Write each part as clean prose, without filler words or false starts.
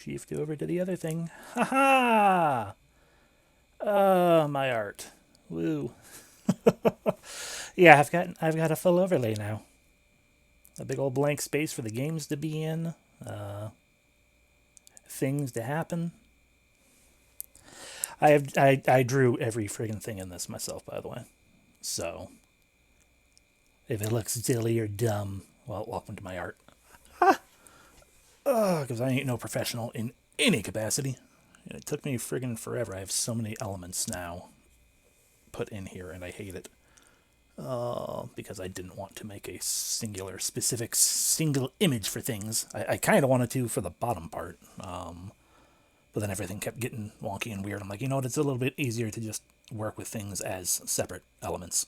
Shift over to the other thing. Ha ha! My art. Woo. Yeah, I've got a full overlay now. A big old blank space for the games to be in. Things to happen. I drew every friggin' thing in this myself, by the way. So if it looks silly or dumb, well, welcome to my art. Because I ain't no professional in any capacity. It took me friggin' forever. I have so many elements now put in here, and I hate it. Because I didn't want to make a singular, specific, single image for things. I kind of wanted to for the bottom part. But then everything kept getting wonky and weird. I'm like, you know what? It's a little bit easier to just work with things as separate elements.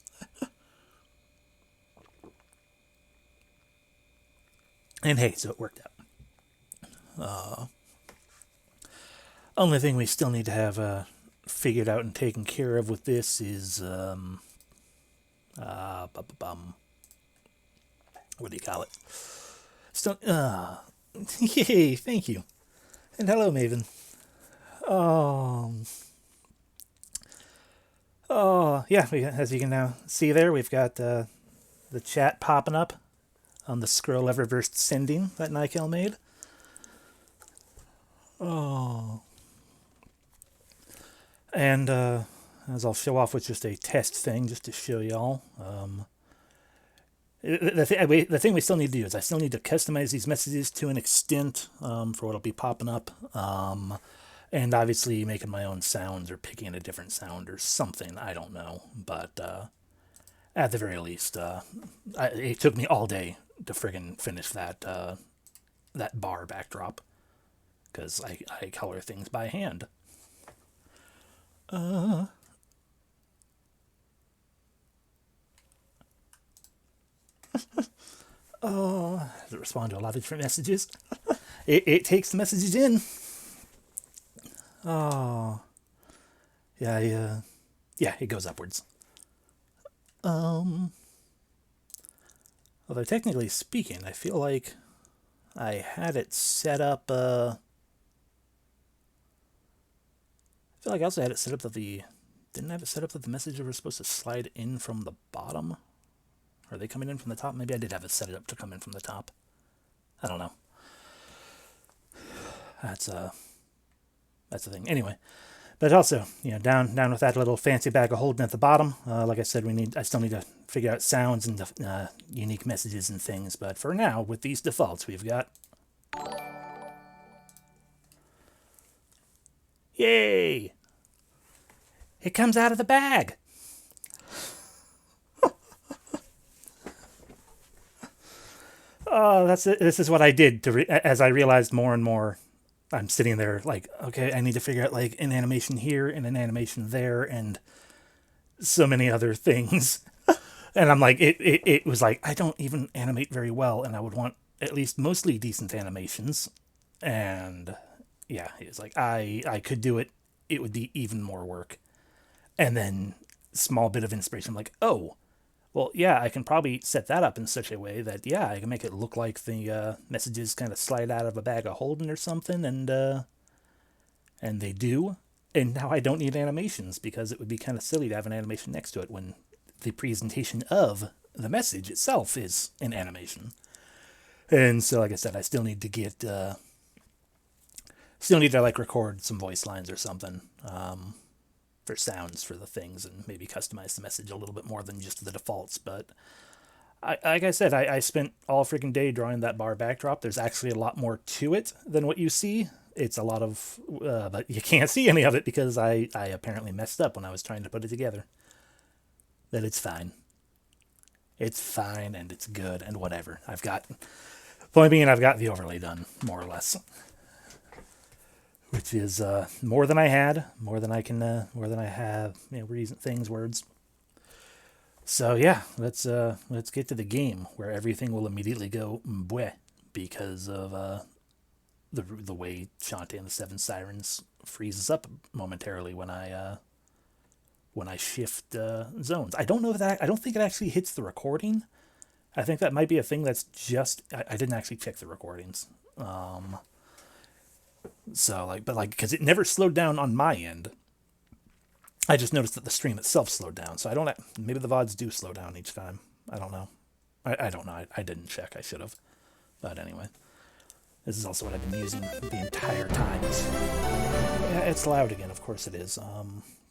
And hey, so it worked out. Only thing we still need to have figured out and taken care of with this is what do you call it? Still, yay! Thank you, and hello, Maven. Yeah. As you can now see there, we've got the chat popping up on the scroll Eververse sending that Nykel made. And as I'll show off with just a test thing, just to show y'all. The thing we still need to do is I still need to customize these messages to an extent for what'll be popping up. And obviously making my own sounds or picking a different sound or something. I don't know. But at the very least, it took me all day to friggin' finish that bar backdrop. Because I color things by hand. Does it respond to a lot of different messages? It takes the messages in. Yeah, it goes upwards. Although technically speaking, I feel like I had it set up, I feel like I also had it set up that didn't I have it set up that the messages were supposed to slide in from the bottom? Are they coming in from the top? Maybe I did have it set up to come in from the top. I don't know. That's the thing. Anyway, but also, down with that little fancy bag of holding at the bottom. Like I said, I still need to figure out sounds and unique messages and things. But for now, with these defaults, we've got. Yay! It comes out of the bag. Oh, that's it. This is what I did as I realized more and more. I'm sitting there like, okay, I need to figure out like an animation here and an animation there and so many other things. And I'm like, it was like, I don't even animate very well, and I would want at least mostly decent animations. And yeah, it's like, I could do it. It would be even more work. And then small bit of inspiration. I'm like, oh, well, yeah, I can probably set that up in such a way that, yeah, I can make it look like the messages kind of slide out of a bag of holding or something, and they do. And now I don't need animations because it would be kind of silly to have an animation next to it when the presentation of the message itself is an animation. And so, like I said, I still need to get, like record some voice lines or something. For sounds for the things and maybe customize the message a little bit more than just the defaults. But like I said, I spent all freaking day drawing that bar backdrop. There's actually a lot more to it than what you see. It's a lot of, but you can't see any of it because I apparently messed up when I was trying to put it together. But it's fine. It's fine and it's good and whatever. Point being, I've got the overlay done, more or less. Which is more than I had, more than I have, words. So yeah, let's get to the game where everything will immediately go bleh because of the way Shantae and the Seven Sirens freezes up momentarily when I shift zones. I don't know I don't think it actually hits the recording. I think that might be a thing that's just I didn't actually check the recordings. So like, but like, because it never slowed down on my end. I just noticed that the stream itself slowed down. So I don't. Maybe the VODs do slow down each time. I don't know. I don't know. I didn't check. I should have. But anyway, this is also what I've been using the entire time. Yeah, it's loud again. Of course it is.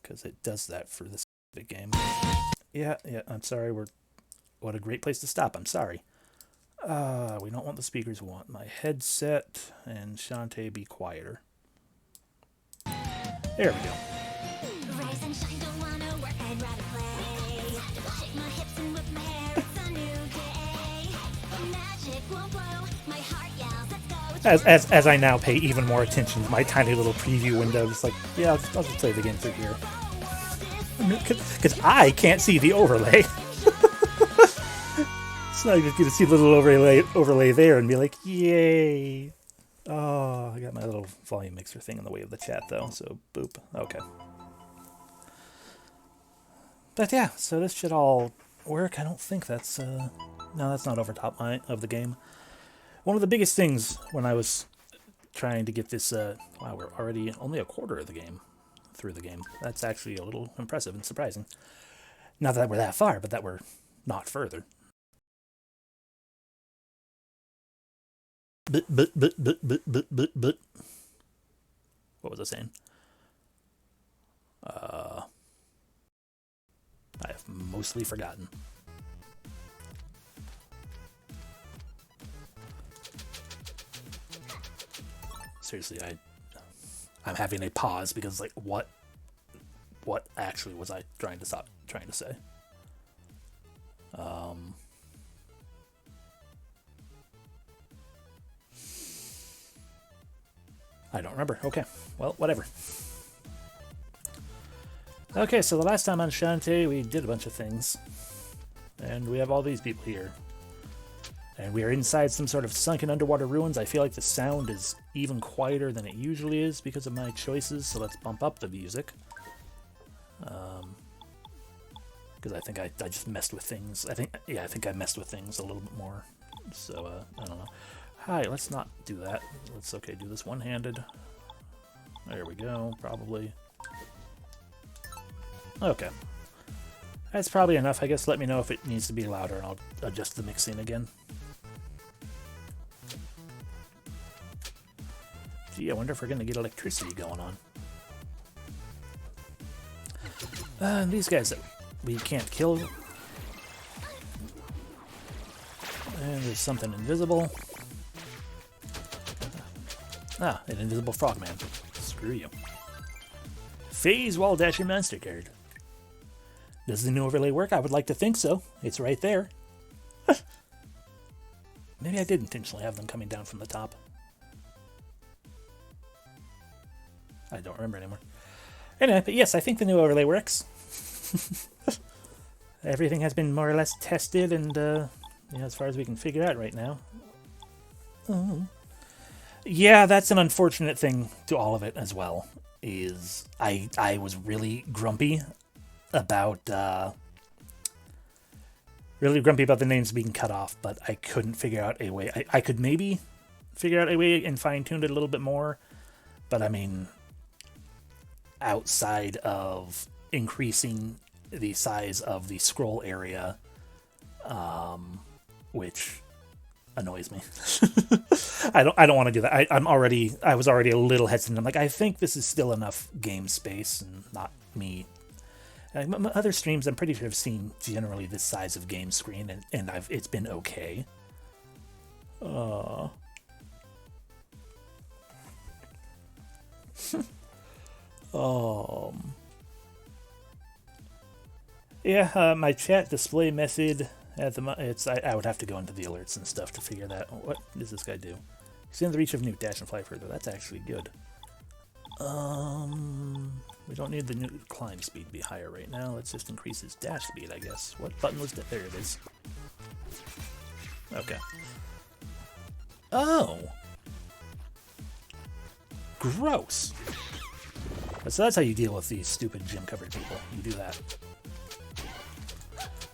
Because it does that for this big game. Yeah. I'm sorry. What a great place to stop. I'm sorry. We don't want the speakers. We want my headset and Shantae be quieter. There we go. Rise and shine, don't wanna work, I'd rather play. Shake my hips and whip my hair, it's a new day. Magic won't blow, my heart yells, let's go. As I now pay even more attention to my tiny little preview window, just like, yeah, I'll just play the game through here. Because I can't see the overlay. So I just get to see the little overlay there and be like, yay. Oh, I got my little volume mixer thing in the way of the chat, though, so boop. Okay. But yeah, so this should all work. I don't think that's, no, that's not over top of the game. One of the biggest things when I was trying to get this, wow, we're already only a quarter of the game through the game. That's actually a little impressive and surprising. Not that we're that far, but that we're not further. But. What was I saying? I have mostly forgotten. Seriously, I'm having a pause because, like, what actually was I trying to say? I don't remember. Okay, well, whatever. Okay, so the last time on Shantae, we did a bunch of things. And we have all these people here. And we are inside some sort of sunken underwater ruins. I feel like the sound is even quieter than it usually is because of my choices, so let's bump up the music. Because I think I just messed with things. I think I messed with things a little bit more. So, I don't know. Hi, let's not do that. Let's, okay, do this one-handed. There we go, probably. Okay. That's probably enough. I guess let me know if it needs to be louder and I'll adjust the mixing again. Gee, I wonder if we're going to get electricity going on. These guys that we can't kill. And there's something invisible. Ah, an invisible frogman. Screw you. Phase Wall Dasher Monster card. Does the new overlay work? I would like to think so. It's right there. Maybe I did intentionally have them coming down from the top. I don't remember anymore. Anyway, but yes, I think the new overlay works. Everything has been more or less tested and, as far as we can figure out right now. Oh. Yeah, that's an unfortunate thing to all of it as well, is I was really grumpy about the names being cut off, but I couldn't figure out a way. I could maybe figure out a way and fine-tune it a little bit more, but I mean, outside of increasing the size of the scroll area, which annoys me. I don't want to do that. I was already a little hesitant. I'm like, I think this is still enough game space and not me. Other streams, I'm pretty sure I've seen generally this size of game screen, and it's been okay. Yeah, my chat display method at the I would have to go into the alerts and stuff to figure that. What does this guy do? He's in the reach of nuke, dash and fly further. That's actually good. We don't need the new climb speed to be higher right now. Let's just increase his dash speed, I guess. What button was that? There it is. Okay. Oh! Gross! So that's how you deal with these stupid gym-covered people. You do that.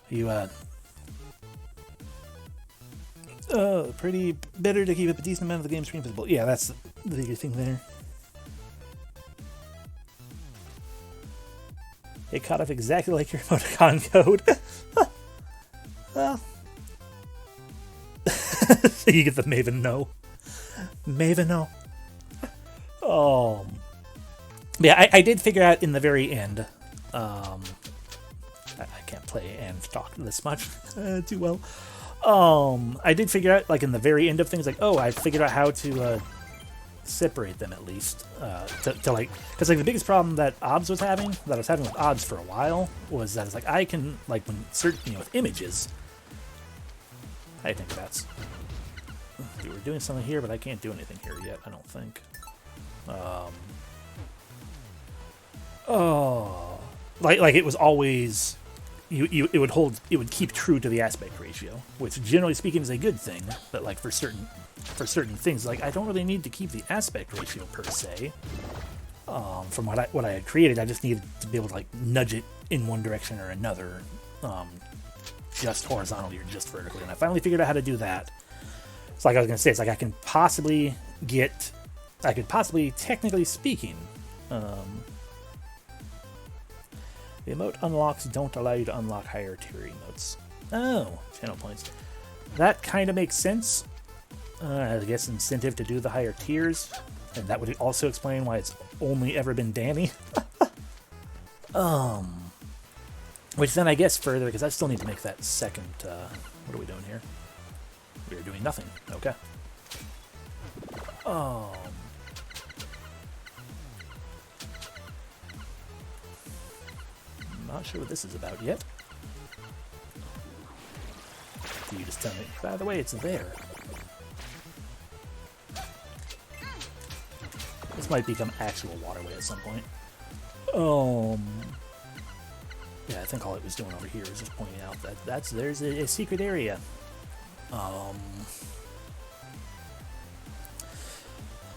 You, pretty better to keep up a decent amount of the game screen visible. Yeah, that's the bigger thing there. It caught up exactly like your emoticon code. Well, so you get the Maven no. Maven no. Yeah, I did figure out in the very end. I can't play and talk this much too well. I did figure out, like, in the very end of things, like, oh, I figured out how to separate them at least. To like, because like the biggest problem that OBS was having, that I was having with OBS for a while, was that it's like I can, like, when certain, with images. I think that's. We were doing something here, but I can't do anything here yet. I don't think. Like it was always. It would keep true to the aspect ratio, which generally speaking is a good thing. But like for certain things, like I don't really need to keep the aspect ratio per se. From what I had created, I just needed to be able to like nudge it in one direction or another, just horizontally or just vertically. And I finally figured out how to do that. So like I was gonna say, it's like I could possibly, technically speaking. The emote unlocks don't allow you to unlock higher tier emotes. Oh, channel points. That kind of makes sense. I guess incentive to do the higher tiers. And that would also explain why it's only ever been Danny. Which then I guess further, because I still need to make that second... what are we doing here? We are doing nothing. Okay. Not sure what this is about yet. You just tell me. By the way, it's there. This might become actual waterway at some point. Yeah, I think all it was doing over here is just pointing out that there's a secret area. But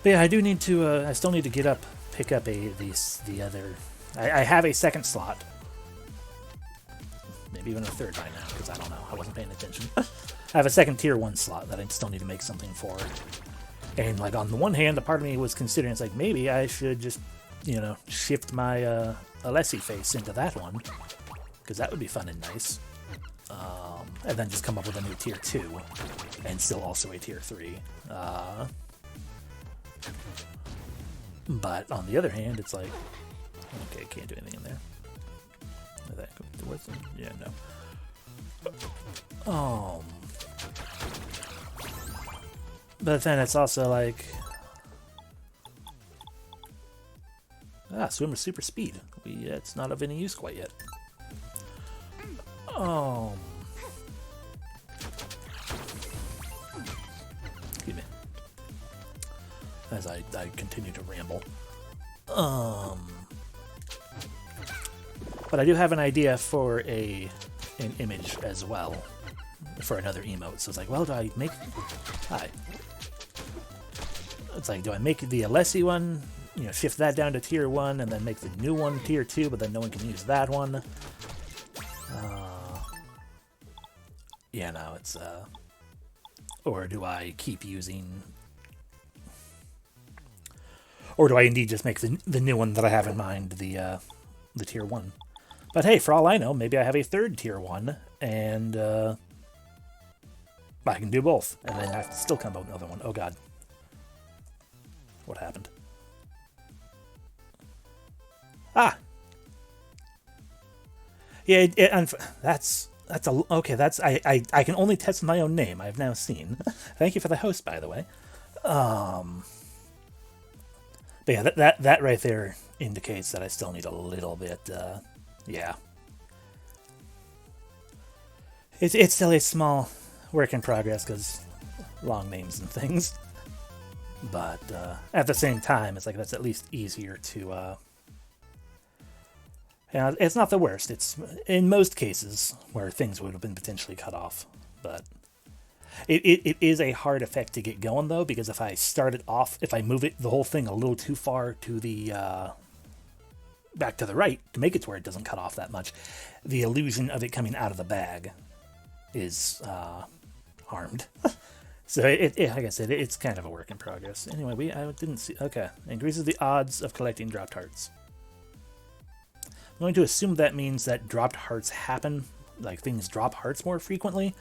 yeah, I do need to. I still need to pick up the other. I have a second slot. Maybe even a third by now, because I don't know. I wasn't paying attention. I have a second tier 1 slot that I still need to make something for. And like on the one hand, a part of me was considering, it's like maybe I should just, shift my Alessi face into that one, because that would be fun and nice. And then just come up with a new tier 2, and still also a tier 3. But on the other hand, it's like, okay, can't do anything in there. Yeah, no. But then it's also like, swimmer super speed. It's not of any use quite yet. Excuse me. As I continue to ramble. But I do have an idea for an image as well, for another emote. So it's like, well, do I make... Hi. It's like, do I make the Alessi one, shift that down to tier 1, and then make the new one tier 2, but then no one can use that one? Yeah, no, it's... Or do I keep using... Or do I indeed just make the new one that I have in mind, the tier 1? But hey, for all I know, maybe I have a third tier 1, and I can do both, and then I have to still come up with another one. Oh god. What happened? Ah! Yeah, that's okay, I can only test my own name, I've now seen. Thank you for the host, by the way. But yeah, that right there indicates that I still need a little bit, yeah. It's still a small work in progress, because long names and things. But at the same time, it's like that's at least easier to... it's not the worst. It's in most cases where things would have been potentially cut off. But it is a hard effect to get going, though, because if I start it off, if I move the whole thing a little too far to the... back to the right to make it to where it doesn't cut off that much, the illusion of it coming out of the bag is harmed. So like I said, it's kind of a work in progress. Anyway, I didn't see. Okay, increases the odds of collecting dropped hearts. I'm going to assume that means that dropped hearts happen, like things drop hearts more frequently,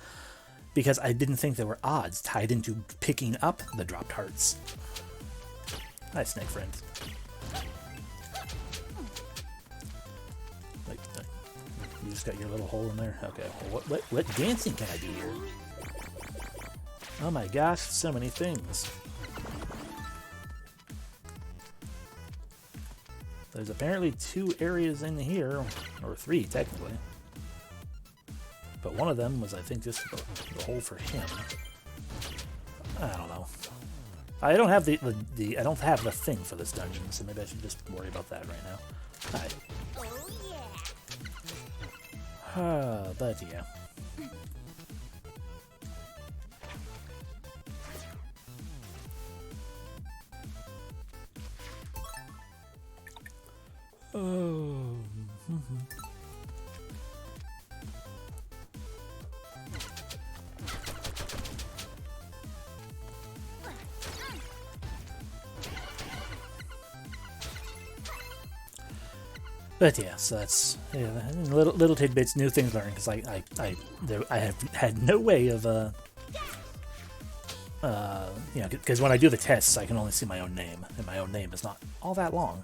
because I didn't think there were odds tied into picking up the dropped hearts. Hi, snake friend. Like, you just got your little hole in there. Okay. Well, what dancing can I do here? Oh my gosh, so many things. There's apparently 2 areas in here, or 3 technically. But one of them was, I think, just the hole for him. I don't know. I don't have the I don't have the thing for this dungeon, so maybe I should just worry about that right now. Hi. Oh, yeah. But yeah. Oh. But yeah, so that's little tidbits, new things learned, because I have had no way of because when I do the tests, I can only see my own name, and my own name is not all that long.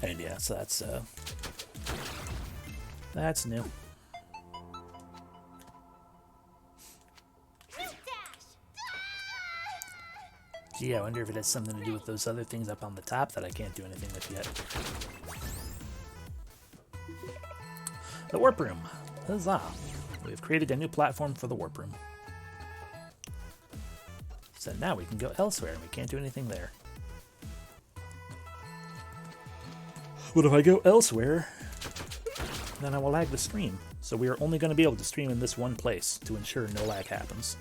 And yeah, so that's new. Gee, I wonder if it has something to do with those other things up on the top that I can't do anything with yet. The warp room. Huzzah! We have created a new platform for the warp room. So now we can go elsewhere, and we can't do anything there. But if I go elsewhere, then I will lag the stream. So we are only going to be able to stream in this one place to ensure no lag happens.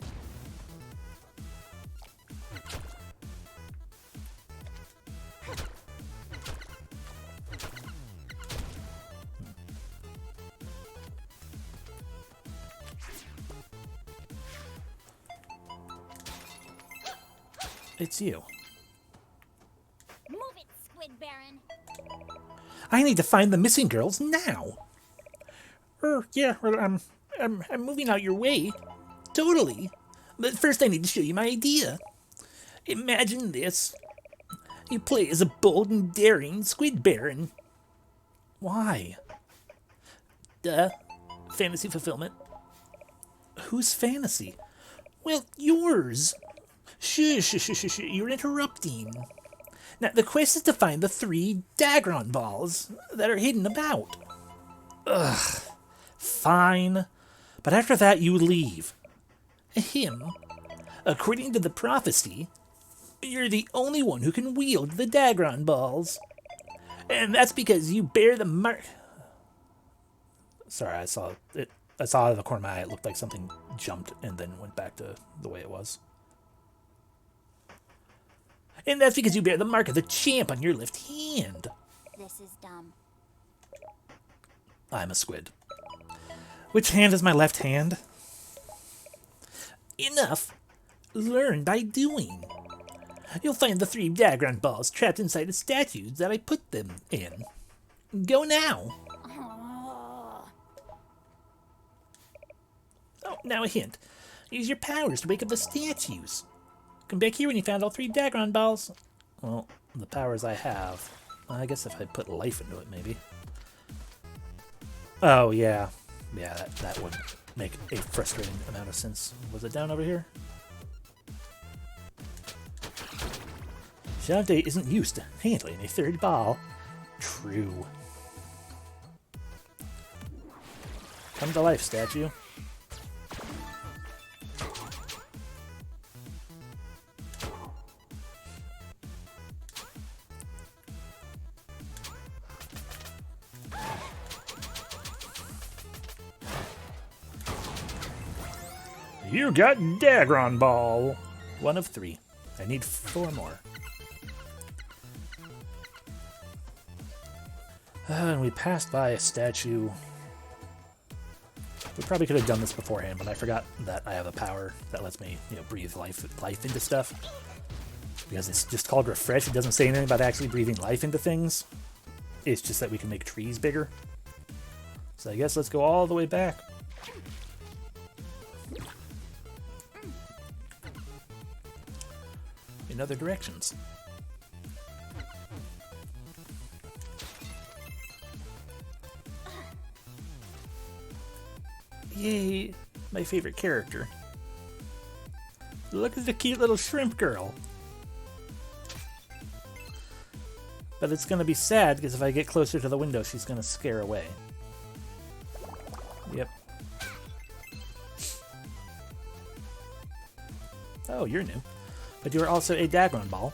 It's you. Move it, Squid Baron. I need to find the missing girls now. Yeah, I'm moving out your way. Totally. But first I need to show you my idea. Imagine this. You play as a bold and daring Squid Baron. Why? Duh. Fantasy fulfillment. Whose fantasy? Well, yours. Shh, you're interrupting. Now, the quest is to find the 3 Dagron balls that are hidden about. Ugh. Fine. But after that, you leave. Him. According to the prophecy, you're the only one who can wield the Dagron balls. And that's because you bear the mark... Sorry, I saw it. I saw out of the corner of my eye, it looked like something jumped and then went back to the way it was. And that's because you bear the mark of the champ on your left hand. This is dumb. I'm a squid. Which hand is my left hand? Enough. Learn by doing. You'll find the 3 Dagron balls trapped inside the statues that I put them in. Go now. Oh, now a hint. Use your powers to wake up the statues. Come back here when you found all 3 Dagron balls. Well, the powers I have. I guess if I put life into it, maybe. Oh, yeah. Yeah, that would make a frustrating amount of sense. Was it down over here? Shantae isn't used to handling a 3rd ball. True. Come to life, statue. You got Dagron Ball! 1 of 3. I need 4 more. And we passed by a statue We probably could have done this beforehand, but I forgot that I have a power that lets me, you know, breathe life into stuff. Because it's just called refresh. It doesn't say anything about actually breathing life into things. It's just that we can make trees bigger. So I guess let's go all the way back. In other directions. Yay, my favorite character. Look at the cute little shrimp girl. But it's going to be sad because if I get closer to the window, she's going to scare away. Yep. Oh, you're new. But you are also a Dagron ball.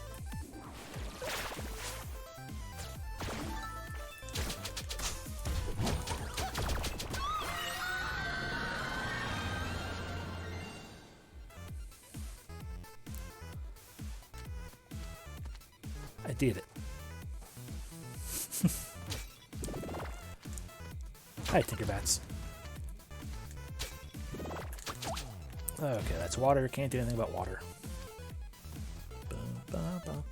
I did it. Hi, Tinkerbats. Okay, that's water. Can't do anything about water. Bum, bum, bum.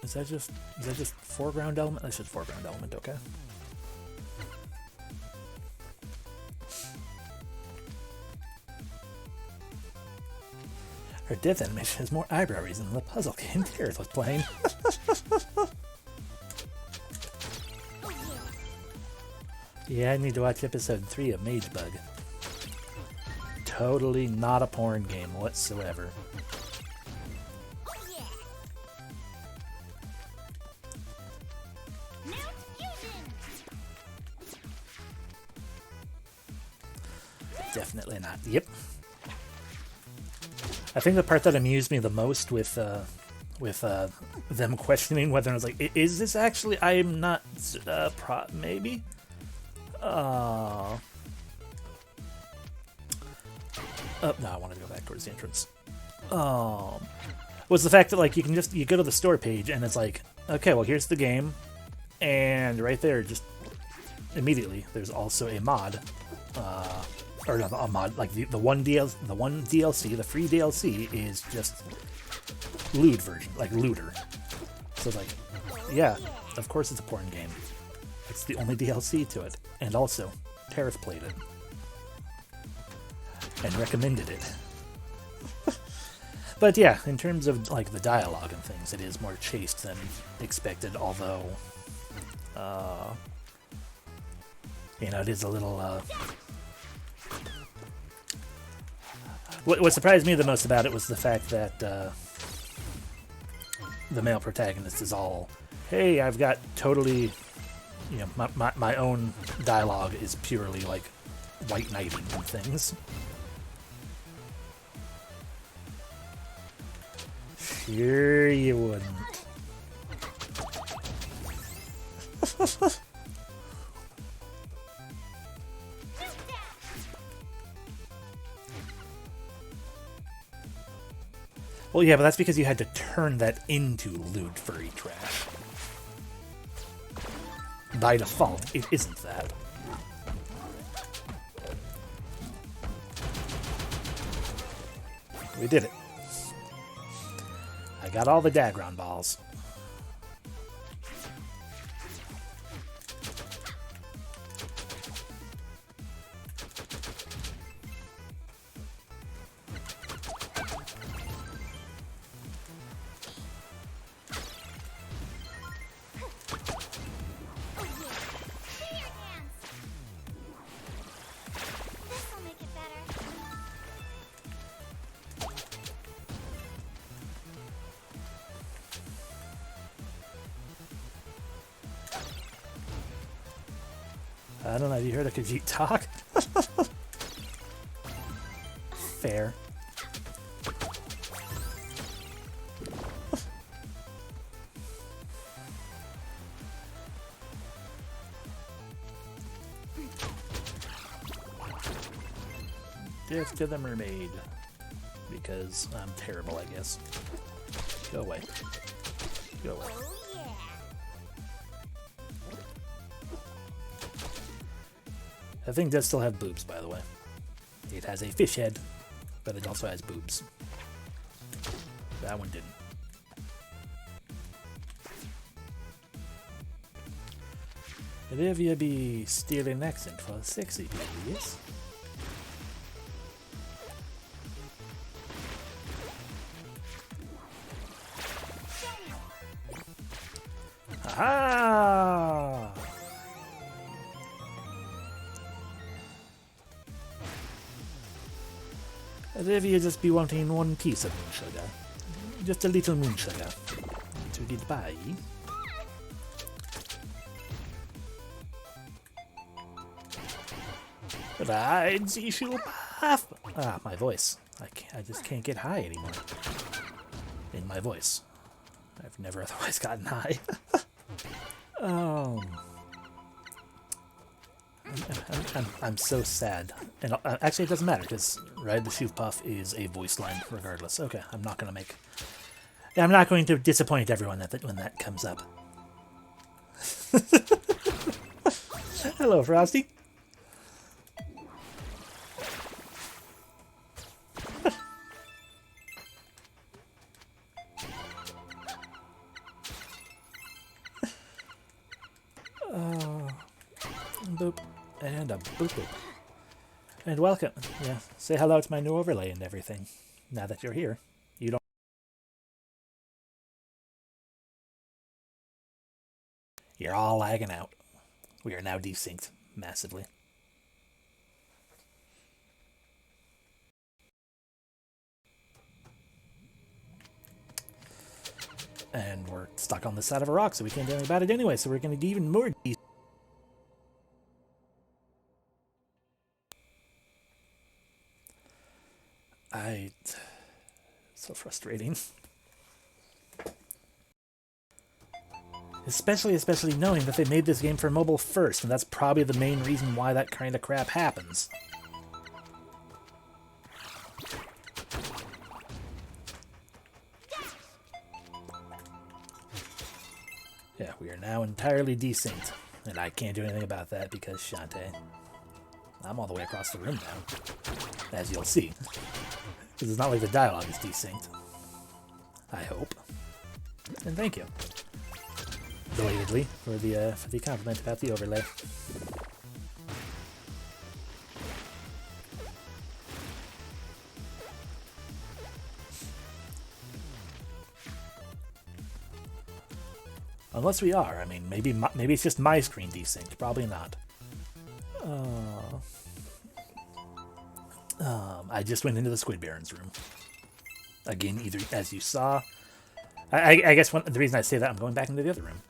Is that just foreground element? That's just foreground element, okay. Her death animation has more eyebrow reason than the puzzle game Gareth was playing. Yeah, I need to watch episode 3 of Mage Bug. Totally not a porn game whatsoever. Definitely not. Yep. I think the part that amused me the most with them questioning whether I was like, is this actually? I am not. Maybe. Oh no, I wanted to go back towards the entrance. Was the fact that like you go to the store page and it's like, okay, well here's the game, and right there just immediately there's also a mod. Or no, a mod, like the one DLC, the free DLC is just lewd version, like looter. So like, yeah, of course it's a porn game. It's the only DLC to it, and also Tariff played it and recommended it. But yeah, in terms of like the dialogue and things, it is more chaste than expected. Although, you know, it is a little. What surprised me the most about it was the fact that the male protagonist is all, hey, I've got totally, you know, my own dialogue is purely like white knighting and things. Sure you wouldn't. Well, yeah, but that's because you had to turn that into lewd furry trash. By default, it isn't that. We did it. I got all the Dagron balls. I don't know, have you heard of Khajiit talk? Fair. Death to the mermaid. Because I'm terrible, I guess. Go away. Go away. That thing does still have boobs, by the way. It has a fish head, but it also has boobs. That one didn't. Olivia be stealing accent for sexy, please. Aha! Olivia just be wanting one piece of moon sugar. Just a little moon sugar. To get by. Ride the shoe path. Ah, my voice. I just can't get high anymore. In my voice. I've never otherwise gotten high. I'm so sad. And actually, it doesn't matter because Ride the Shoe Puff is a voice line regardless. Okay, I'm not going to disappoint everyone when that comes up. Hello, Frosty. Boop. And a boop boop. And welcome. Yeah, say hello to my new overlay and everything. Now that you're here. You don't... You're all lagging out. We are now desynced massively. And we're stuck on the side of a rock, so we can't do anything about it anyway, so we're going to get even more desynced. So frustrating. Especially knowing that they made this game for mobile first, and that's probably the main reason why that kind of crap happens. Yeah, we are now entirely desynced, and I can't do anything about that because Shantae. I'm all the way across the room now, as you'll see. Because it's not like the dialogue is desynced. I hope. And thank you. Belatedly for the compliment about the overlay. Unless we are. I mean, maybe it's just my screen desynced. Probably not. I just went into the Squid Baron's room. Again, either as you saw. I guess the reason I say that I'm going back into the other room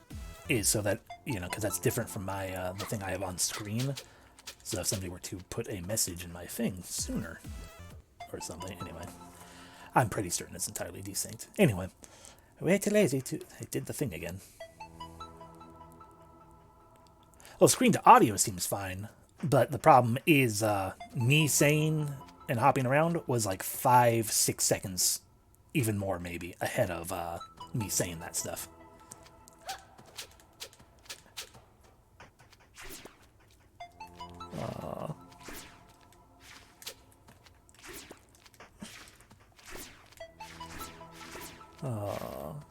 is so that, you know, because that's different from my the thing I have on screen. So if somebody were to put a message in my thing sooner or something, anyway, I'm pretty certain it's entirely desynced. Anyway, way too lazy to. I did the thing again. Well, screen to audio seems fine, but the problem is me saying and hopping around was like 5-6 seconds, even more maybe, ahead of me saying that stuff.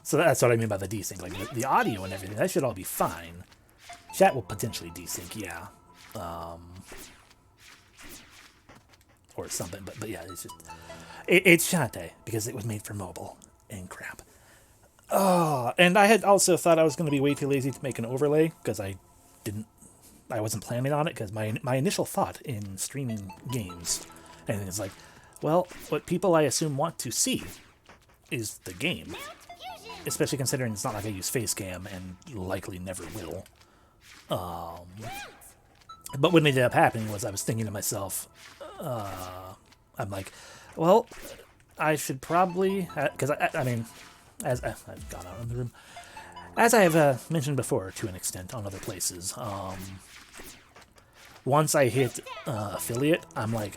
So that's what I mean by the desync. Like the audio and everything, that should all be fine. Chat will potentially desync, yeah. Or something, but yeah, it's just... It's Shantae, because it was made for mobile, and crap. Oh, and I had also thought I was going to be way too lazy to make an overlay, because I wasn't planning on it, because my initial thought in streaming games, and it's like, well, what people I assume want to see is the game. Especially considering it's not like I use face cam, and likely never will. But what ended up happening was I was thinking to myself, I'm like, well, I should probably, because I mean, as I've gone out of the room, as I have mentioned before to an extent on other places, once I hit affiliate, I'm like,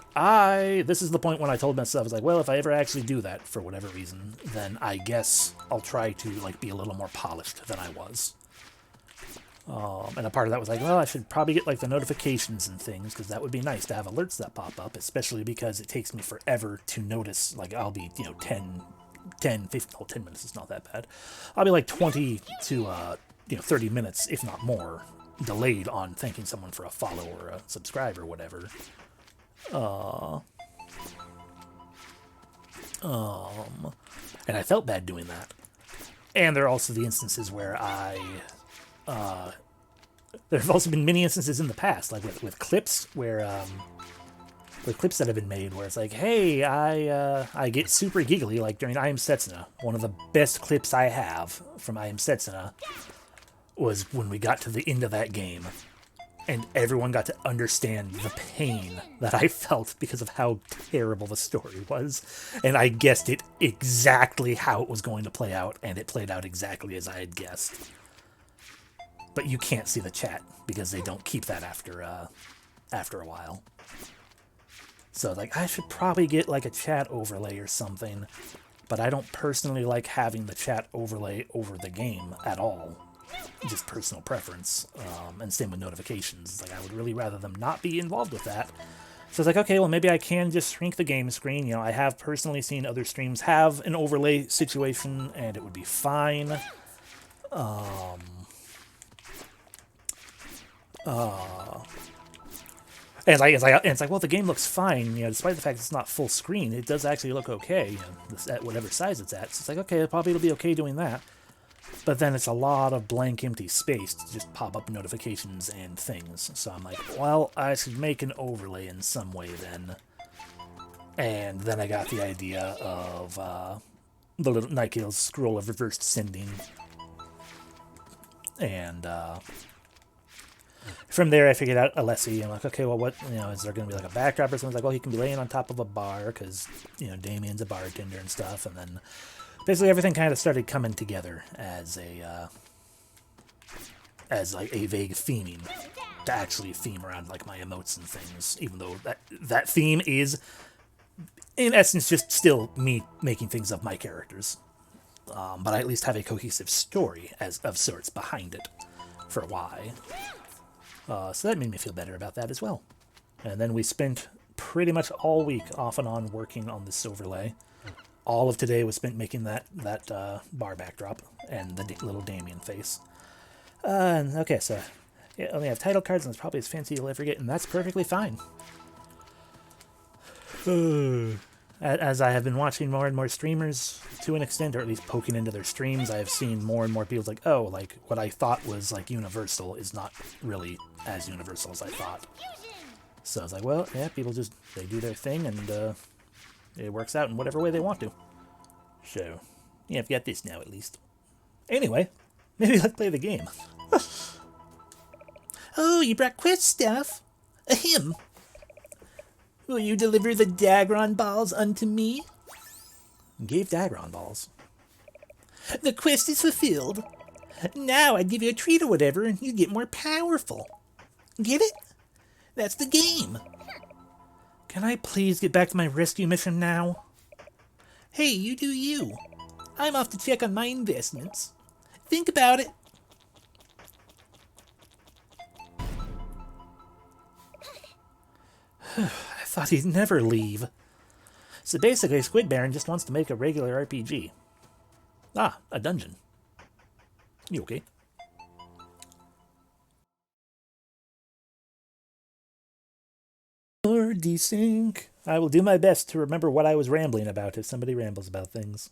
this is the point when I told myself, I was like, well, if I ever actually do that for whatever reason, then I guess I'll try to like be a little more polished than I was. And a part of that was like, well, I should probably get like the notifications and things, because that would be nice to have alerts that pop up, especially because it takes me forever to notice. Like, I'll be, 10, 15, well, 10 minutes is not that bad. I'll be like 20 to, 30 minutes, if not more, delayed on thanking someone for a follow or a subscribe or whatever. And I felt bad doing that. And there are also the instances where there have also been many instances in the past, like with clips where, with clips that have been made where it's like, hey, I get super giggly, like during I Am Setsuna. One of the best clips I have from I Am Setsuna was when we got to the end of that game, and everyone got to understand the pain that I felt because of how terrible the story was. And I guessed it exactly how it was going to play out, and it played out exactly as I had guessed. But you can't see the chat because they don't keep that after a while. So like, I should probably get like a chat overlay or something, but I don't personally like having the chat overlay over the game at all. Just personal preference. And same with notifications. Like, I would really rather them not be involved with that. So it's like, okay, well, maybe I can just shrink the game screen. I have personally seen other streams have an overlay situation, and it would be fine. And it's like, well, the game looks fine, despite the fact it's not full screen, it does actually look okay, at whatever size it's at. So it's like, okay, probably it'll be okay doing that. But then it's a lot of blank, empty space to just pop up notifications and things. So I'm like, well, I should make an overlay in some way then. And then I got the idea of the little Nightgale's scroll of reversed sending. And from there, I figured out Alessi. I'm like, okay, well, what, is there going to be like a backdrop or something? Like, well, he can be laying on top of a bar because, Damien's a bartender and stuff. And then basically everything kind of started coming together as like a vague theming to actually theme around like my emotes and things, even though that theme is in essence just still me making things of my characters. But I at least have a cohesive story of sorts behind it for why. So that made me feel better about that as well. And then we spent pretty much all week off and on working on this overlay. All of today was spent making that bar backdrop and the little Damien face. Okay, so yeah, only have title cards, and it's probably as fancy you'll ever get, and that's perfectly fine. As I have been watching more and more streamers to an extent, or at least poking into their streams, I have seen more and more people like, oh, like what I thought was like universal is not really as universal as I thought. So I was like, well, yeah, people they do their thing, and it works out in whatever way they want to. So, yeah, I've got this now at least. Anyway, maybe let's play the game. Oh, you brought quest stuff? Ahem. Will you deliver the Dagron balls unto me? Gave Dagron balls. The quest is fulfilled. Now I'd give you a treat or whatever, and you'd get more powerful. Get it? That's the game. Can I please get back to my rescue mission now? Hey, you do you. I'm off to check on my investments. Think about it. I thought he'd never leave. So basically, Squid Baron just wants to make a regular RPG. Ah, a dungeon. You okay? Or desync. I will do my best to remember what I was rambling about if somebody rambles about things.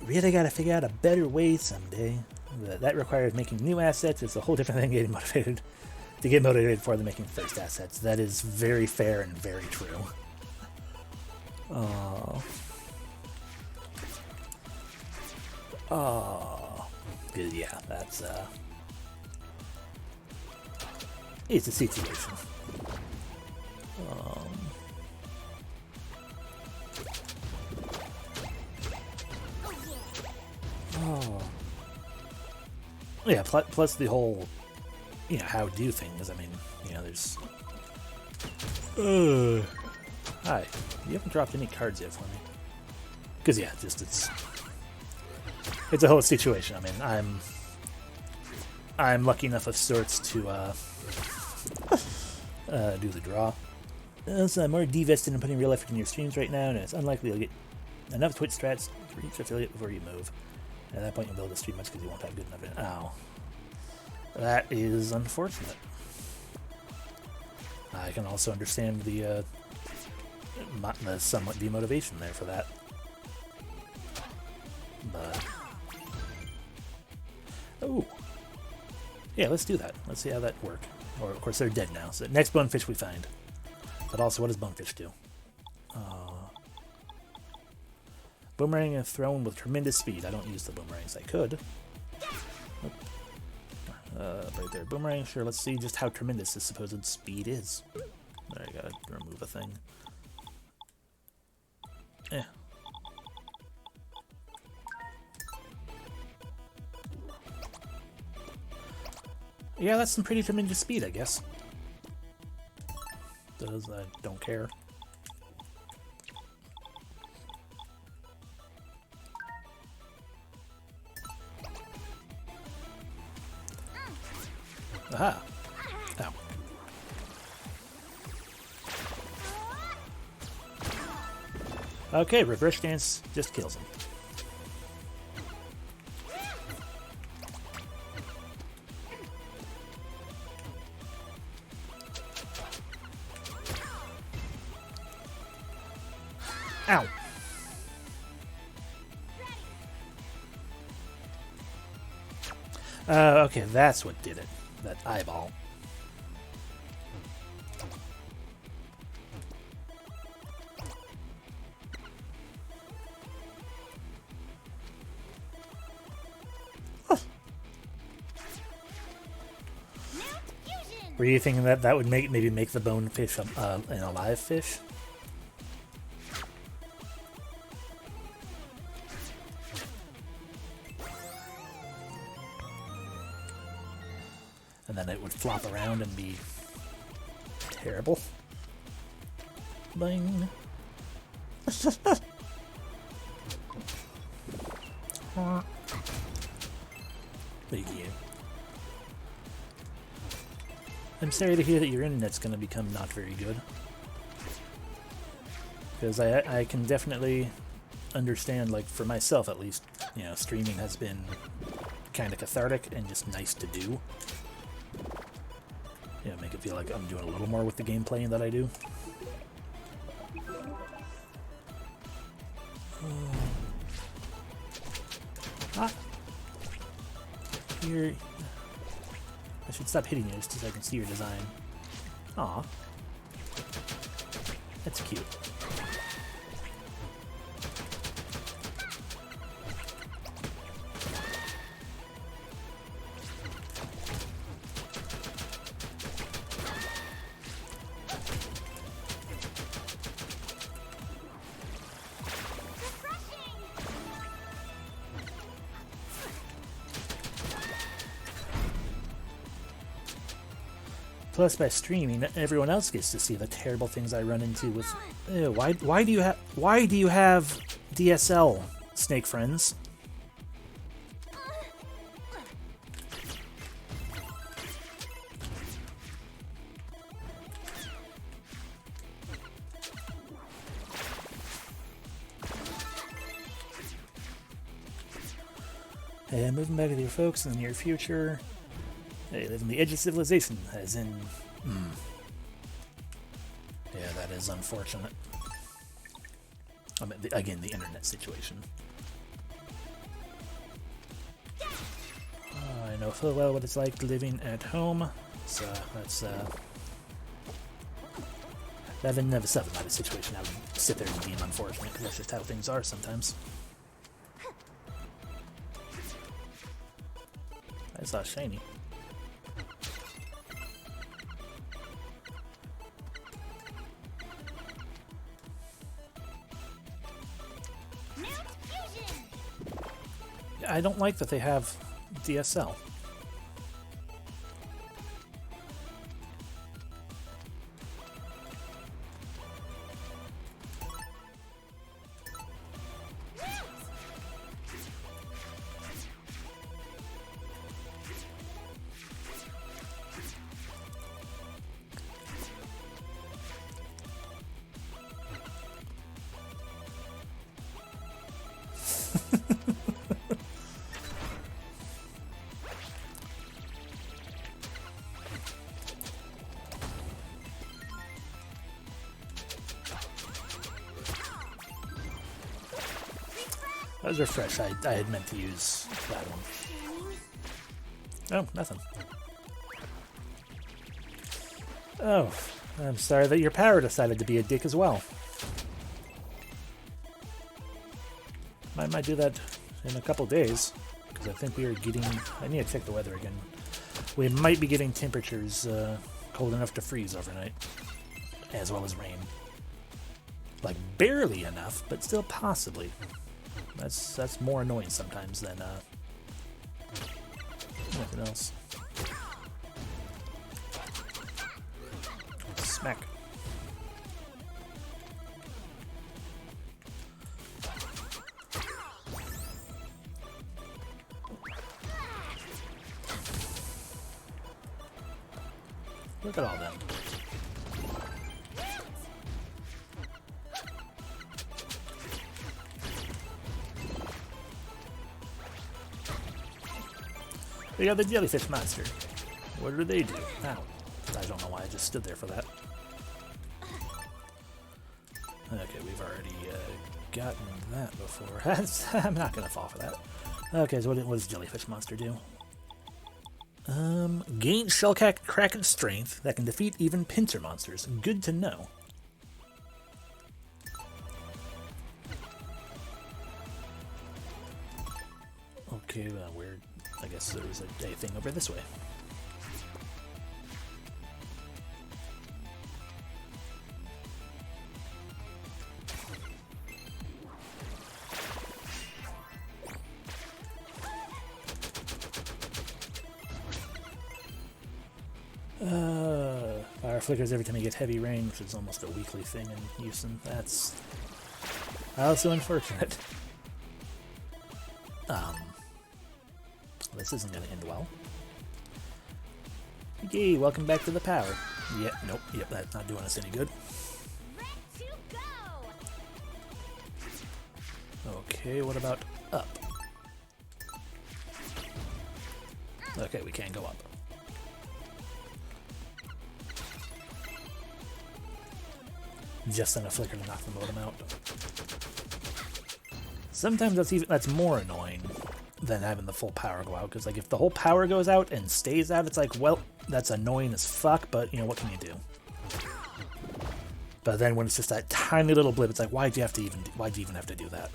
Really gotta figure out a better way someday. That requires making new assets. It's a whole different thing getting motivated to get motivated for the making first assets. That is very fair and very true. Yeah, that's it's a situation. Yeah, plus the whole, how to do things. I mean, there's... Hi. You haven't dropped any cards yet for me. Because, yeah, it's... it's a whole situation. I mean, I'm lucky enough of sorts to do the draw. So I'm more divested in putting real effort in your streams right now, and it's unlikely you'll get enough Twitch strats to reach affiliate before you move. At that point, you'll be able to stream much because you won't have good enough. Ow. That is unfortunate. I can also understand the somewhat demotivation there for that. But oh, yeah, let's do that. Let's see how that works. Or of course they're dead now. So next bonefish we find. But also, what does bonefish do? Boomerang is thrown with tremendous speed. I don't use the boomerangs. I could. Right there, boomerang. Sure. Let's see just how tremendous this supposed speed is. I gotta remove a thing. Eh. Yeah, that's some pretty tremendous speed, I guess. I don't care. Aha! Ow. Okay, reverse stance just kills him. Ow! Okay, that's what did it. That eyeball. Were you thinking that that would maybe make the bonefish an alive fish? And then it would flop around and be terrible. Bing. Thank you. I'm sorry to hear that your internet's going to become not very good. Because I can definitely understand, like, for myself at least, you know, streaming has been kind of cathartic and just nice to do. You know, make it feel like I'm doing a little more with the gameplay that I do. Ah! Here. I should stop hitting you just so I can see your design. Aw. That's cute. Plus, by streaming, everyone else gets to see the terrible things I run into with. Ew, why do you have DSL, snake friends? Hey, moving back with your folks in the near future. They live on the edge of civilization, as in... Yeah, that is unfortunate. I mean, again, the internet situation. I know full well what it's like living at home, so that's... That in and of itself is not a situation I would sit there and deem unfortunate, because that's just how things are sometimes. I saw shiny. I don't like that they have DSL. That was refresh. I had meant to use that one. Oh, nothing. Oh, I'm sorry that your power decided to be a dick as well. I might do that in a couple days, because I think we are getting... I need to check the weather again. We might be getting temperatures cold enough to freeze overnight, as well as rain. Like, barely enough, but still possibly. That's more annoying sometimes than anything else. Smack. Look at all them. We got the jellyfish monster. What do they do? Ow. I don't know why I just stood there for that. Okay, we've already gotten that before. I'm not gonna fall for that. Okay, so what does jellyfish monster do? Gain shell kraken strength that can defeat even pincer monsters. Good to know. Okay, weird. I guess there's a thing over this way. Fire flickers every time you get heavy rain, which is almost a weekly thing in Houston. That's also unfortunate. This isn't going to end well. Yay, welcome back to the power. Yep, nope, yep, that's not doing us any good. Okay, what about up? Okay, we can't go up. Just enough flicker to knock the modem out. Sometimes that's more annoying than having the full power go out, because like if the whole power goes out and stays out, it's like, well, that's annoying as fuck, but you know, what can you do? But then when it's just that tiny little blip, it's like, why'd you even have to do that?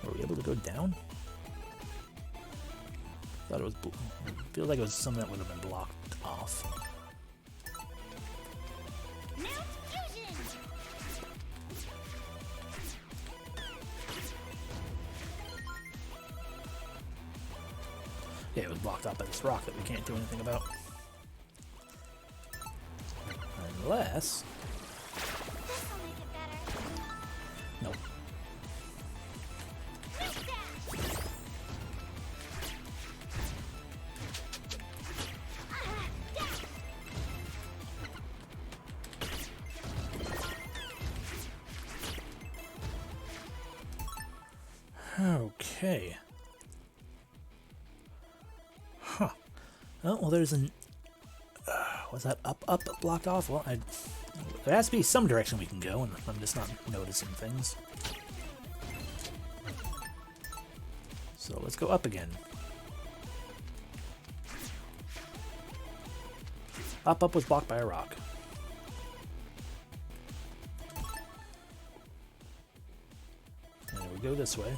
Were we able to go down? Thought it was. Feels like it was something that would have been blocked off. Yeah, it was blocked up by this rock that we can't do anything about. Unless... Nope. Okay. Huh. Oh, well, there's an... was that up blocked off? Well, there has to be some direction we can go, and I'm just not noticing things. So let's go up again. Up was blocked by a rock. And we go this way.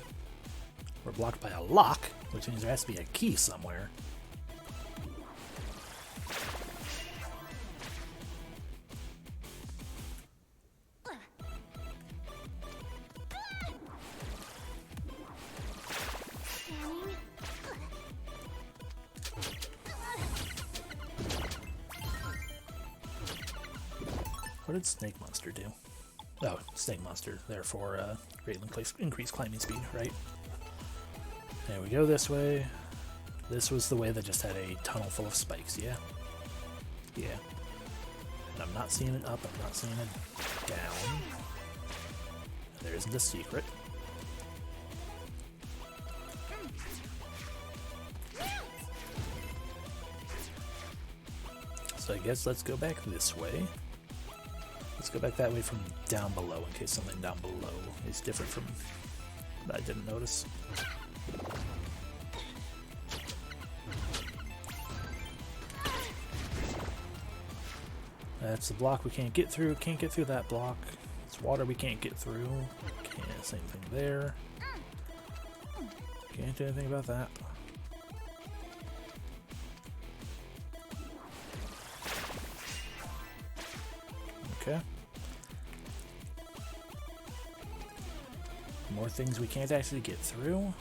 We're blocked by a lock, which means there has to be a key somewhere. What did Snake Monster do? Oh, Snake Monster, therefore greatly increased climbing speed, right? There we go this way. This was the way that just had a tunnel full of spikes, yeah? Yeah. And I'm not seeing it up, I'm not seeing it down. There isn't a secret. So I guess let's go back this way. let's go back that way from down below in case something down below is different from that I didn't notice. That's the block we can't get through. Can't get through that block. It's water we can't get through. Can't, same thing there. Can't do anything about that. Okay. More things we can't actually get through.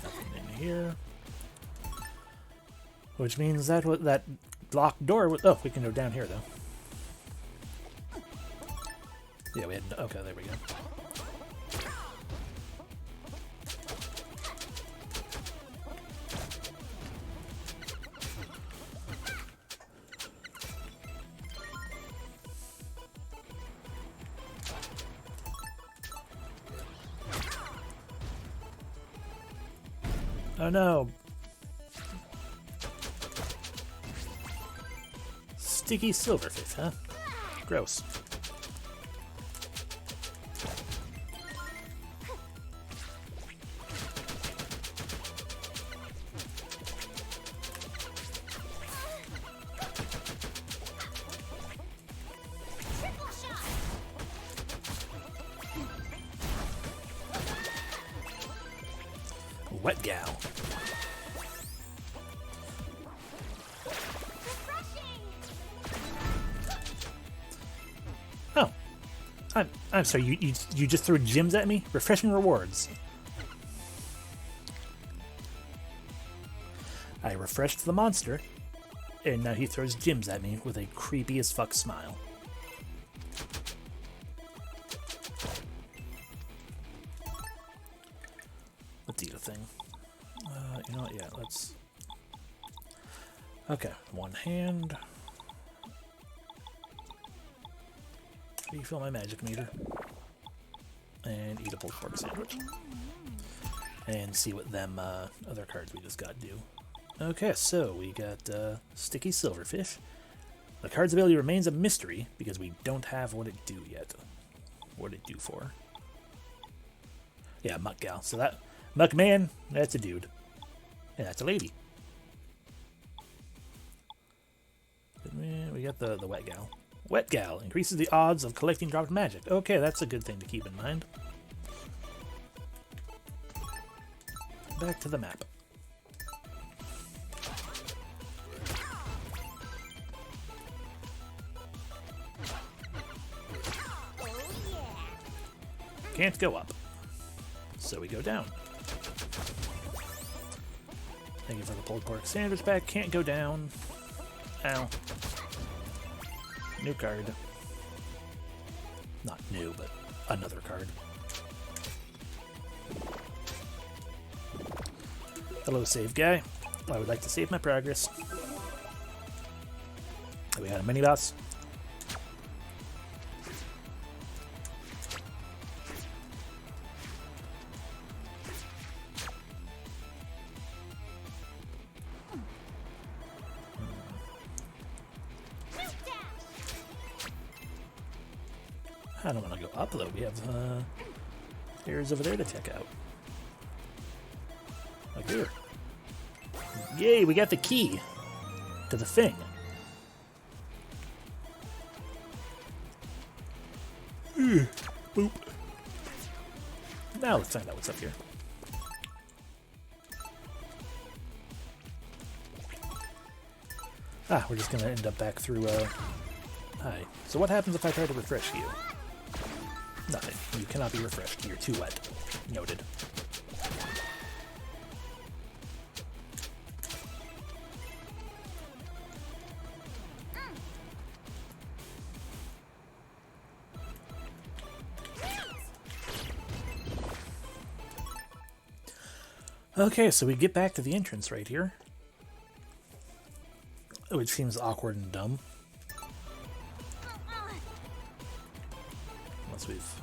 Nothing in here. Which means that that locked door. Oh, we can go down here though. Yeah, we had. Okay, there we go. Oh no! Sticky silverfish, huh? Gross. Wet gal. Oh, I'm sorry. You just threw gems at me. Refreshing rewards. I refreshed the monster, and now he throws gems at me with a creepy as fuck smile. Let's eat a thing. You know what? Yeah, let's. Okay, one hand. Refill my magic meter. And eat a pulled pork sandwich. And see what them other cards we just got do. Okay, so we got Sticky Silverfish. The card's ability remains a mystery because we don't have what it do yet. What it do for. Yeah, Muck Gal. So that Muck Man, that's a dude. And that's a lady. We got the Wet Gal. Wet Gal increases the odds of collecting dropped magic. Okay, that's a good thing to keep in mind. Back to the map. Can't go up. So we go down. Thank you for the pulled pork sandwich back. Can't go down. Ow. New card. Not new, but another card. Hello, save guy. I would like to save my progress. We got a mini boss. I don't want to go up though. We have areas over there to check out. Like here. Yay, we got the key to the thing. Boop. Now let's find out what's up here. Ah, we're just gonna end up back through, Hi. So what happens if I try to refresh you? Nothing. You cannot be refreshed. You're too wet. Noted. Okay, so we get back to the entrance right here. Which seems awkward and dumb. Unless we've...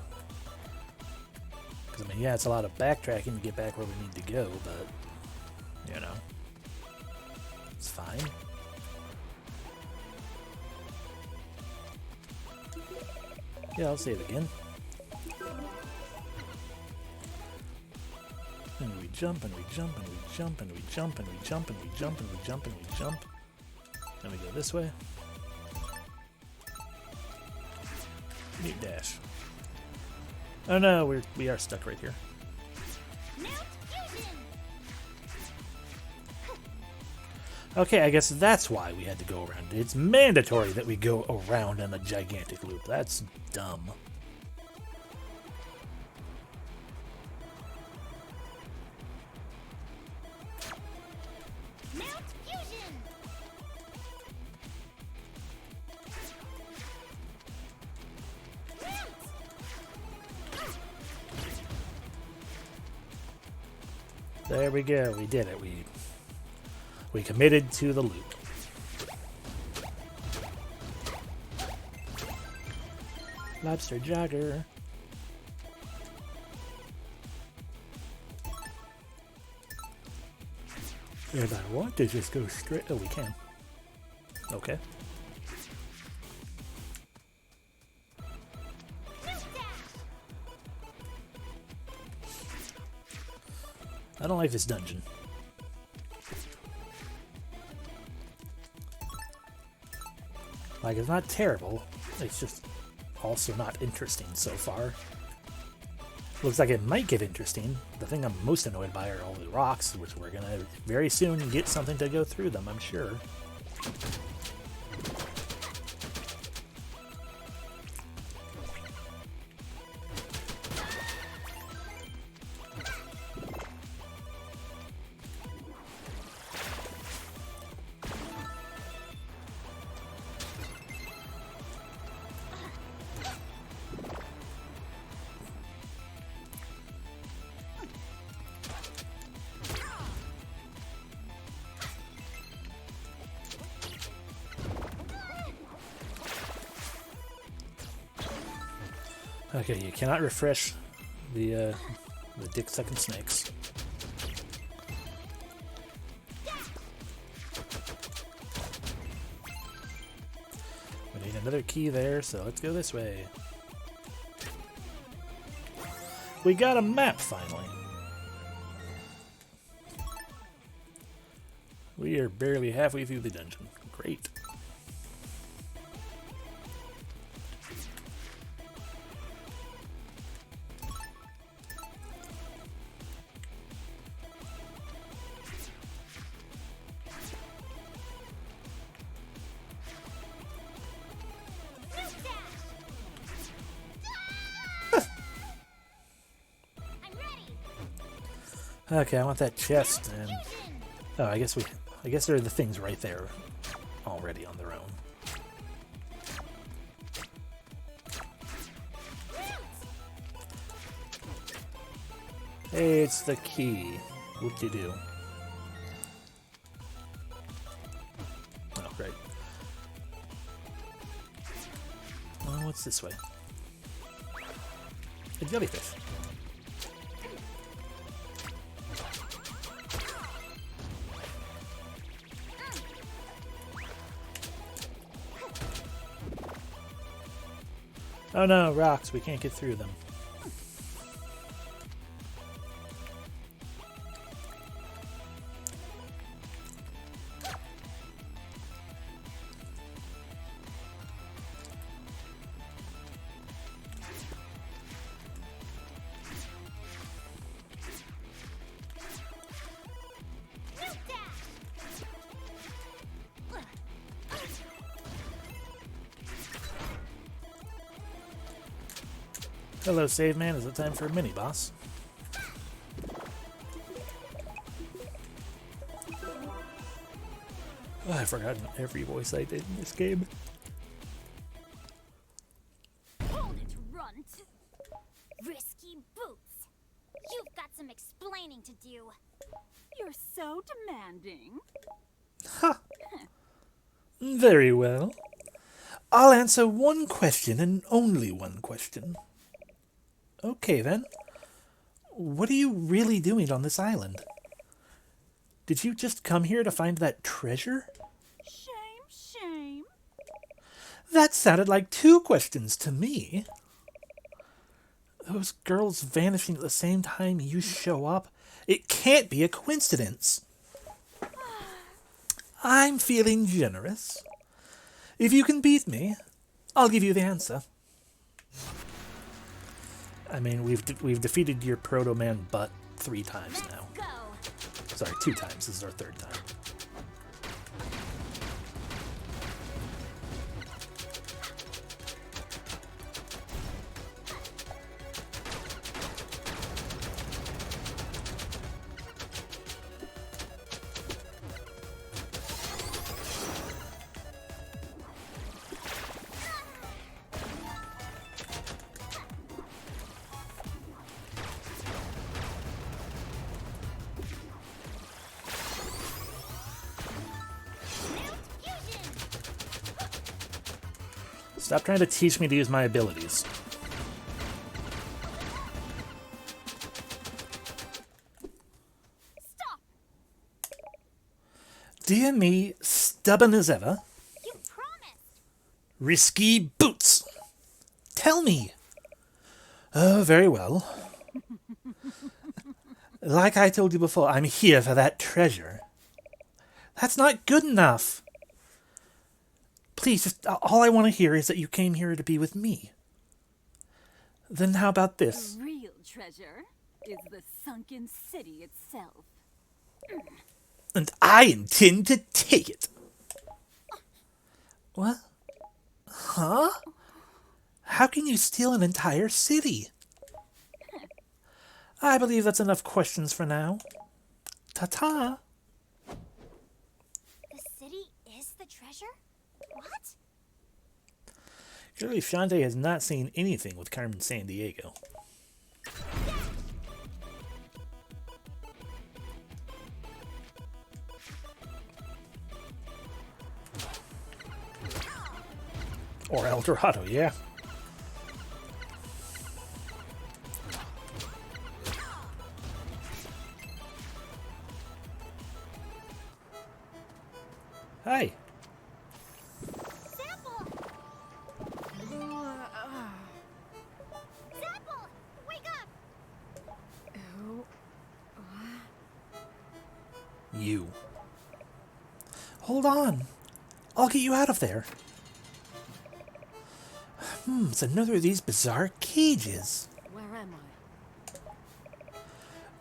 Because, I mean, yeah, it's a lot of backtracking to get back where we need to go, but, you know, it's fine. Yeah, I'll say it again. And we jump, and we jump, and we jump, and we jump, and we jump, and we jump, and we jump, and we jump. And we go this way. Neat dash. Oh no, we are stuck right here. Okay, I guess that's why we had to go around. It's mandatory that we go around in a gigantic loop. That's dumb. There we go. We did it. We committed to the loop. Lobster jogger. If I want to just go straight... Oh, we can. Okay. I don't like this dungeon. Like, it's not terrible. It's just also not interesting so far. Looks like it might get interesting. The thing I'm most annoyed by are all the rocks, which we're gonna very soon get something to go through them, I'm sure. Okay, you cannot refresh the dick-sucking snakes. We need another key there, so let's go this way. We got a map, finally. We are barely halfway through the dungeon. Great. Okay, I want that chest, and oh, I guess there are the things right there already on their own. Hey, it's the key. Whoop-de-doo. Oh, great. What's this way? A jellyfish. Oh no, rocks, we can't get through them. Hello, save man. Is it time for a mini boss? Oh, I've forgotten every voice I did in this game. Hold it, runt. Risky boots. You've got some explaining to do. You're so demanding. Ha! Very well. I'll answer one question and only one question. Okay, then. What are you really doing on this island? Did you just come here to find that treasure? Shame, shame. That sounded like two questions to me. Those girls vanishing at the same time you show up? It can't be a coincidence. I'm feeling generous. If you can beat me, I'll give you the answer. I mean, we've defeated your proto-man butt 3 times now. Go. Sorry, 2 times. This is our 3rd time. Stop trying to teach me to use my abilities. Stop. Dear me, stubborn as ever. You promised. Risky boots. Tell me. Oh, very well. Like I told you before, I'm here for that treasure. That's not good enough. Please, just all I want to hear is that you came here to be with me. Then how about this? The real treasure is the sunken city itself. And I intend to take it. What? Huh? How can you steal an entire city? I believe that's enough questions for now. Ta-ta. The city is the treasure? What? Surely Shantae has not seen anything with Carmen Sandiego. Or El Dorado, yeah. Hi. Sample! Sample! Wake up! You. Hold on. I'll get you out of there. It's another of these bizarre cages. Where am I?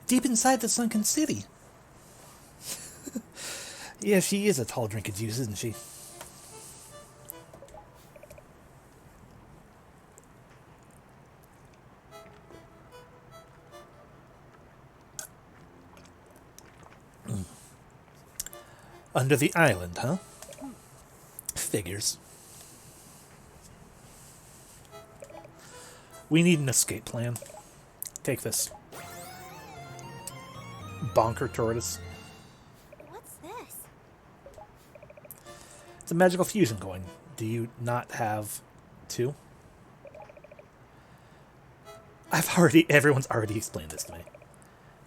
Deep inside the sunken city. Yeah, she is a tall drink of juice, isn't she? Under the island, huh? Figures. We need an escape plan. Take this. Bonker tortoise. What's this? It's a magical fusion coin. Do you not have 2? Everyone's already explained this to me.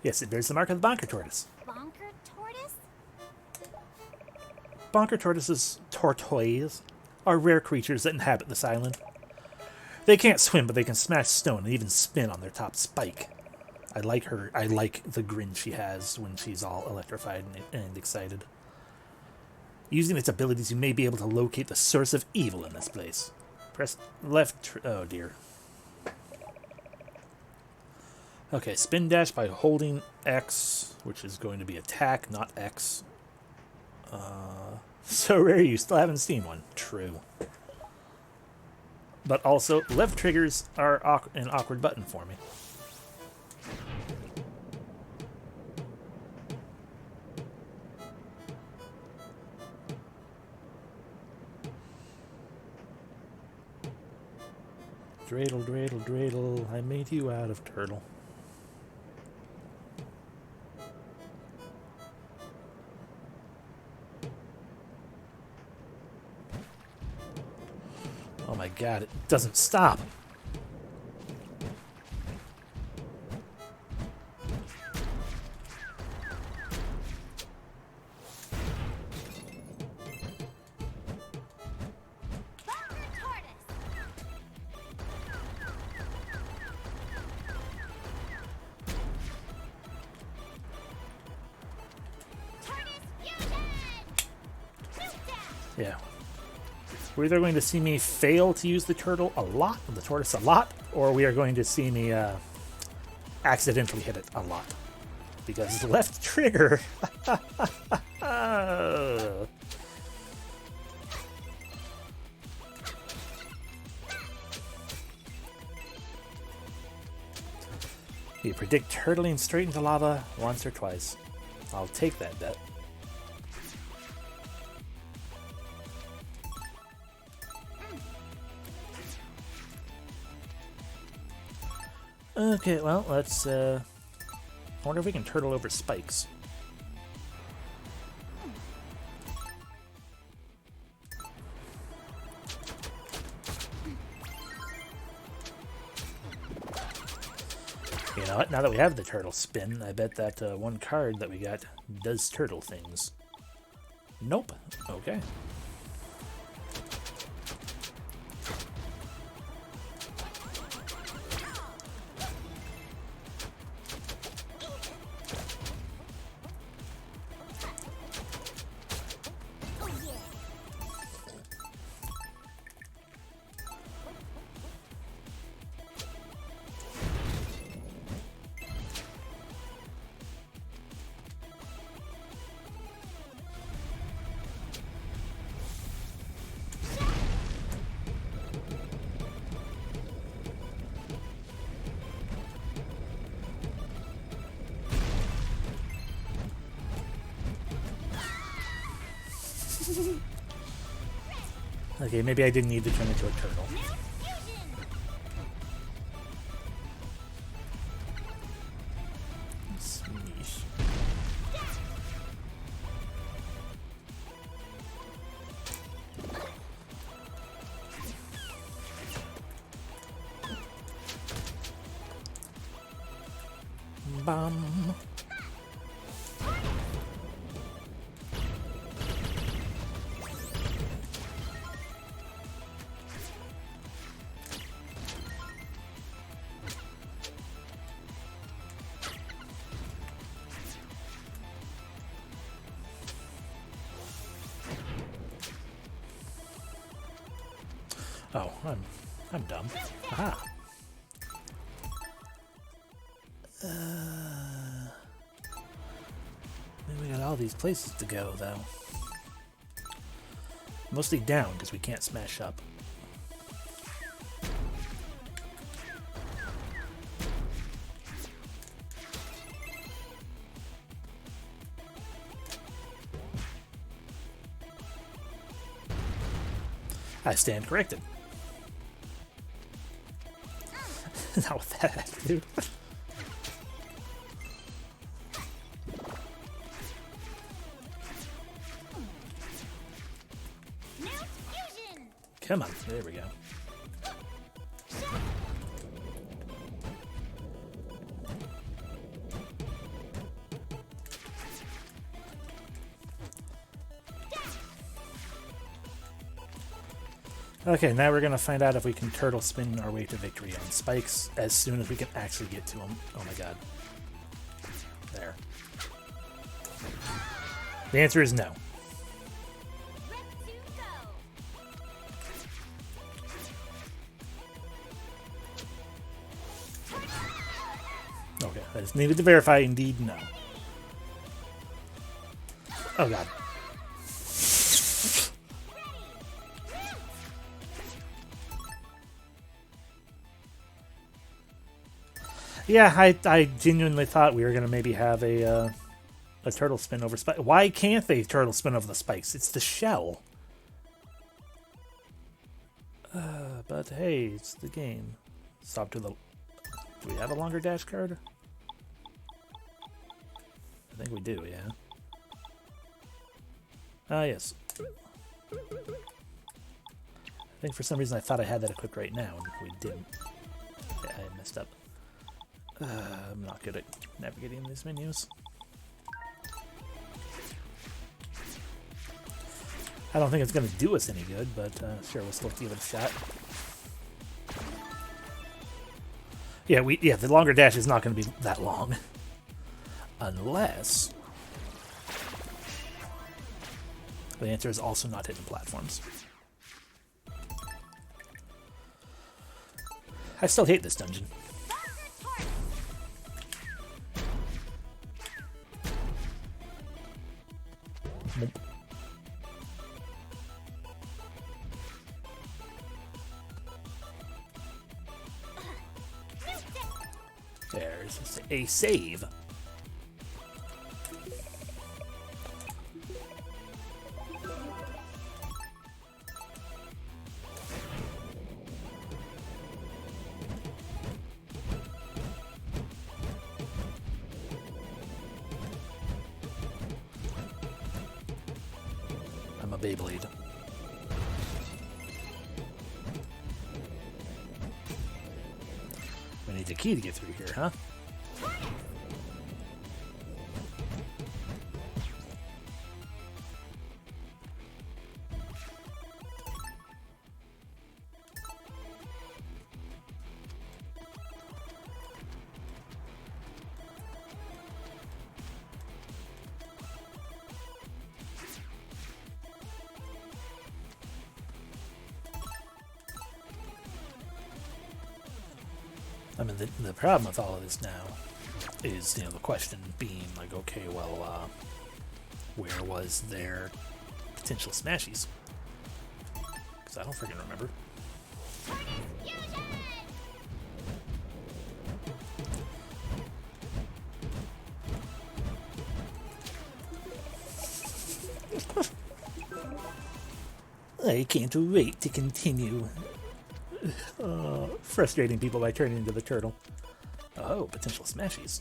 Yes, it bears the mark of the bonker tortoise. Bonker tortoise? Bonker tortoises are rare creatures that inhabit this island. They can't swim, but they can smash stone and even spin on their top spike. I like her. I like the grin she has when she's all electrified and excited. Using its abilities, you may be able to locate the source of evil in this place. Press left. Oh dear. Okay, spin dash by holding X, which is going to be attack, not X. So rare you still haven't seen one. True. But also, left triggers are an awkward button for me. Dreidel, dreidel, dreidel, I made you out of turtle. Oh my god, it doesn't stop. Bonker tortoise! Yeah. We're either going to see me fail to use the tortoise a lot, or we are going to see me accidentally hit it a lot. Because left trigger. You predict hurtling straight into lava once or twice. I'll take that bet. Okay, well, let's, I wonder if we can turtle over spikes. You know what? Now that we have the turtle spin, I bet that one card that we got does turtle things. Nope. Okay. Okay, maybe I didn't need to turn into a turtle. Smeesh. Bum. Oh, I'm dumb. Aha. We got all these places to go, though. Mostly down, because we can't smash up. I stand corrected. Not with that attitude. Come on, there we go. Okay, now we're gonna find out if we can turtle spin our way to victory on spikes as soon as we can actually get to them. Oh my god. There. The answer is no. Okay, I just needed to verify indeed no. Oh god. Yeah, I genuinely thought we were going to maybe have a turtle spin over spikes. Why can't they turtle spin over the spikes? It's the shell. But hey, it's the game. Stop to the... Do we have a longer dash card? I think we do, yeah. Ah, yes. I think for some reason I thought I had that equipped right now, and we didn't. Yeah, I messed up. I'm not good at navigating these menus. I don't think it's going to do us any good, but sure, we'll still give it a shot. Yeah, the longer dash is not going to be that long. Unless The answer is also not hidden platforms. I still hate this dungeon. There's a save. I'm a Beyblade. We need a key to get through here, huh? I mean, the problem with all of this now is, the question being like, okay, well, where was their potential smashies? Because I don't freaking remember. I can't wait to continue frustrating people by turning into the turtle. Oh, potential smashies.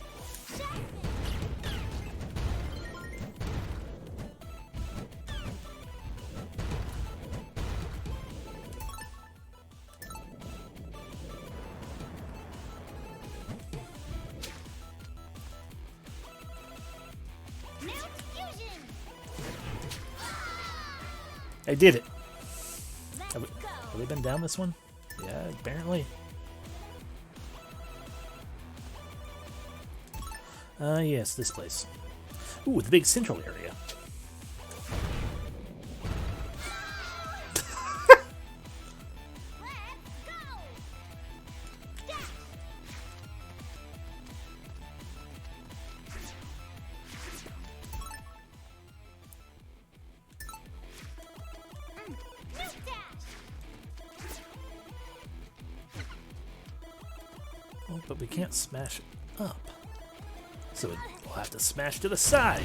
I did it. Have we been down this one? Yeah, apparently. Yes, this place. Ooh, the big central area. Oh, but we can't smash up. So we'll have to smash to the side.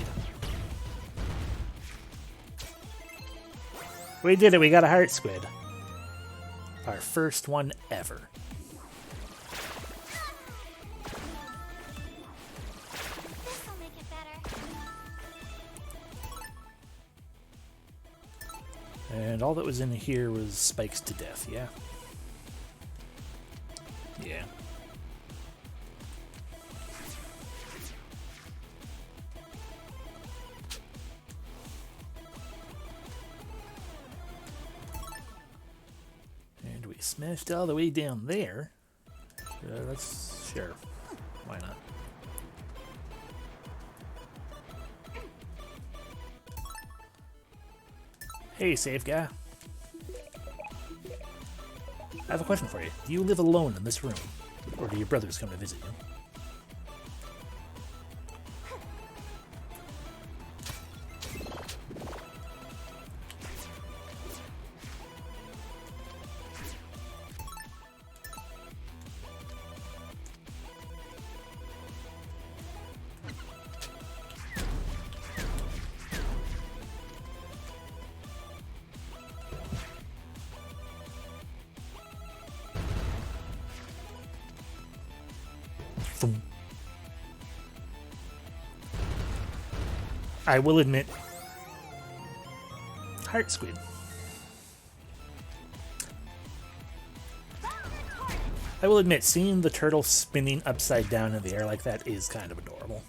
We did it. We got a heart squid. Our first one ever. This'll make it better. And all that was in here was spikes to death, yeah? Yeah. And we smashed all the way down there. That's sure. Why not? Hey, safe guy. I have a question for you. Do you live alone in this room? Or do your brothers come to visit you? I will admit, heart squid. I will admit, seeing the turtle spinning upside down in the air like that is kind of adorable.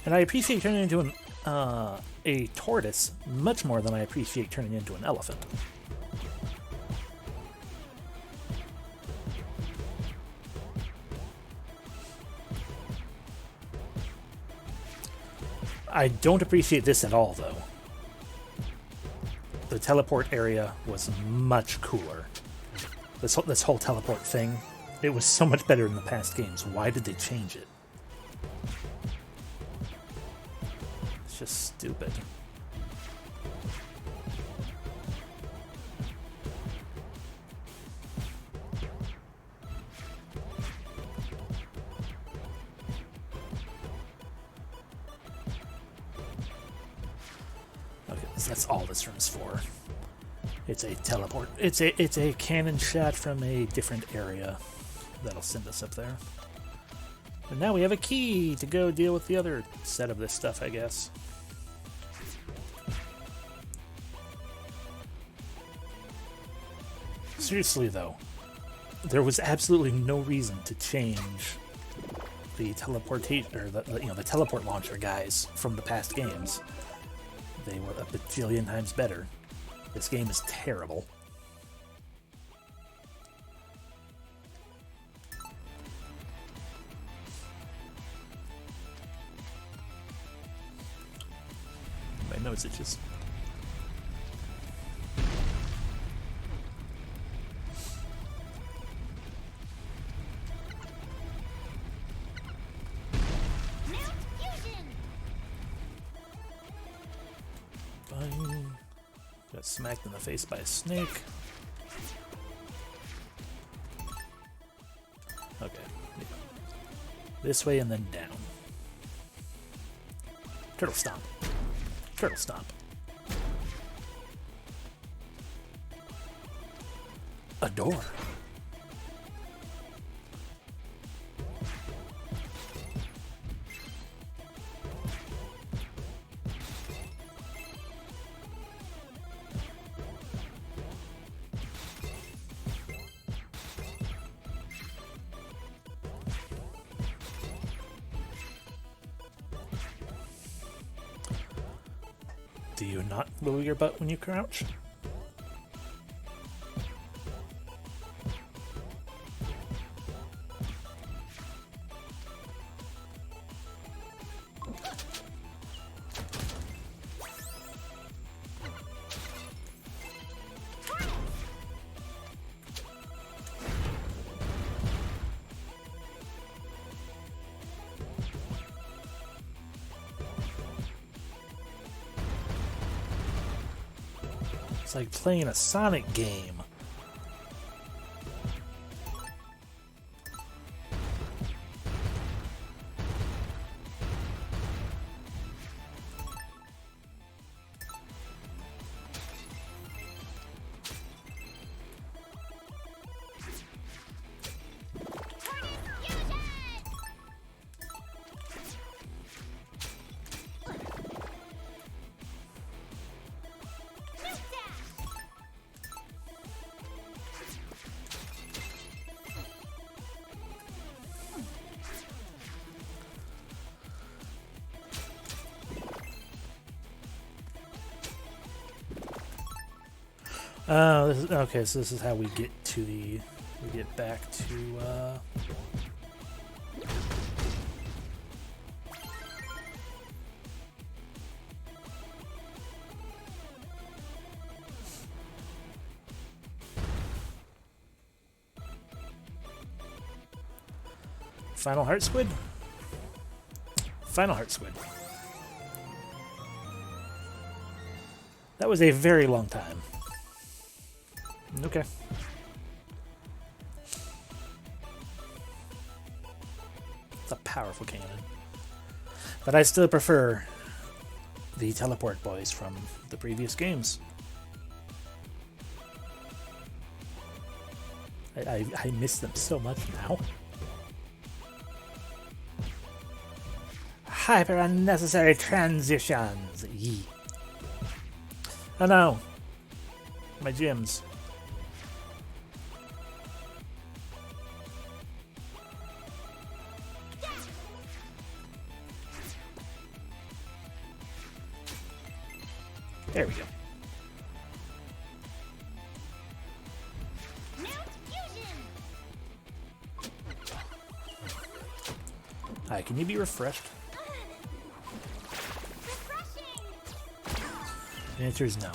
And I appreciate turning into a tortoise much more than I appreciate turning into an elephant. I don't appreciate this at all, though. The teleport area was much cooler. This whole teleport thing, it was so much better in the past games. Why did they change it? It's just stupid. Okay, that's all this room's for. It's a teleport. It's a cannon shot from a different area that'll send us up there. And now we have a key to go deal with the other set of this stuff, I guess. Seriously, though, there was absolutely no reason to change the teleportation or the teleport launcher guys from the past games. They were a bajillion times better. This game is terrible. My notes, it just... Fine. Got smacked in the face by a snake. Okay. Yeah. This way and then down. Turtle stomp. Turtle stomp. A door. Do you not wiggle your butt when you crouch? It's like playing a Sonic game. Oh, okay, so this is how we get to we get back to, Final Heart Squid? Final Heart Squid. That was a very long time. Okay. It's a powerful cannon. But I still prefer the teleport boys from the previous games. I miss them so much now. Hyper unnecessary transitions. Yee. Oh no. My gems. There we go. Hi, can you be refreshed? The answer is no.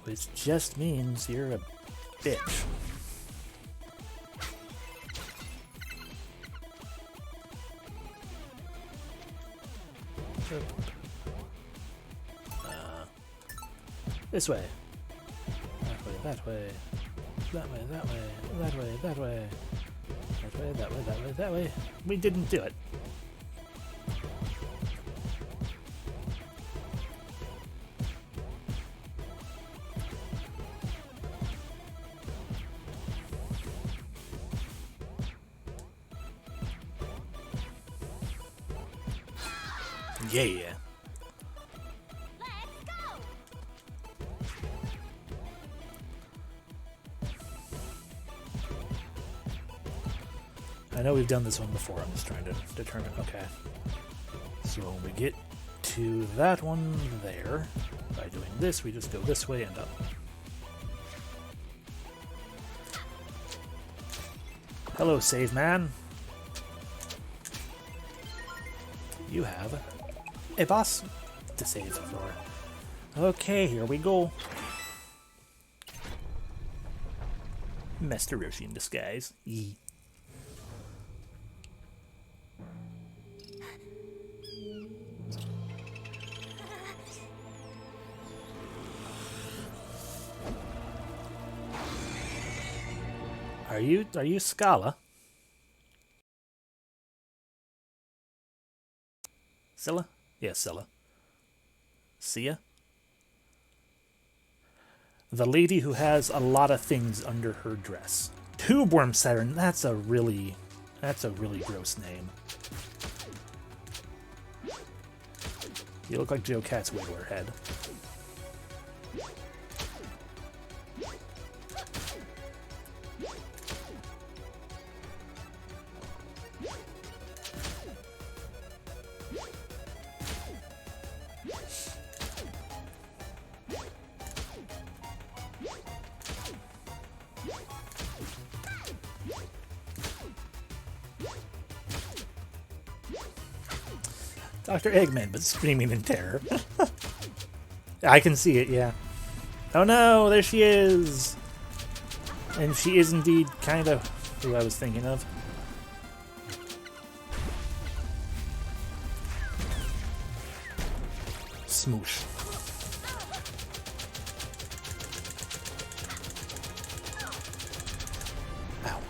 Which just means you're a bitch. This way. That way, that way. That way, that way, that way, that way. That way, that way, that way, that way. We didn't do it. Yeah. Let's go! I know we've done this one before. I'm just trying to determine. Okay. So when we get to that one there, by doing this, we just go this way and up. Hello, save man. You have a boss to save for. Okay, here we go. Master Roshi in disguise. Yee. Are you Scala? Scylla? Yeah, Scylla. Sia? The lady who has a lot of things under her dress. Tubeworm Siren, that's a really gross name. You look like Joe Cat's wiggler head. Dr. Eggman, but screaming in terror. I can see it, yeah. Oh no, there she is! And she is indeed kind of who I was thinking of. Smoosh. Ow.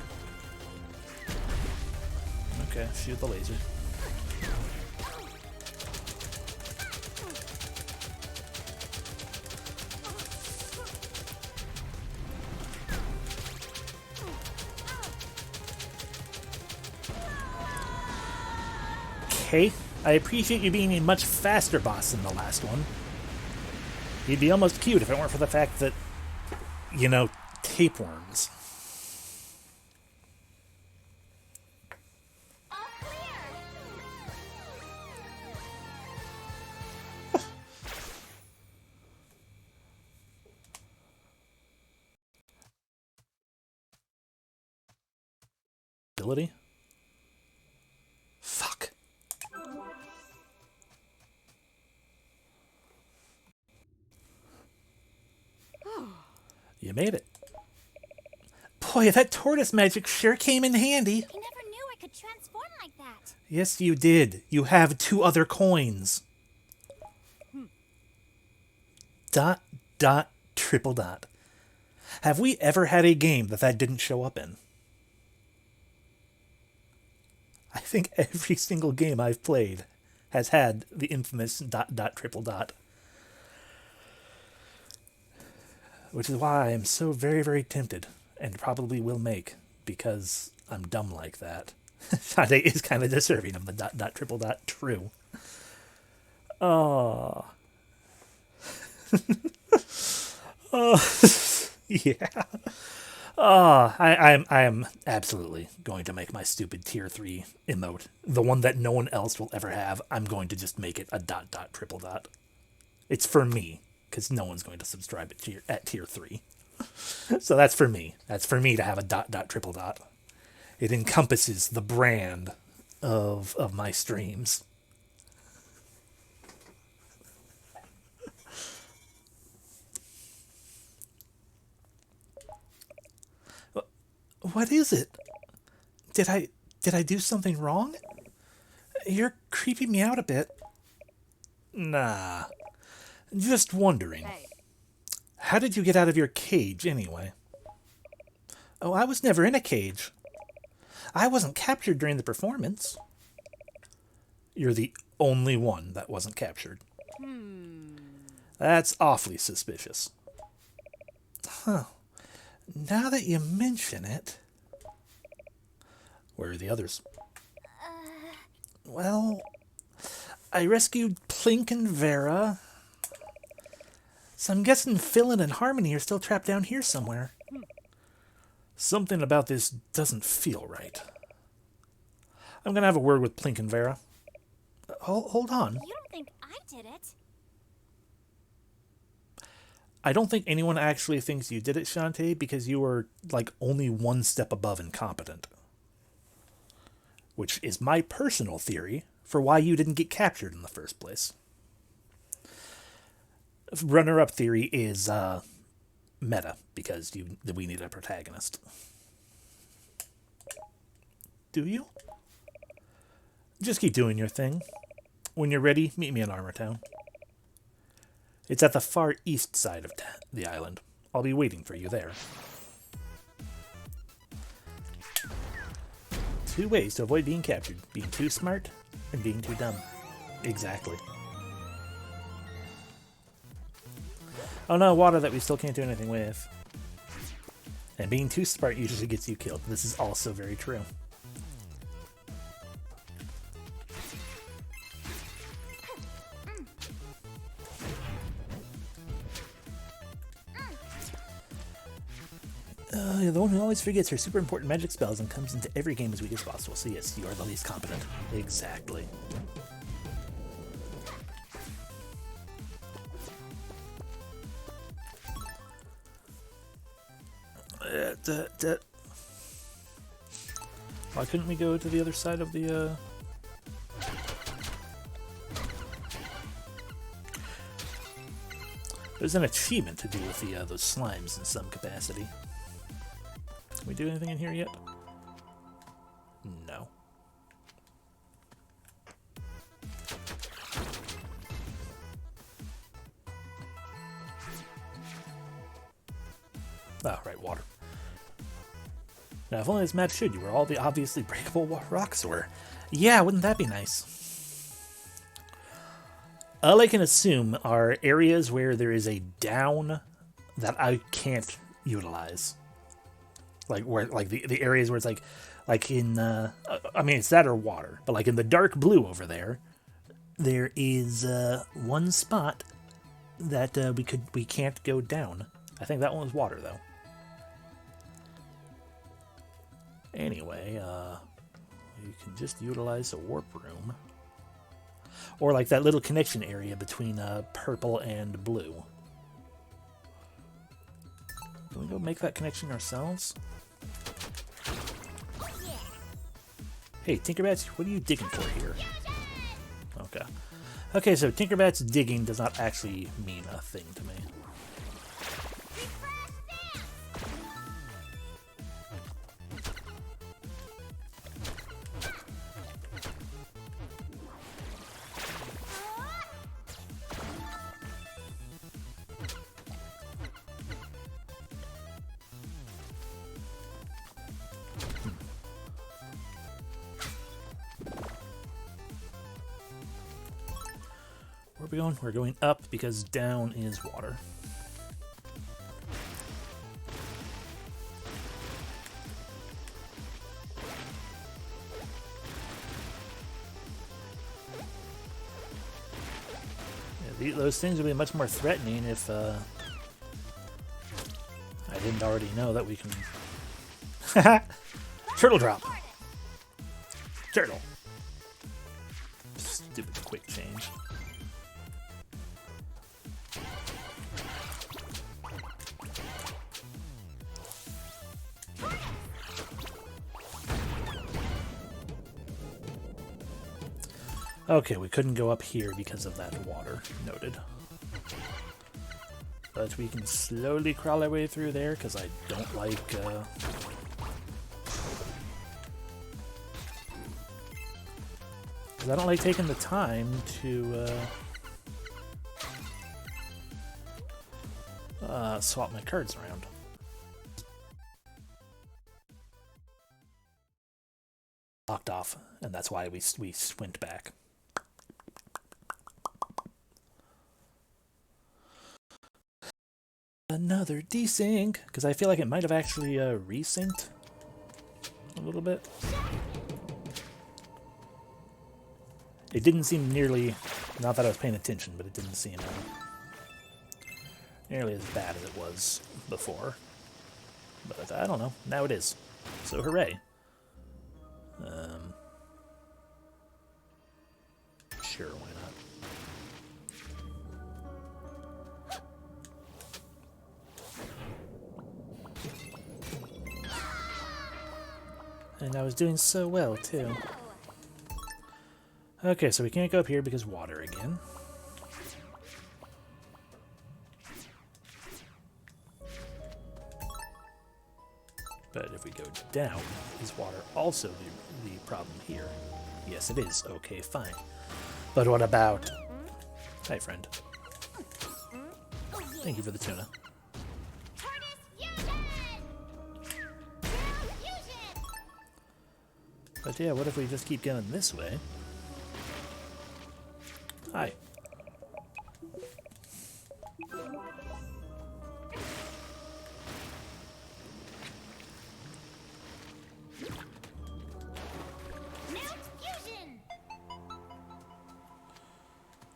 Okay, shoot the laser. Okay, I appreciate you being a much faster boss than the last one. You'd be almost cute if it weren't for the fact that, you know, tapeworms. All clear! Ability? Fuck. You made it. Boy, that tortoise magic sure came in handy. I never knew I could transform like that. Yes, you did. You have 2 other coins. Dot, dot, triple dot. Have we ever had a game that didn't show up in? I think every single game I've played has had the infamous dot, dot, triple dot. Which is why I'm so very, very tempted, and probably will make, because I'm dumb like that. Shantae is kind of deserving of the dot, dot, triple dot, true. Oh. Oh. Yeah. Oh, I am absolutely going to make my stupid tier 3 emote, the one that no one else will ever have. I'm going to just make it a dot, dot, triple dot. It's for me, because no one's going to subscribe at tier 3. So that's for me. That's for me to have a dot, dot, triple dot. It encompasses the brand of my streams. What is it? Did I do something wrong? You're creeping me out a bit. Nah. Just wondering. Hey, How did you get out of your cage, anyway? Oh, I was never in a cage. I wasn't captured during the performance. You're the only one that wasn't captured. That's awfully suspicious. Huh. Now that you mention it... Where are the others? Well, I rescued Plink and Vera. So I'm guessing Philin and Harmony are still trapped down here somewhere. Something about this doesn't feel right. I'm going to have a word with Plink and Vera. Hold on. You don't think I did it? I don't think anyone actually thinks you did it, Shantae, because you were, like, only one step above incompetent. Which is my personal theory for why you didn't get captured in the first place. Runner-up theory is, meta, because we need a protagonist. Do you? Just keep doing your thing. When you're ready, meet me in Armor Town. It's at the far east side of the island. I'll be waiting for you there. 2 ways to avoid being captured. Being too smart and being too dumb. Exactly. Oh no, water that we still can't do anything with. And being too smart usually gets you killed. This is also very true. You're the one who always forgets her super important magic spells and comes into every game as weak as possible. So yes, you are the least competent. Exactly. Why couldn't we go to the other side of the, There's an achievement to do with the, those slimes in some capacity. Can we do anything in here yet? No. Oh, right, water. Now, if only this map showed you where all the obviously breakable rocks were. Yeah, wouldn't that be nice? All I can assume are areas where there is a down that I can't utilize. Like where, like the areas where it's like in, I mean, it's that or water, but like in the dark blue over there, there is one spot that we can't go down. I think that one was water though. Anyway, you can just utilize a warp room. Or like that little connection area between purple and blue. Can we go make that connection ourselves? Hey, Tinkerbats, what are you digging for here? Okay. Okay, so Tinkerbats digging does not actually mean a thing to me. Where are we going? We're going up because down is water. Yeah, those things would be much more threatening if I didn't already know that we can... Turtle drop! Turtle! Stupid quick change. Okay, we couldn't go up here because of that water. Noted. But we can slowly crawl our way through there, because I don't like because I don't like taking the time to swap my cards around. Locked off, and that's why we went back. Another desync, because I feel like it might have actually resynced a little bit. It didn't seem nearly, not that I was paying attention, but it didn't seem nearly as bad as it was before. But I don't know, now it is. So hooray. Sure, why not? And I was doing so well, too. Okay, so we can't go up here because water again. But if we go down, is water also the problem here? Yes, it is. Okay, fine. But what about... Hi, friend. Thank you for the tuna. But yeah, what if we just keep going this way? Hi.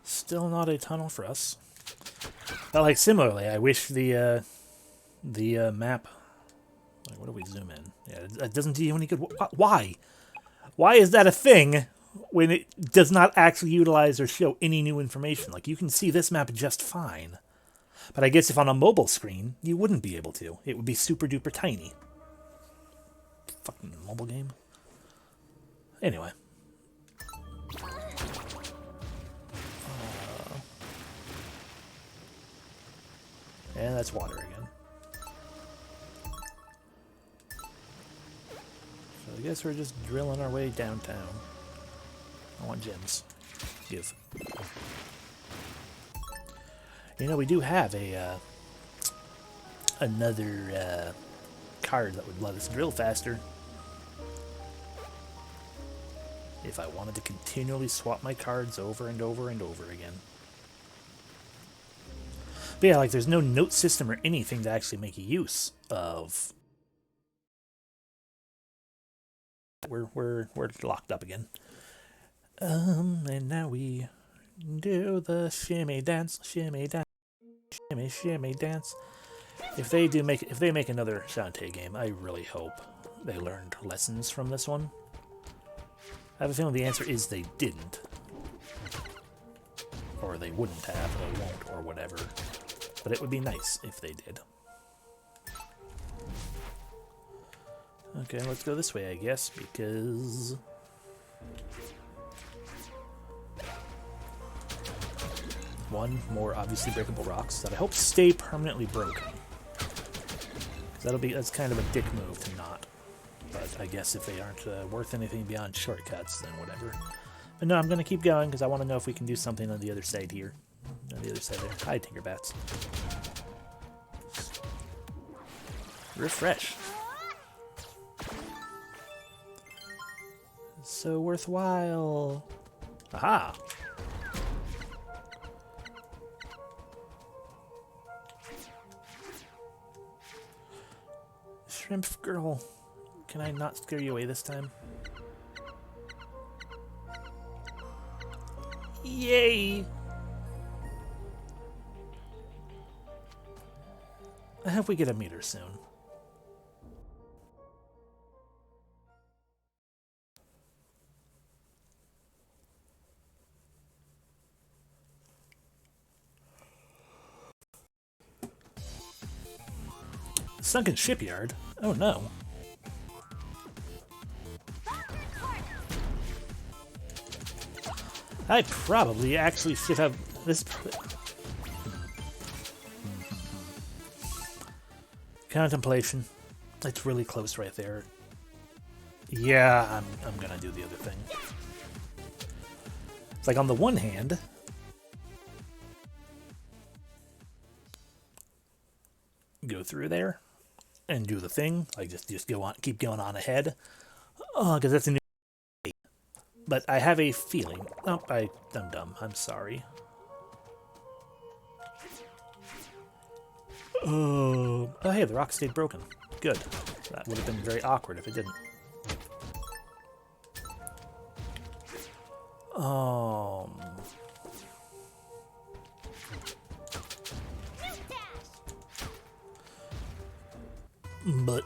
Still not a tunnel for us. But like similarly, I wish the map. Like, what do we zoom in? Yeah, it doesn't do you any good. Why? Why is that a thing when it does not actually utilize or show any new information? Like, you can see this map just fine. But I guess if on a mobile screen, you wouldn't be able to. It would be super duper tiny. Fucking mobile game. Anyway. And that's water again. So I guess we're just drilling our way downtown. I want gems. Give. You know, we do have a another card that would let us drill faster. If I wanted to continually swap my cards over and over and over again. But yeah, like there's no note system or anything to actually make use of. We're locked up again. And now we do the shimmy dance, shimmy dance, shimmy shimmy dance. If they make another Shantae game, I really hope they learned lessons from this one. I have a feeling the answer is they didn't, or they wouldn't have, or won't, or whatever. But it would be nice if they did. Okay, let's go this way, I guess, because... One, more obviously breakable rocks that I hope stay permanently broken. That's kind of a dick move to not. But I guess if they aren't worth anything beyond shortcuts, then whatever. But no, I'm going to keep going because I want to know if we can do something on the other side here. On the other side there. Hi, Tinkerbats. Refresh. So worthwhile. Aha! Shrimp girl. Can I not scare you away this time? Yay! I hope we get a meter soon. Sunken shipyard? Oh no. I probably actually should have this. Contemplation. It's really close right there. Yeah, I'm gonna do the other thing. It's like on the one hand, go through there and do the thing, like just go on, keep going on ahead. Oh, because that's a new. But I have a feeling. Oh, I'm dumb. I'm sorry. Oh, hey, the rock stayed broken. Good. That would have been very awkward if it didn't. But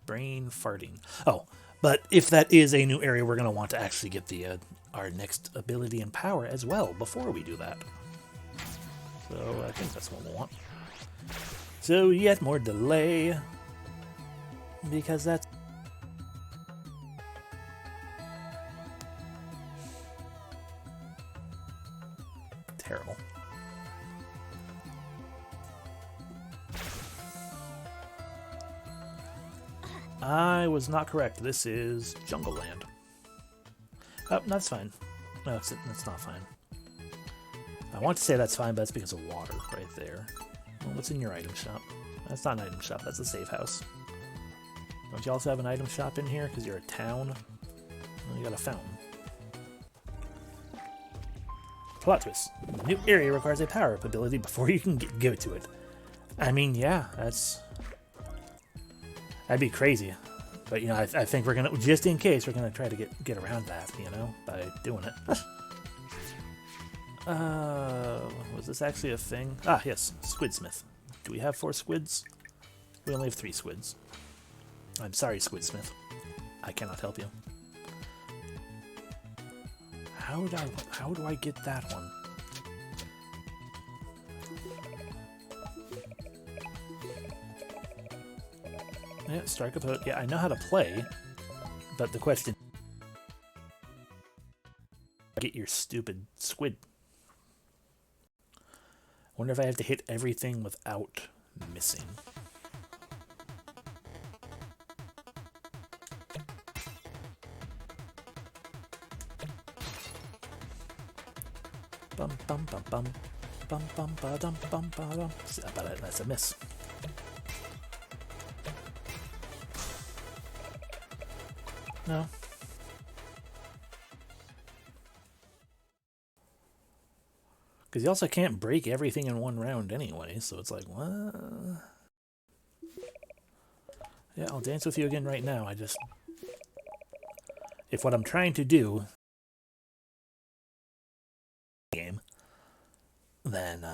brain farting. Oh, but if that is a new area, we're going to want to actually get the our next ability and power as well before we do that. So I think that's what we'll want. So yet more delay, because that's terrible. I was not correct. This is Jungle Land. Oh, that's fine. No, that's not fine. I want to say that's fine, but that's because of water right there. Well, what's in your item shop? That's not an item shop, that's a safe house. Don't you also have an item shop in here? Because you're a town? Well, you got a fountain. Plot twist. The new area requires a power-up ability before you can give it to it. I mean, yeah, that'd be crazy. But, you know, I think we're going to, just in case, we're going to try to get around that, you know, by doing it. Was this actually a thing? Ah, yes, Squidsmith. Do we have 4 squids? We only have 3 squids. I'm sorry, Squidsmith. I cannot help you. How do I get that one? Yeah, strike a pose. Yeah, I know how to play, but the question: get your stupid squid. Wonder if I have to hit everything without missing. Bum bum bum bum bum bum ba dum bum ba dum. But that's a miss. No. Because you also can't break everything in one round anyway, so it's like, what? Yeah, I'll dance with you again right now. If what I'm trying to do game, then,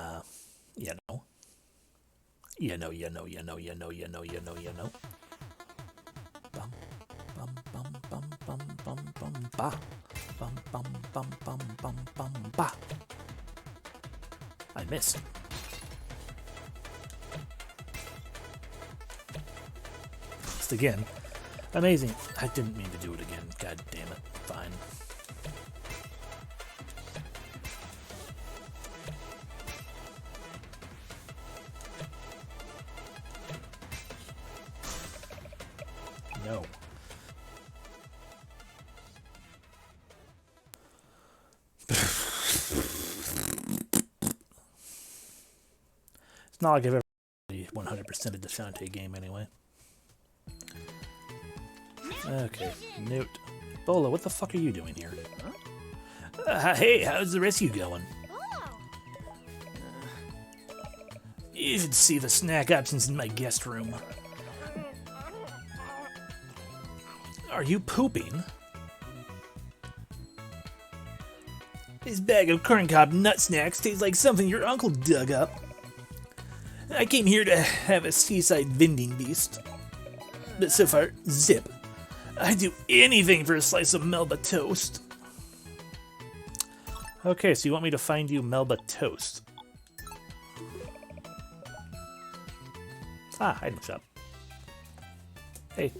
you know. Bum, bum, bum, bum, bum, bum, bum, ba. Bum, bum, bum, bum, bum, bum, ba. I missed. Missed again. Amazing. I didn't mean to do it again. God damn it. Fine. No. It's not like I've ever 100%ed the Shantae game anyway. Okay, Newt. Bola, what the fuck are you doing here? Hey, how's the rescue going? You should see the snack options in my guest room. Are you pooping? This bag of corncob nut snacks tastes like something your uncle dug up. I came here to have a seaside vending beast. But so far, zip. I'd do anything for a slice of Melba toast. Okay, so you want me to find you Melba toast. Ah, item shop. Hey.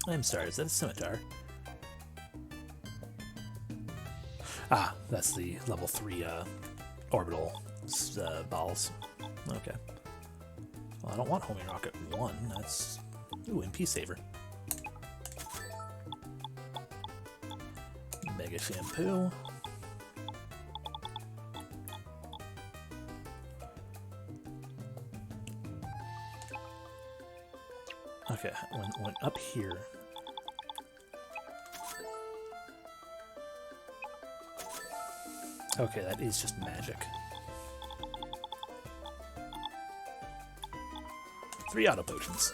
I'm sorry, is that a scimitar? Ah, that's the level 3 orbital balls. Okay. Well, I don't want homing rocket 1. That's... Ooh, MP saver. Mega shampoo. Okay, when up here. Okay, that is just magic. 3 auto potions.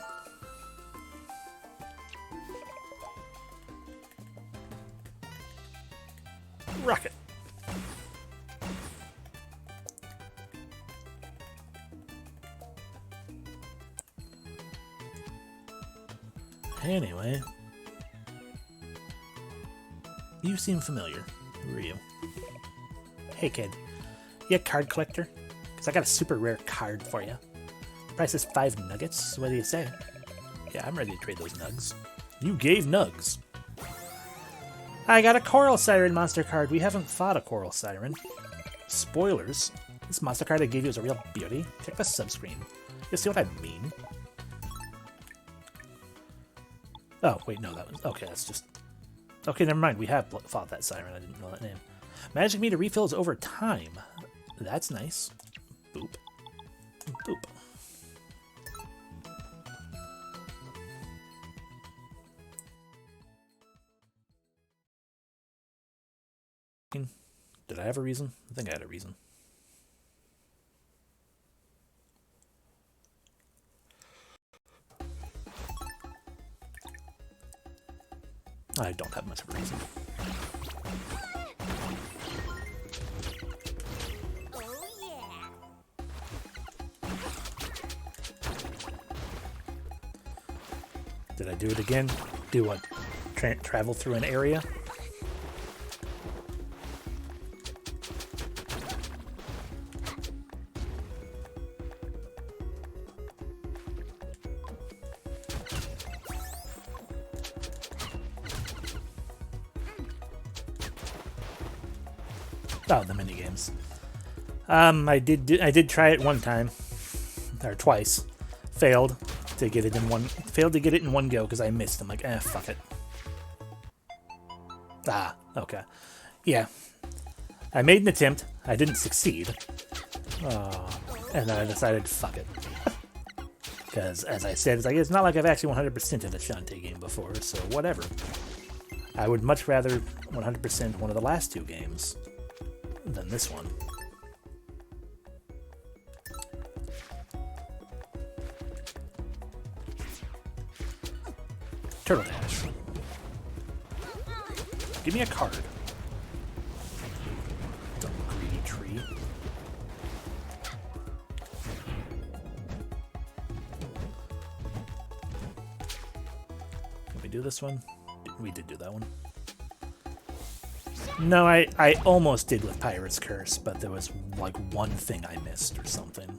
Rocket. Anyway. You seem familiar. Who are you? Hey kid. You a card collector? Because I got a super rare card for you. Price is 5 nuggets. What do you say? Yeah, I'm ready to trade those nugs. You gave nugs. I got a Coral Siren monster card. We haven't fought a Coral Siren. Spoilers. This monster card I gave you is a real beauty. Check the subscreen. You see what I mean? Oh, wait, no, that was... Okay, that's just... Okay, never mind. We have fought that Siren. I didn't know that name. Magic meter refills over time. That's nice. Boop. Boop. Did I have a reason? I think I had a reason. I don't have much of a reason. Oh yeah. Did I do it again? Do what? Travel through an area? Oh, the mini games. I did try it one time, or twice. Failed to get it in one go because I missed. I'm like, fuck it. Ah, okay. Yeah. I made an attempt. I didn't succeed. And then I decided, fuck it. Because, as I said, it's not like I've actually 100%ed a Shantae game before, so whatever. I would much rather 100% one of the last 2 games than this one. Turtle Dash. Give me a card. Dumb greedy tree. Can we do this one? We did do that one. No, I almost did with Pirate's Curse, but there was like one thing I missed or something.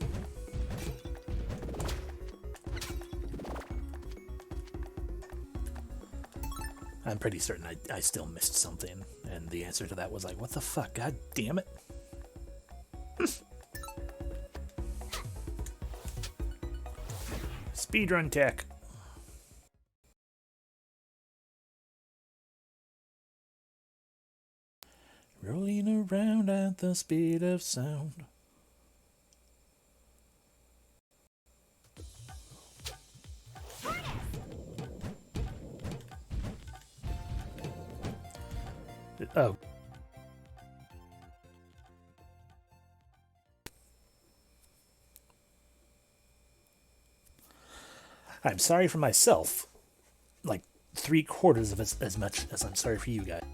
I'm pretty certain I still missed something, and the answer to that was like, what the fuck, god damn it. Speedrun tech. Rolling around at the speed of sound. Oh. I'm sorry for myself. Like 3/4 of as much as I'm sorry for you guys.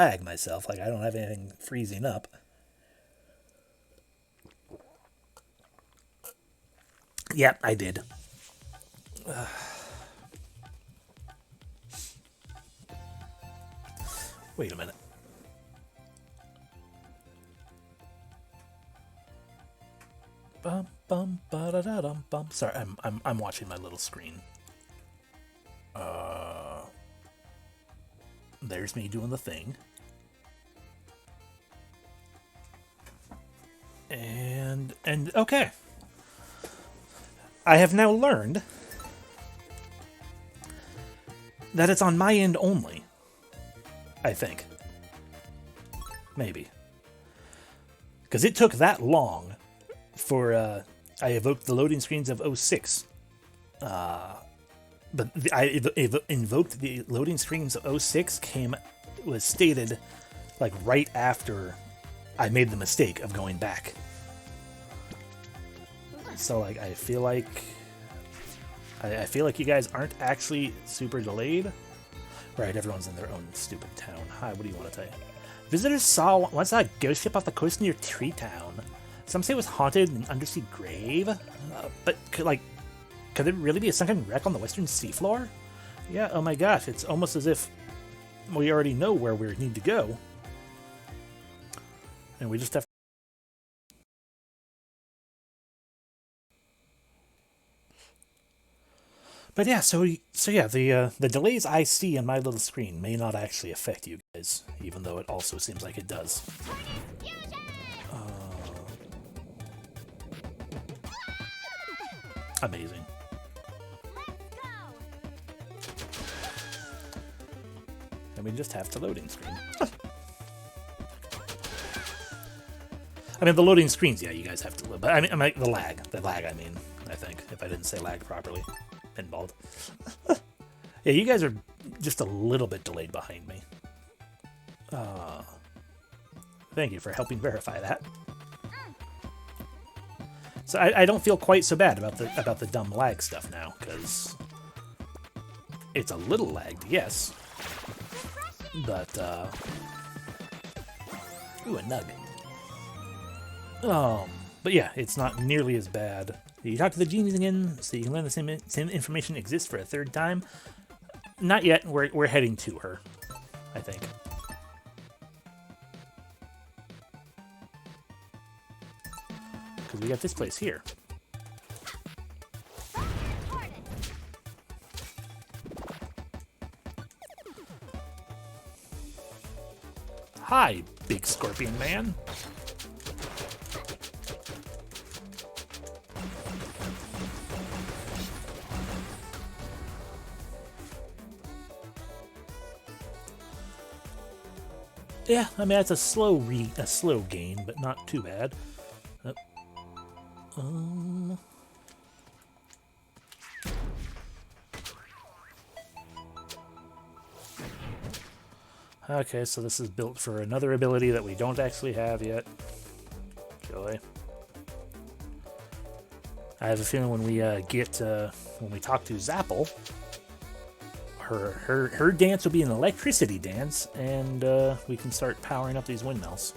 Lag myself, like I don't have anything freezing up. Yep, I did. Wait a minute. Bum bum ba da da dum bum. Sorry, I'm watching my little screen. There's me doing the thing. And okay. I have now learned that it's on my end only. I think. Maybe. Because it took that long for I evoked the loading screens of 06. But I invoked the loading screens of 06 was stated like right after I made the mistake of going back. So like I feel like you guys aren't actually super delayed. Right, everyone's in their own stupid town. Hi, what do you want to tell you? Visitors once saw a ghost ship off the coast near Tree Town. Some say it was haunted in an undersea grave. But could it really be a sunken wreck on the western seafloor? Yeah, oh my gosh, it's almost as if we already know where we need to go. And we just have. But yeah, so yeah, the delays I see on my little screen may not actually affect you guys, even though it also seems like it does. Amazing. And we just have to loading screen. I mean, the loading screens, yeah, you guys have to load, but I mean the lag, I mean, I think, if I didn't say lag properly. Pinballed. Yeah, you guys are just a little bit delayed behind me. Thank you for helping verify that. So I don't feel quite so bad about the dumb lag stuff now, because it's a little lagged, yes. But ooh, a nug. But yeah, it's not nearly as bad. You talk to the genies again, so you can learn the same information exists for a third time. Not yet. We're heading to her, I think. Because we got this place here. Hi, big scorpion man. Yeah, I mean it's a slow gain, but not too bad. Okay, so this is built for another ability that we don't actually have yet. Joy. I have a feeling when we when we talk to Zapple, her dance will be an electricity dance, and we can start powering up these windmills.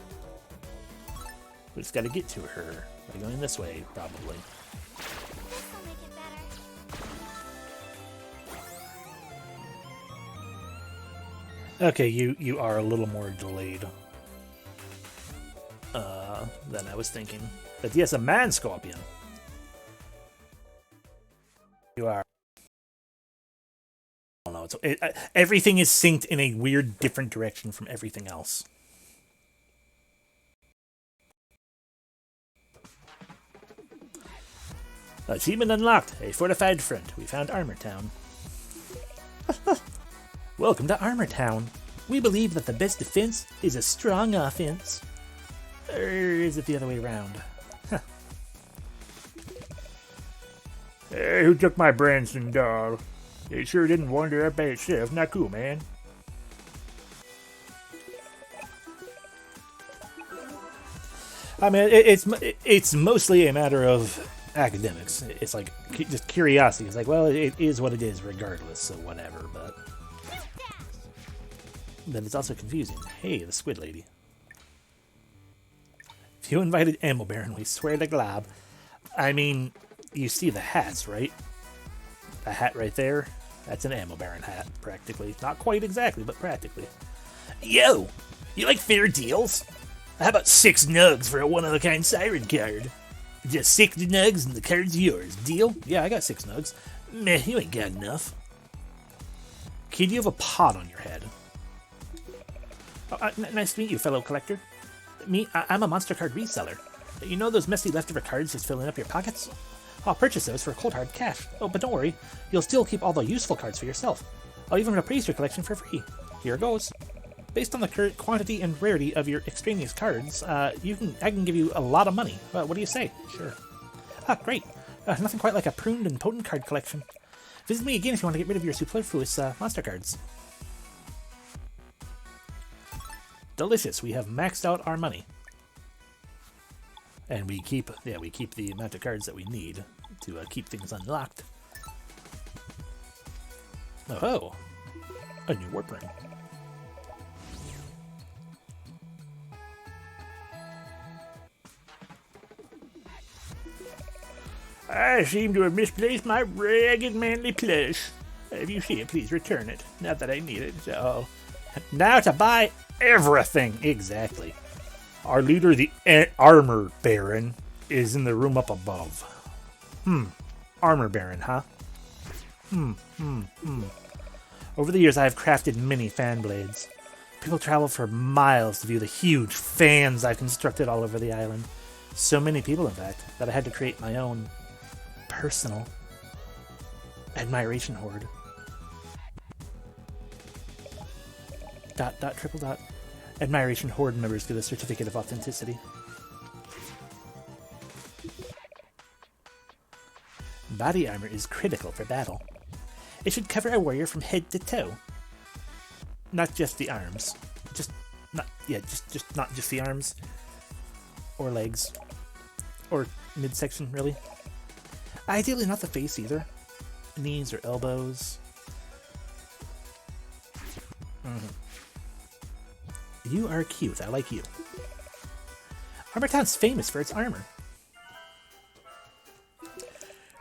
We just got to get to her by going this way, probably. This'll make it better. Okay, you are a little more delayed than I was thinking. But yes, a man scorpion. You are. I don't know. Everything is synced in a weird, different direction from everything else. Achievement unlocked. A fortified front. We found Armor Town. Welcome to Armor Town. We believe that the best defense is a strong offense. Or is it the other way around? Hey, who took my Branson doll? It sure didn't wander up by itself. Not cool, man. I mean, it's mostly a matter of academics. It's like just curiosity. It's like, well, it is what it is regardless, so whatever, but then it's also confusing. Hey, the squid lady. If you invited Ammo Baron, we swear to glob. I mean, you see the hats, right? The hat right there, that's an Ammo Baron hat, practically. Not quite exactly, but practically. Yo, you like fair deals? How about 6 nugs for a one-of-a-kind siren card? Just 6 nugs and the card's yours. Deal? Yeah, I got 6 nugs. Meh, you ain't got enough. Kid, you have a pot on your head. Oh, nice to meet you, fellow collector. I'm a monster card reseller. You know those messy leftover cards just filling up your pockets? I'll purchase those for cold hard cash. Oh, but don't worry, you'll still keep all the useful cards for yourself. I'll even appraise your collection for free. Here goes. Based on the current quantity and rarity of your extraneous cards, I can give you a lot of money. What do you say? Sure. Ah, great. Nothing quite like a pruned and potent card collection. Visit me again if you want to get rid of your superfluous monster cards. Delicious. We have maxed out our money. And we keep the amount of cards that we need to keep things unlocked. Oh, a new warp ring. I seem to have misplaced my ragged manly plush. If you see it, please return it. Not that I need it, so... Now to buy everything! Exactly. Our leader, the Armor Baron, is in the room up above. Armor Baron, huh? Over the years, I have crafted many fan blades. People travel for miles to view the huge fans I've constructed all over the island. So many people, in fact, that I had to create my own personal admiration horde. ... Admiration horde members get a certificate of authenticity. Body armor is critical for battle. It should cover a warrior from head to toe. Not just the arms. Not just the arms. Or legs. Or midsection, really. Ideally not the face either. Knees or elbows. You are cute. I like you. Armortown's famous for its armor.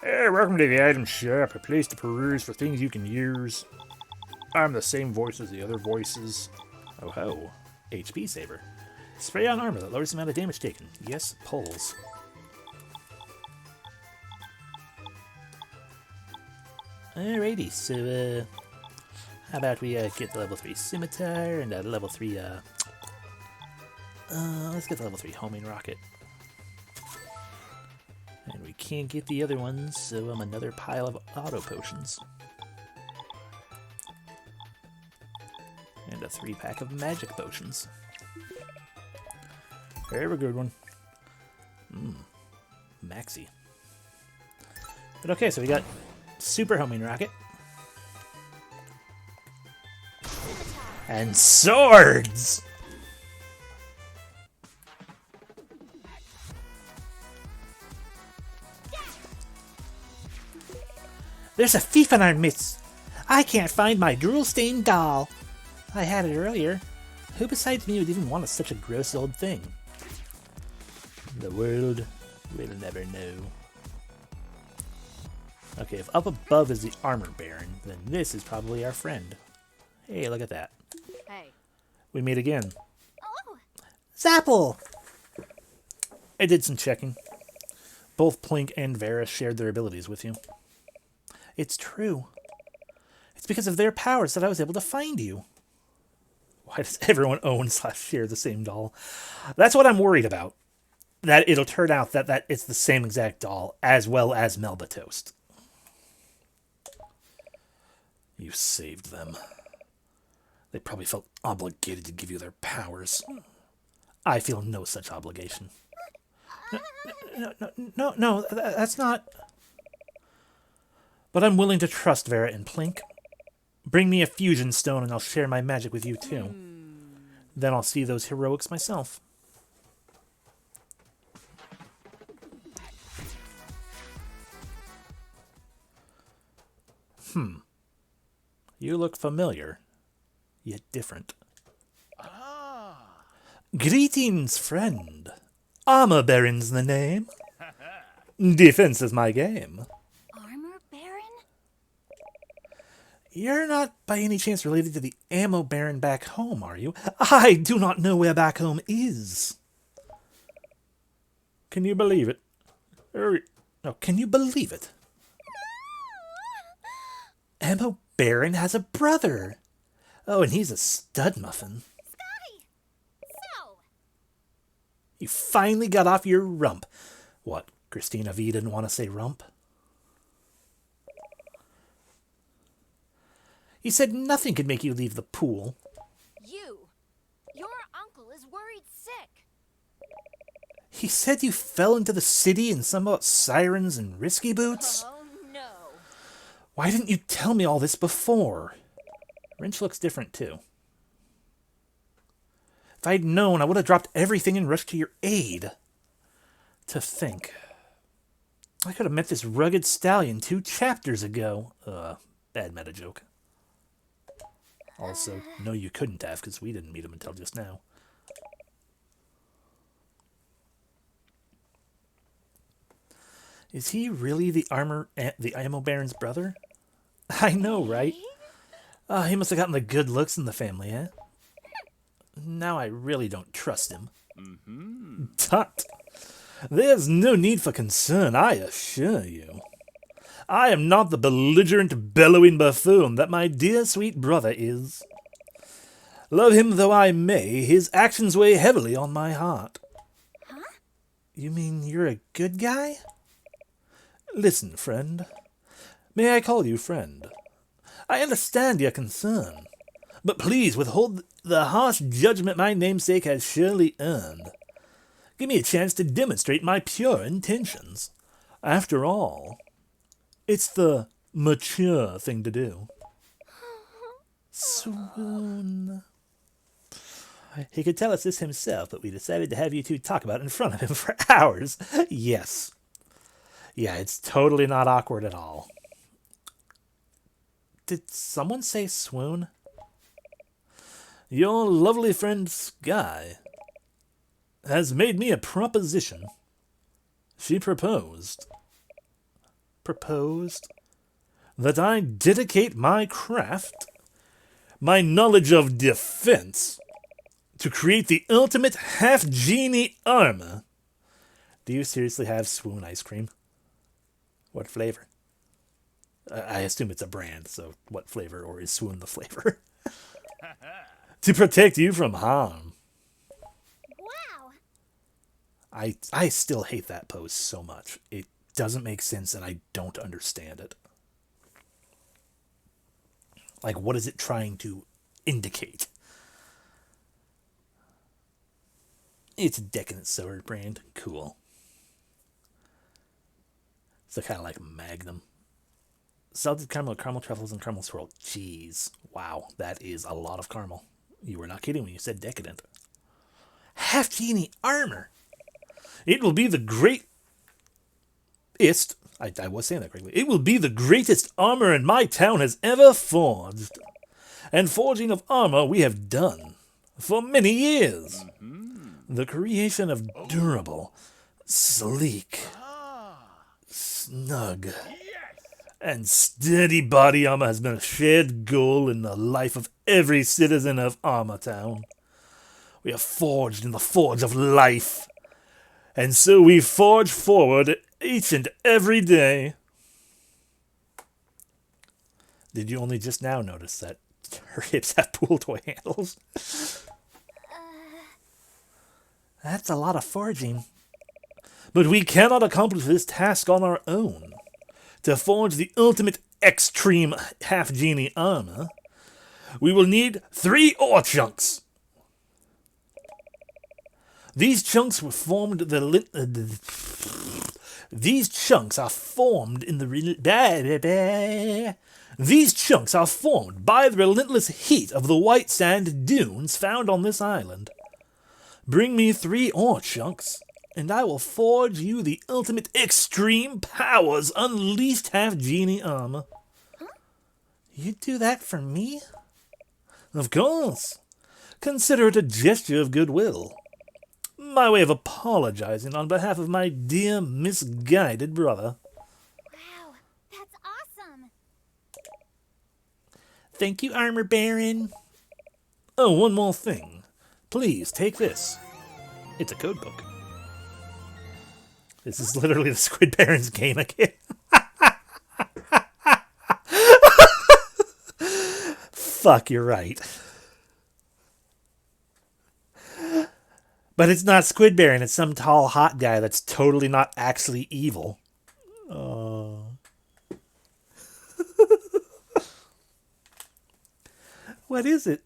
Hey, welcome to the item shop, a place to peruse for things you can use. I'm the same voice as the other voices. Oh ho. HP saver. Spray on armor that lowers the amount of damage taken. Yes, pulls. Alrighty, so how about we get the level 3 scimitar and a level 3 let's get the level 3 homing rocket. And we can't get the other ones, so another pile of auto potions. And a 3-pack of magic potions. Very good one. Maxi. But okay, so we got super homing rocket. And swords! There's a thief in our midst. I can't find my drool-stained doll. I had it earlier. Who besides me would even want such a gross old thing? The world will never know. Okay, if up above is the Armor Baron, then this is probably our friend. Hey, look at that. Hey. We meet again. Oh, Zapple! I did some checking. Both Plink and Vera shared their abilities with you. It's true. It's because of their powers that I was able to find you. Why does everyone own / share the same doll? That's what I'm worried about. That it'll turn out that it's the same exact doll, as well as Melba Toast. You saved them. They probably felt obligated to give you their powers. I feel no such obligation. No, that's not... But I'm willing to trust Vera and Plink. Bring me a fusion stone and I'll share my magic with you too. Then I'll see those heroics myself. You look familiar, yet different. Greetings, friend. Armor Baron's the name. Defense is my game. Armor Baron? You're not by any chance related to the Ammo Baron back home, are you? I do not know where back home is. Can you believe it? No, can you believe it? Ammo Baron has a brother. Oh, and he's a stud muffin. Scotty! So, You finally got off your rump. What, Christina V didn't want to say rump? He said nothing could make you leave the pool. Your uncle is worried sick. He said you fell into the city in some about sirens and risky boots? Oh no. Why didn't you tell me all this before? Wrench looks different too. If I'd known, I would have dropped everything and rushed to your aid. To think. I could have met this rugged stallion 2 chapters ago. Bad meta joke. Also, no, you couldn't have, because we didn't meet him until just now. Is he really the ammo baron's brother? I know, right? He must have gotten the good looks in the family, eh? Now I really don't trust him. Tut! There's no need for concern, I assure you. I am not the belligerent, bellowing buffoon that my dear sweet brother is. Love him though I may, his actions weigh heavily on my heart. Huh? You mean you're a good guy? Listen, friend. May I call you friend? I understand your concern, but please withhold the harsh judgment my namesake has surely earned. Give me a chance to demonstrate my pure intentions. After all, it's the mature thing to do. Swoon. He could tell us this himself, but we decided to have you two talk about it in front of him for hours. Yes. Yeah, it's totally not awkward at all. Did someone say swoon? Your lovely friend Sky has made me a proposition. She proposed that I dedicate my craft, my knowledge of defense, to create the ultimate half-genie armor. Do you seriously have swoon ice cream? What flavor? I assume it's a brand, so what flavor, or is swoon the flavor? To protect you from harm. Wow. I still hate that pose so much. It doesn't make sense and I don't understand it. Like, what is it trying to indicate? It's a decadent sword brand. Cool. So kind of like Magnum. Salted caramel, caramel truffles, and caramel swirl. Jeez. Wow, that is a lot of caramel. You were not kidding when you said decadent. Half-genie armor. It will be the greatest... I was saying that correctly. It will be the greatest armor in my town has ever forged. And forging of armor we have done for many years. The creation of durable, sleek, snug, and steady body armor has been a shared goal in the life of every citizen of Armor Town. We are forged in the forge of life, and so we forge forward each and every day. Did you only just now notice that her hips have pool toy handles? That's a lot of forging. But we cannot accomplish this task on our own. To forge the ultimate extreme half-genie armor, we will need 3 ore chunks. These chunks were formed These chunks are formed in the These chunks are formed by the relentless heat of the white sand dunes found on this island. Bring me 3 ore chunks, and I will forge you the ultimate extreme powers unleashed half-genie armor. Huh? You'd do that for me? Of course. Consider it a gesture of goodwill. My way of apologizing on behalf of my dear misguided brother. Wow, that's awesome. Thank you, Armor Baron. Oh, one more thing. Please, take this. It's a code book. This is literally the Squid Baron's game again. Fuck, you're right. But it's not Squid Baron, it's some tall, hot guy that's totally not actually evil. Oh. What is it?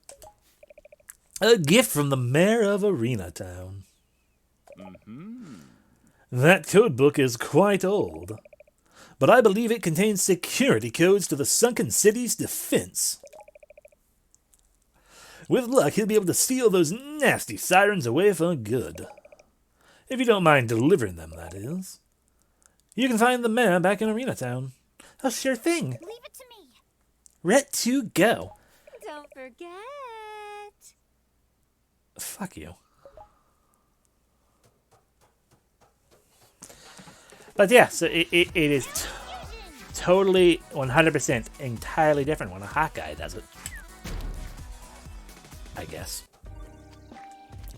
A gift from the mayor of Arena Town. That code book is quite old, but I believe it contains security codes to the sunken city's defense. With luck, he'll be able to steal those nasty sirens away for good. If you don't mind delivering them, that is. You can find the mayor back in Arena Town. Oh, sure thing. Leave it to me. Ret to go. Don't forget. Fuck you. But yeah, so it is totally 100% entirely different when a hot guy does it. I guess.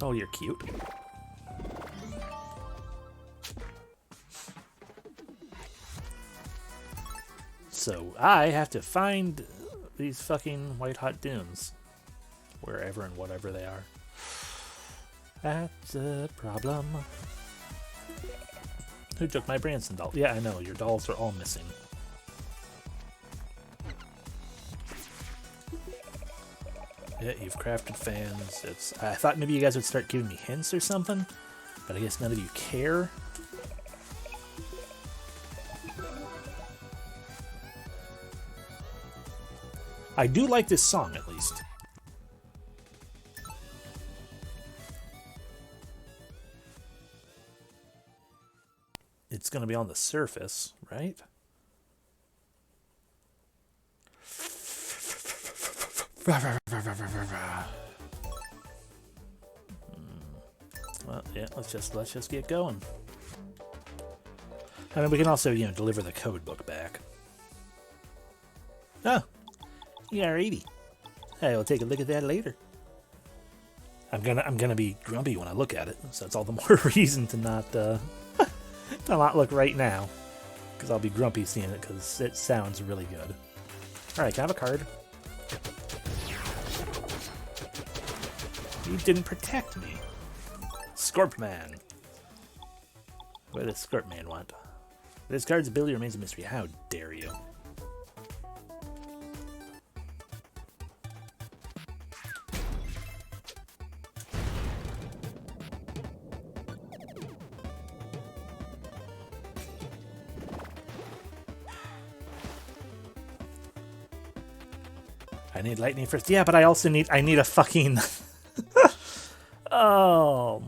Oh, you're cute. So I have to find these fucking white hot dunes. Wherever and whatever they are. That's a problem. Who took my Branson doll? Yeah, I know. Your dolls are all missing. Yeah, you've crafted fans. I thought maybe you guys would start giving me hints or something, but I guess none of you care. I do like this song, at least. It's going to be on the surface, right? Well, yeah, let's just get going. I mean, we can also, deliver the code book back. Oh, yeah, 80. Hey, we'll take a look at that later. I'm gonna be grumpy when I look at it, so that's all the more reason to not to not look right now, because I'll be grumpy seeing it because it sounds really good. All right, can I have a card? You didn't protect me, Scorpman. What does Scorpman want? This card's ability remains a mystery. How dare you? I need lightning first. Yeah, but I also need a fucking I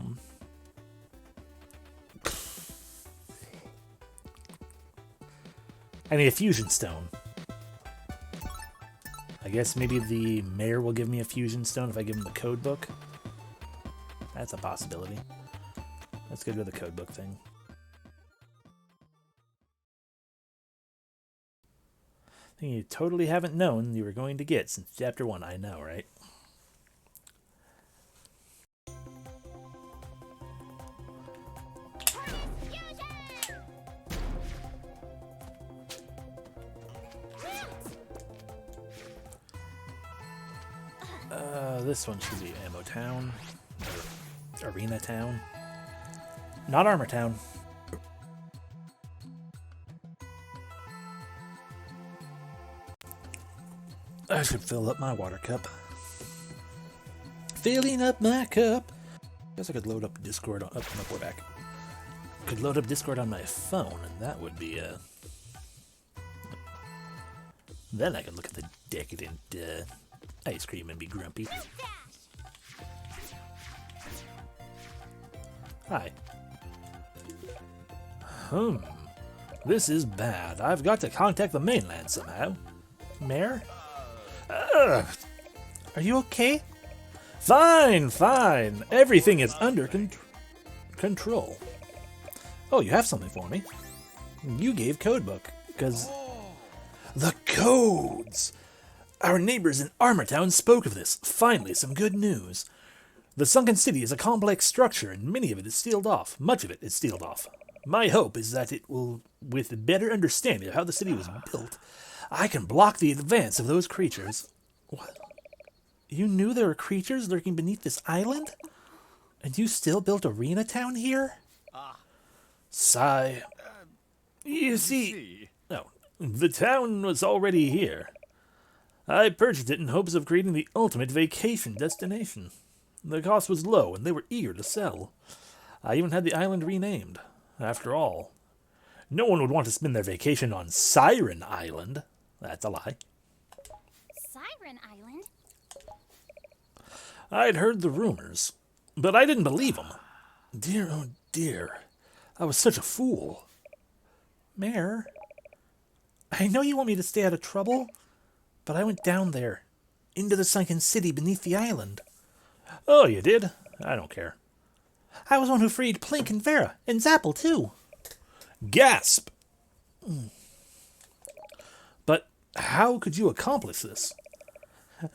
need a fusion stone. I guess maybe the mayor will give me a fusion stone if I give him the code book. That's a possibility. Let's go do the code book thing. Thing you totally haven't known you were going to get since chapter 1. I know, right? This one should be Ammo Town. Or Arena Town. Not Armor Town. I should fill up my water cup. Filling up my cup. Guess I could load up Discord on... Oh, no, we're back. Could load up Discord on my phone, and that would be Then I could look at the decadent ice cream and be grumpy. Hi. This is bad. I've got to contact the mainland somehow. Mayor? Are you okay? Fine, fine. Everything is under control. Oh, you have something for me. You gave codebook, because... The codes! Our neighbors in Armortown spoke of this. Finally, some good news. The sunken city is a complex structure, and many of it is sealed off. Much of it is sealed off. My hope is that it will, with a better understanding of how the city was built, I can block the advance of those creatures. What? You knew there were creatures lurking beneath this island? And you still built Arena Town here? Sigh. You see... No, the town was already here. I purchased it in hopes of creating the ultimate vacation destination. The cost was low, and they were eager to sell. I even had the island renamed. After all, no one would want to spend their vacation on Siren Island. That's a lie. Siren Island? I'd heard the rumors, but I didn't believe them. Dear, oh dear, I was such a fool. Mare, I know you want me to stay out of trouble, but I went down there, into the sunken city beneath the island. Oh, you did? I don't care. I was one who freed Plink and Vera, and Zapple, too. Gasp! But how could you accomplish this?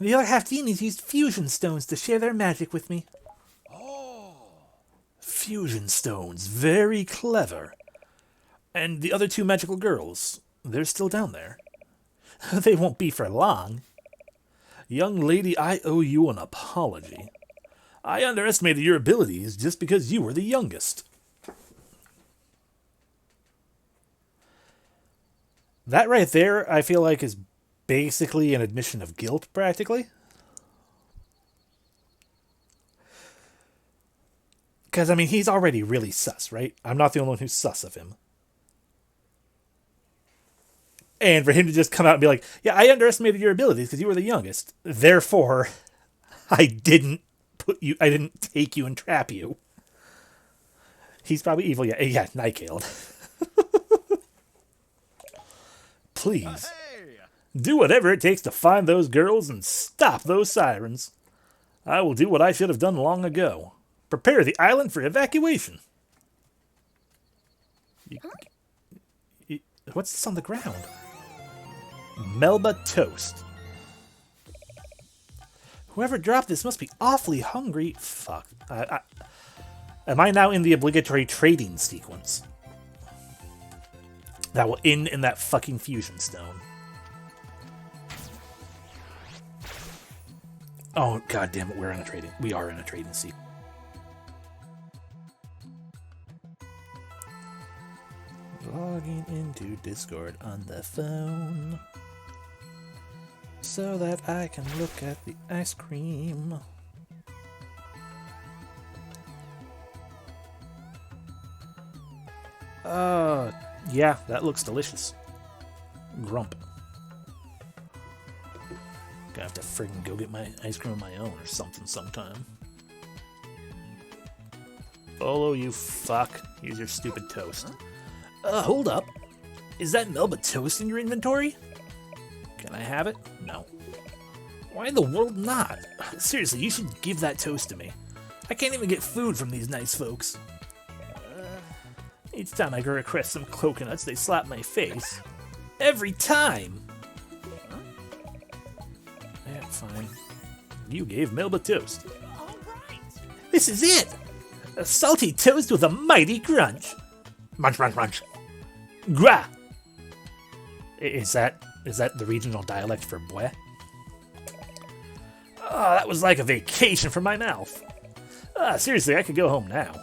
The other half-genies used fusion stones to share their magic with me. Oh. Fusion stones, very clever. And the other two magical girls, they're still down there. They won't be for long. Young lady, I owe you an apology. I underestimated your abilities just because you were the youngest. That right there, I feel like, is basically an admission of guilt, practically. Because, I mean, he's already really sus, right? I'm not the only one who's sus of him. And for him to just come out and be like, yeah, I underestimated your abilities because you were the youngest. Therefore, I didn't take you and trap you. He's probably evil. Yeah, Nightgale. Please, do whatever it takes to find those girls and stop those sirens. I will do what I should have done long ago. Prepare the island for evacuation. What's this on the ground? Melba toast. Whoever dropped this must be awfully hungry. Fuck. Am I now in the obligatory trading sequence? That will end in that fucking fusion stone. Oh, god damn it, we are in a trading sequence. Logging into Discord on the phone so that I can look at the ice cream. Yeah, that looks delicious. Grump. Gonna have to friggin' go get my ice cream on my own or something sometime. Bolo, you fuck. Here's your stupid toast. Hold up. Is that Melba toast in your inventory? Can I have it? No. Why in the world not? Seriously, you should give that toast to me. I can't even get food from these nice folks. Each time I go request some coconuts, they slap my face. Every time! Yeah, fine. You gave Melba toast. All right. This is it! A salty toast with a mighty crunch. Munch, munch, munch. Gra! Is that the regional dialect for boy? Oh, that was like a vacation from my mouth. Seriously, I could go home now.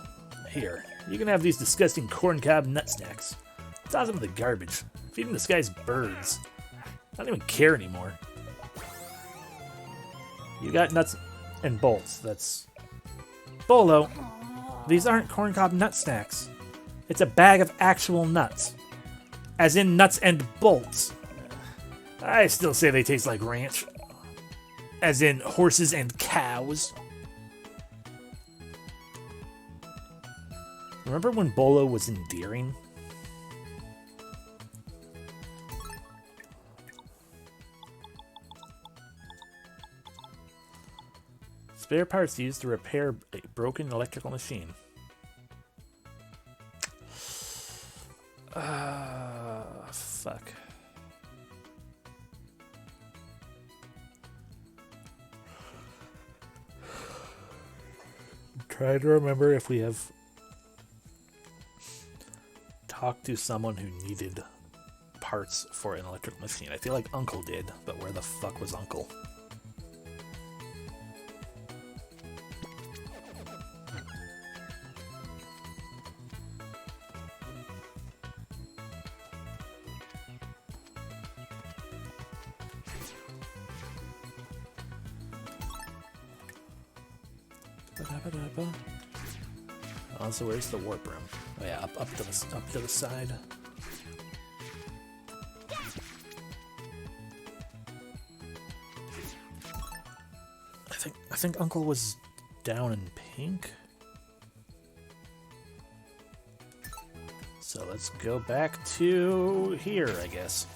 Here, you can have these disgusting corncob nut snacks. Toss them in the garbage. Feeding this guy's birds. I don't even care anymore. You got nuts and bolts. That's... Bolo, these aren't corncob nut snacks. It's a bag of actual nuts. As in nuts and bolts. I still say they taste like ranch. As in horses and cows. Remember when Bolo was endearing? Spare parts used to repair a broken electrical machine. Fuck. Try to remember if we have talked to someone who needed parts for an electrical machine. I feel like Uncle did, but where the fuck was Uncle? Also, where's the warp room? Oh yeah, up to the side. I think Uncle was down in pink. So let's go back to here, I guess.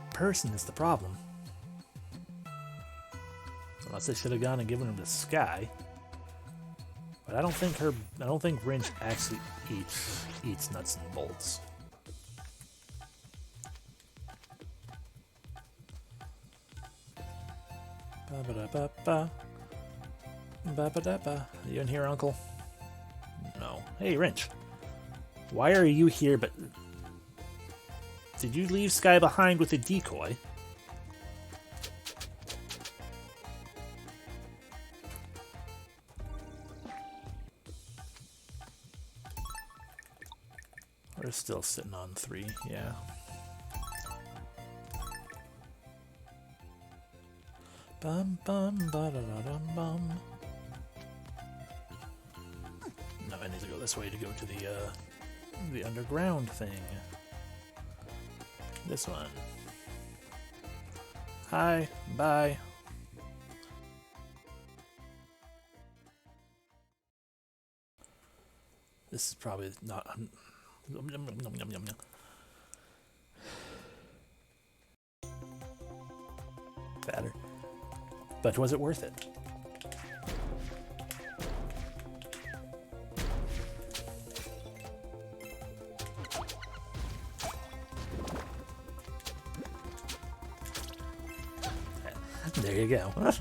Person is the problem. Unless I should have gone and given him to Sky. But I don't think Wrench actually eats nuts and bolts. Ba-ba-da-ba-ba. Ba-ba-da-ba. You in here, Uncle? No. Hey, Wrench. Why are you here but... Did you leave Sky behind with a decoy? We're still sitting on 3, yeah. Bum bum ba da da dum bum. No, I need to go this way to go to the underground thing. This one. Hi, bye. This is probably not. Fatter. But was it worth it? There you go. Now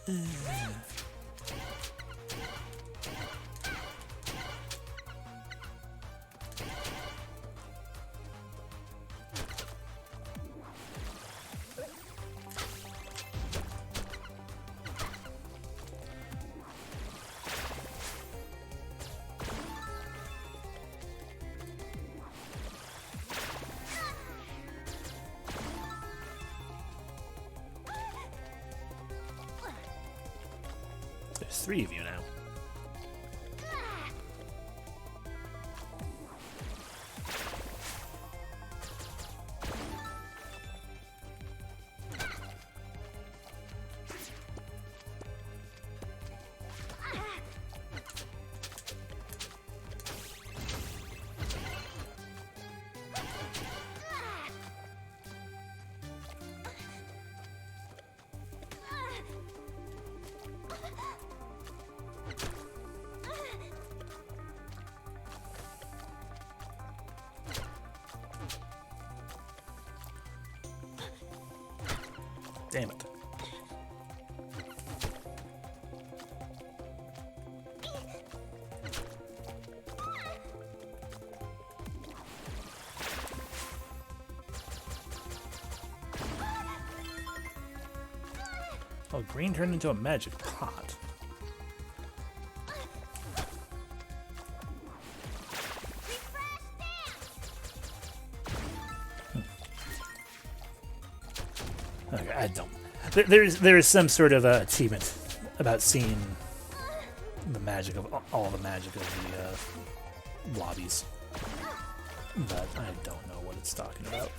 fusion. There's 3 of you now. Damn it. Oh, green turned into a magic pot. Okay, I don't. There is some sort of achievement about seeing the magic of all the magic of the lobbies, but I don't know what it's talking about.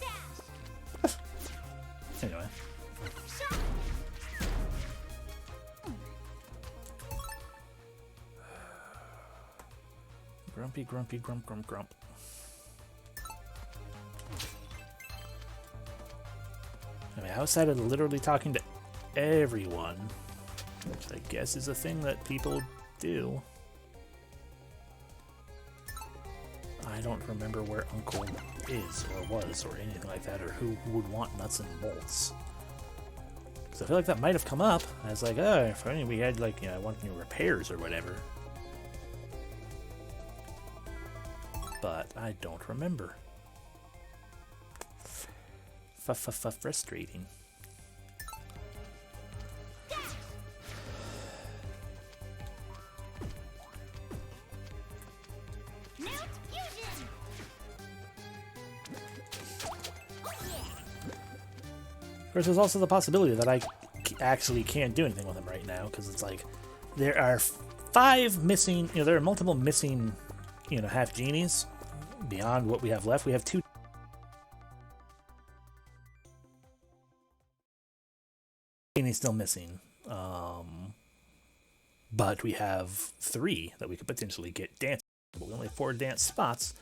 Anyway. Grumpy, grumpy, grump, grump, grump. I mean, outside of literally talking to everyone, which I guess is a thing that people do, I I don't remember where Uncle is or was or anything like that, or who would want nuts and bolts. Because I feel like that might have come up. I was like, oh, if only we had, like, you know, I want new repairs or whatever. But I don't remember. Frustrating. Of course, there's also the possibility that I actually can't do anything with him right now, because it's like there are 5 missing, you know, there are multiple missing, you know, half genies beyond what we have left. We have 2 genies still missing, but we have 3 that we could potentially get dancing. But we only have 4 dance spots,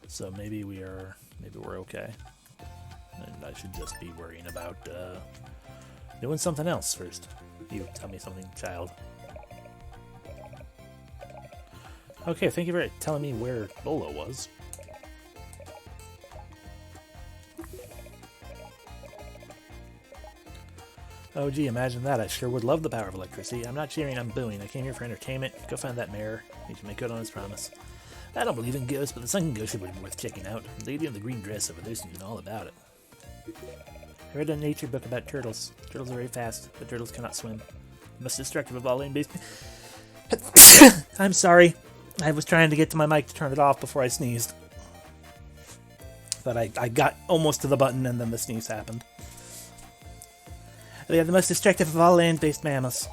so maybe we're okay. And I should just be worrying about doing something else first. You tell me something, child. Okay, thank you for telling me where Lola was. Oh gee, imagine that. I sure would love the power of electricity. I'm not cheering, I'm booing. I came here for entertainment. Go find that mayor. He should make good on his promise. I don't believe in ghosts, but the sunken ghost would be worth checking out. The lady in the green dress over there seems to know all about it. I read a nature book about turtles. Turtles are very fast, but turtles cannot swim. The most destructive of all land-based... I'm sorry. I was trying to get to my mic to turn it off before I sneezed. But I got almost to the button and then the sneeze happened. They are the most destructive of all land-based mammals.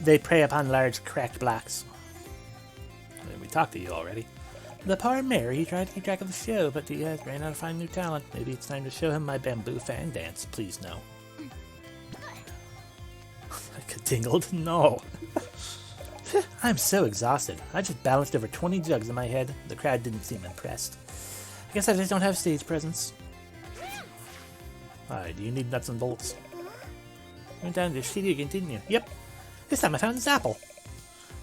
They prey upon large, cracked blocks. We talked to you already. The poor mayor, he tried to keep track of the show, but he has ran out of finding new talent. Maybe it's time to show him my bamboo fan dance. Please, no. I tingled. No. I'm so exhausted. I just balanced over 20 jugs in my head. The crowd didn't seem impressed. I guess I just don't have stage presence. Alright, do you need nuts and bolts? Went down to the city to continue. Yep. This time I found Zapple.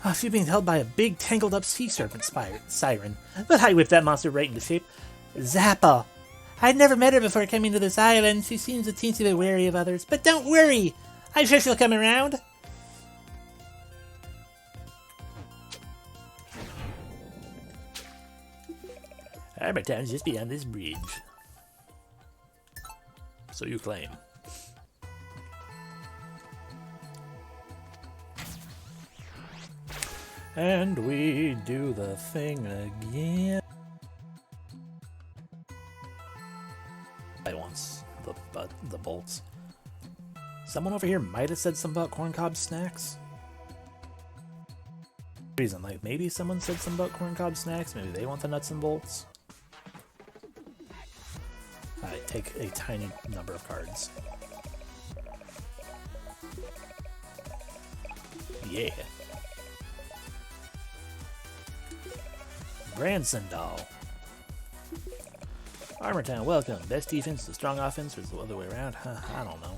Oh, she's being held by a big, tangled-up sea serpent siren. But I whipped that monster right into shape. Zappa! I'd never met her before coming to this island. She seems a teensy bit wary of others. But don't worry! I'm sure she'll come around. Our town's just beyond this bridge. So you claim. And we do the thing again. I wants the bolts. Someone over here might have said something about corncob snacks. Reason, like maybe someone said something about corncob snacks. Maybe they want the nuts and bolts. I take a tiny number of cards. Yeah. Grandson doll. Armor Town, welcome. Best defense, the strong offense, or the other way around? Huh, I don't know.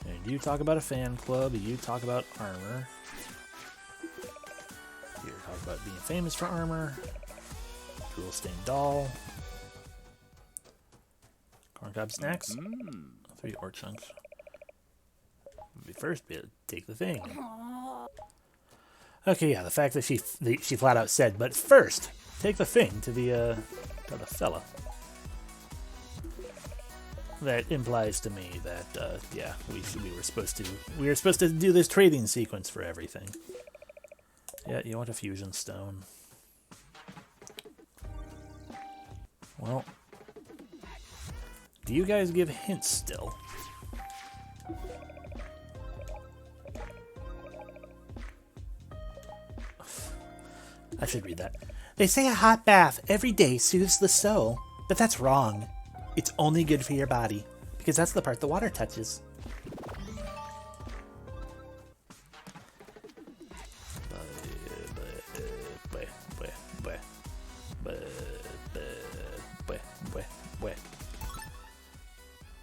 And you talk about a fan club, you talk about armor. You talk about being famous for armor. Jewel stained doll. Corncob snacks. 3 ore chunks. First, take the thing. Okay, yeah, the fact that she flat out said, but first, take the thing to the fella. That implies to me that, yeah, we were supposed to do this trading sequence for everything. Yeah, you want a fusion stone. Well, do you guys give hints still? I should read that. They say a hot bath every day soothes the soul, but that's wrong. It's only good for your body, because that's the part the water touches.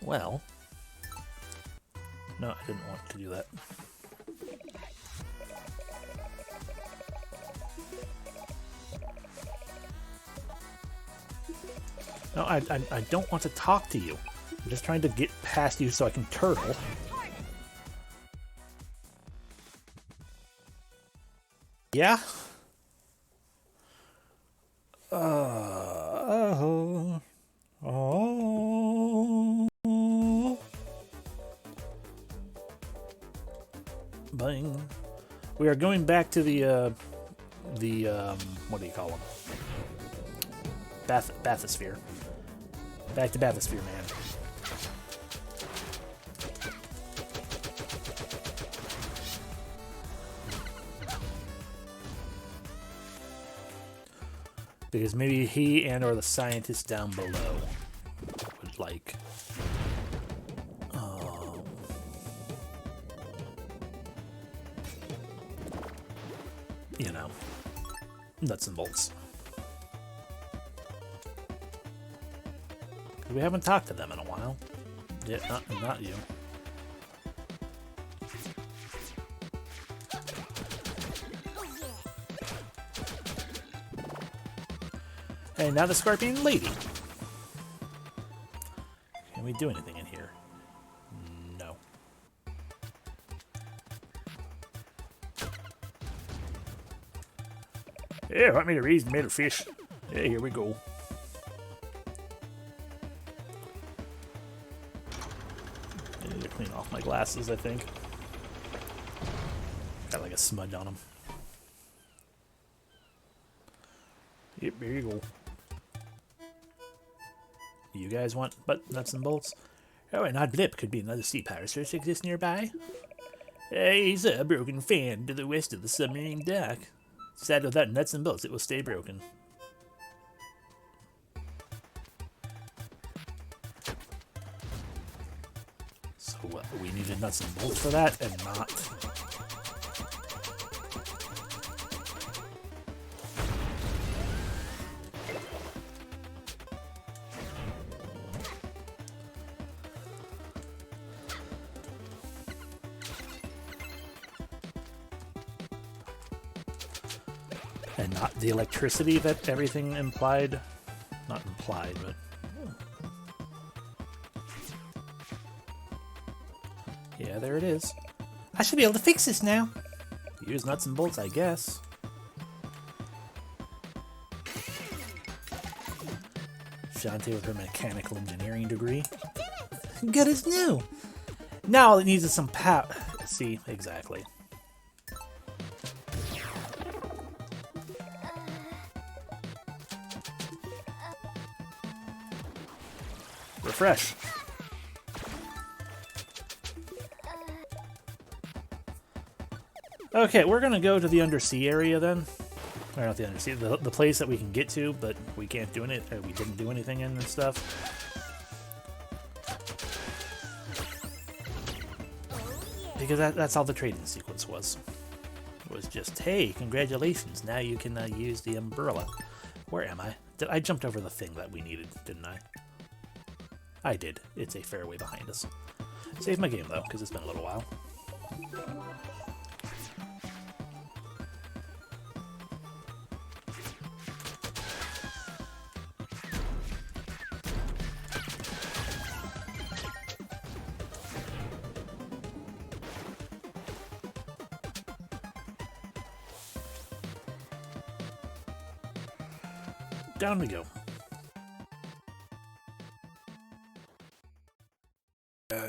Well, no, I didn't want to do that. No, I don't want to talk to you. I'm just trying to get past you so I can turtle. Yeah? Oh. Bang. We are going back to the what do you call them? Bathysphere. Back to Bathysphere, man. Because maybe he and or the scientists down below would like you know, nuts and bolts. We haven't talked to them in a while. Yeah, not you. Hey, now the Scorpion Lady. Can we do anything in here? No. Yeah, want me to raise the metal fish? Yeah, here we go. I need to clean off my glasses, I think. Got like a smudge on them. Yep, there you go. You guys want nuts and bolts? Oh, and Odd Blip could be another sea pirate search exists nearby. He's a broken fan to the west of the submarine dock. Sad without nuts and bolts, it will stay broken. So what? We needed nuts and bolts for that, and not. And not the electricity that everything implied. Not implied, but... Yeah, there it is. I should be able to fix this now. Use nuts and bolts, I guess. Shantae with her mechanical engineering degree. Good as new. Now all it needs is some power. See, exactly. Refresh. Okay, we're gonna go to the undersea area then. Or not the undersea, the place that we can get to, but we can't do it. We didn't do anything in and stuff. Because that's all the trading sequence was. It was just, hey, congratulations, now you can use the umbrella. Where am I? I jumped over the thing that we needed, didn't I? I did. It's a fair way behind us. Save my game, though, because it's been a little while. Down we go.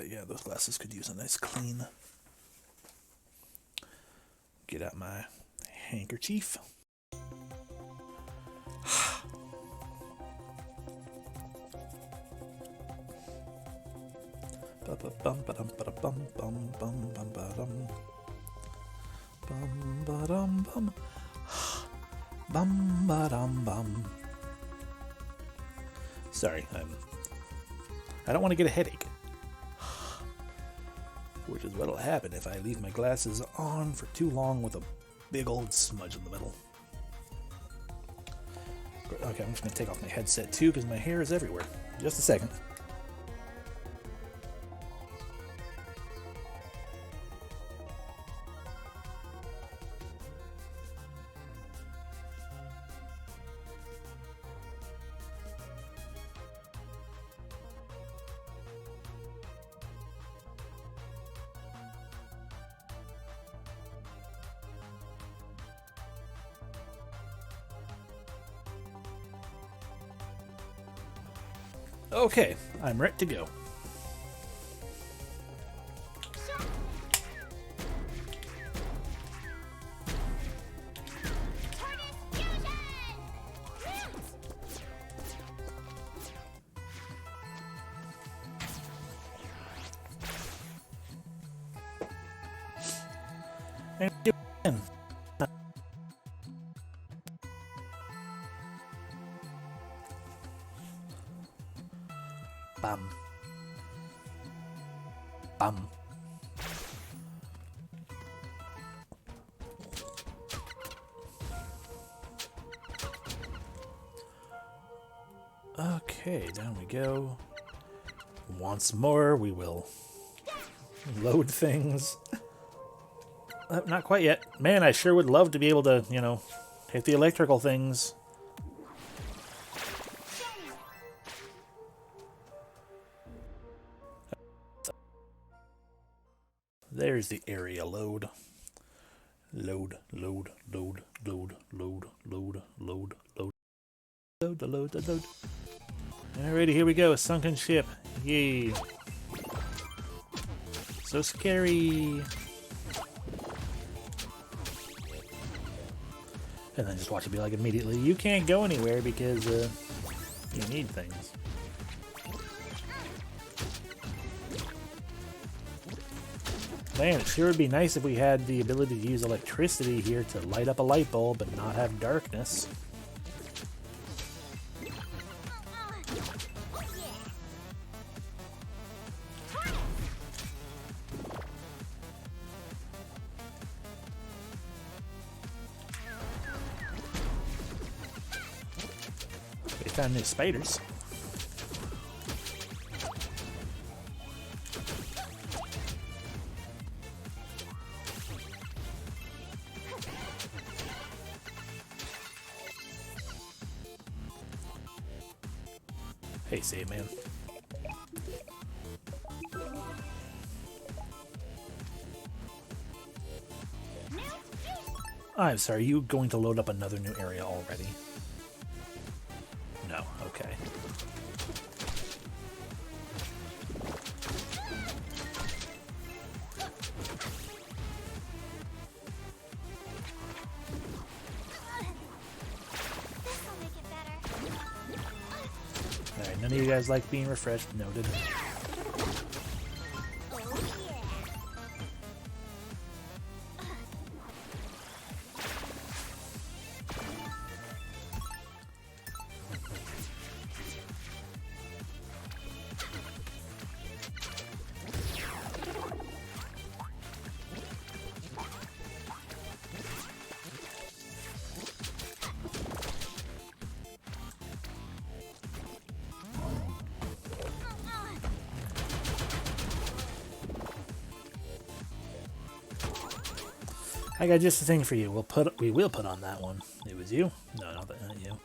Yeah, those glasses could use a nice clean. Get out my handkerchief. Sorry, I don't want to get a headache. Which is what'll happen if I leave my glasses on for too long with a big old smudge in the middle. Okay, I'm just going to take off my headset too because my hair is everywhere. Just a second. Okay, I'm ready to go. And again. Bam. Bam. Okay, down we go. Once more, we will load things. Not quite yet. Man, I sure would love to be able to, you know, hit the electrical things. There's the area load. Load, load, load, load, load, load, load, load, load, load, load. Alrighty, here we go. A sunken ship. Yay. So scary. And then just watch it be like immediately, you can't go anywhere because you need things. Man, it sure would be nice if we had the ability to use electricity here to light up a light bulb but not have darkness. We found new spiders. Hey, save man. I'm sorry, are you going to load up another new area already? No, okay. This'll make it better. Alright, none of you guys like being refreshed, noted. Oh yeah. I got just the thing for you. We will put on that one. It was you? No, not you.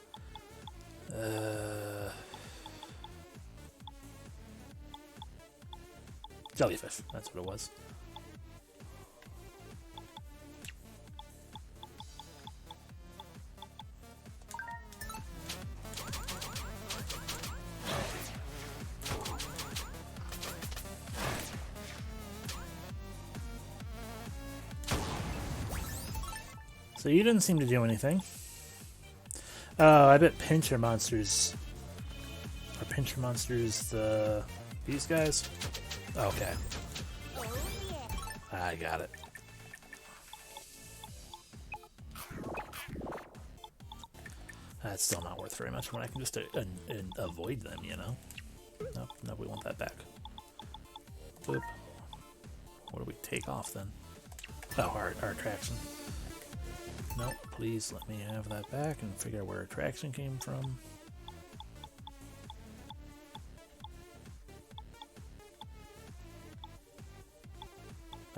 Jellyfish. That's what it was. So you didn't seem to do anything. Oh, I bet pincher monsters. Are pincher monsters these guys? Okay. Oh yeah. I got it. That's still not worth very much when I can just avoid them, you know? Nope, no, we want that back. Boop. What do we take off then? Oh, our attraction. No, please let me have that back and figure out where attraction came from.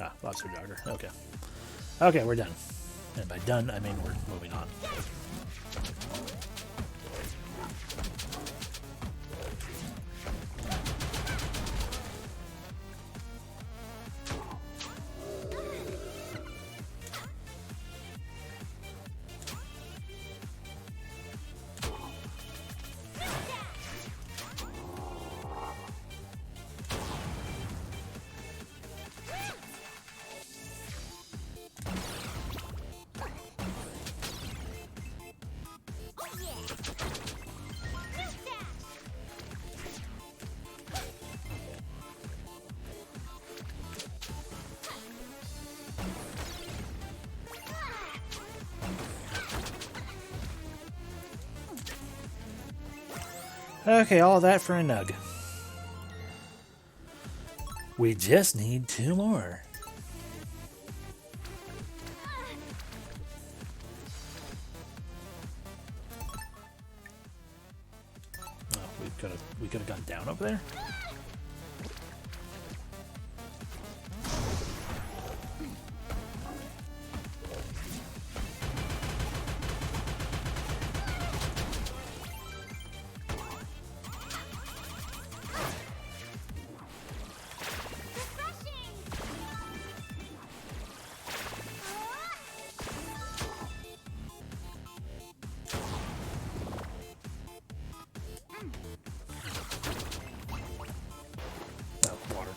Ah, lobster jogger. Okay. Okay, we're done. And by done, I mean we're moving on. Okay, all that for a nug. We just need 2 more. Oh, we could have gone down over there. Oh, water.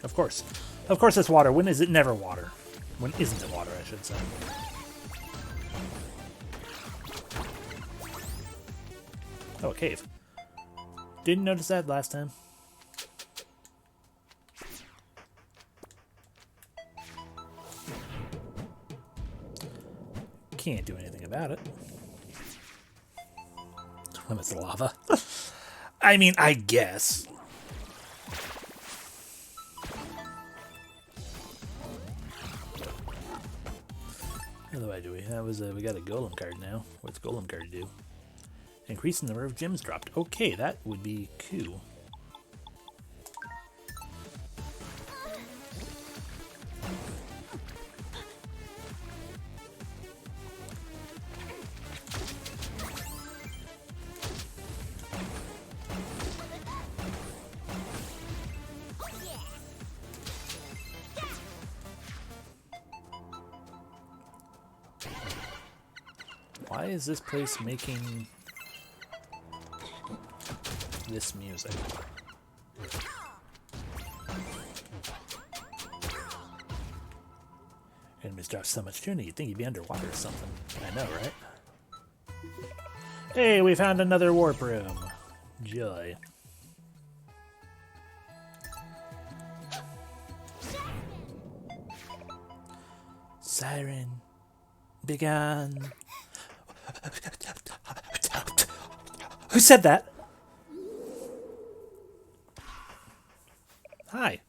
Of course. Of course it's water. When is it never water? When isn't it water, I should say. Oh, a cave. Didn't notice that last time. Can't do anything about it. When it's lava. I mean, I guess. What do I do? That was we got a golem card now. What's golem card do? Increase the number of gems dropped. Okay, that would be cool. Why is this place making this music? Enemies drop so much tuning, you'd think he'd be underwater or something. I know, right? Hey, we found another warp room. Joy. Siren. Begone. Who said that? Hi.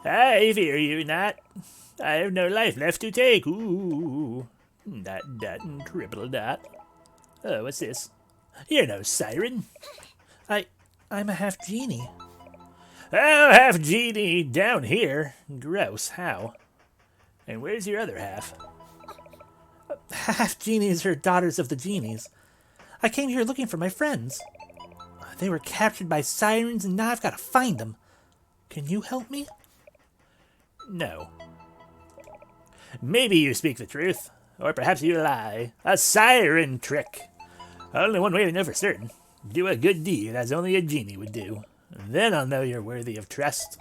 I fear you not. I have no life left to take. Ooh. Dot, and triple dot. Oh, what's this? You're no siren. I'm a half genie. Oh, half genie down here. Gross, how? And where's your other half? Half genies are daughters of the genies. I came here looking for my friends. They were captured by sirens and now I've got to find them. Can you help me? No. Maybe you speak the truth, or perhaps you lie. A siren trick. Only one way to know for certain. Do a good deed as only a genie would do. Then I'll know you're worthy of trust.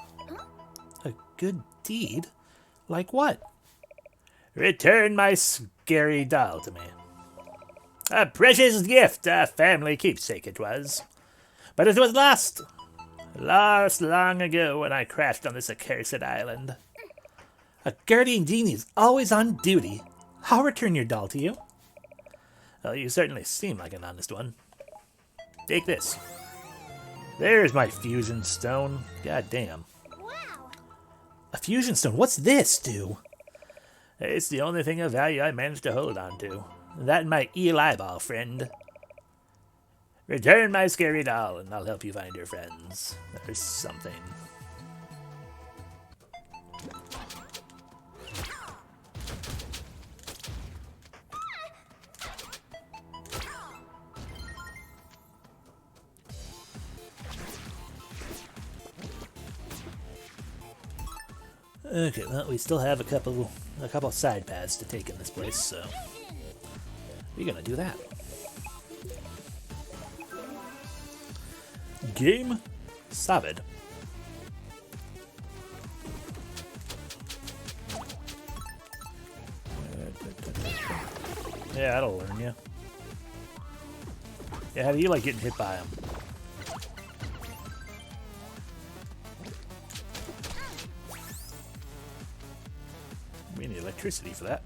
A good deed? Like what? Return my scary doll to me. A precious gift, a family keepsake it was. But it was lost. Lost long ago when I crashed on this accursed island. A guardian genie is always on duty. I'll return your doll to you. Well, you certainly seem like an honest one. Take this. There's my fusion stone. God damn. Wow. A fusion stone? What's this do? It's the only thing of value I managed to hold on to. That and my eel eyeball, friend. Return my scary doll, and I'll help you find your friends. There's something. Okay, well, we still have a couple side paths to take in this place, so we're gonna do that. Game Savage. Yeah, that'll learn you. Yeah, how do you like getting hit by him? We need electricity for that.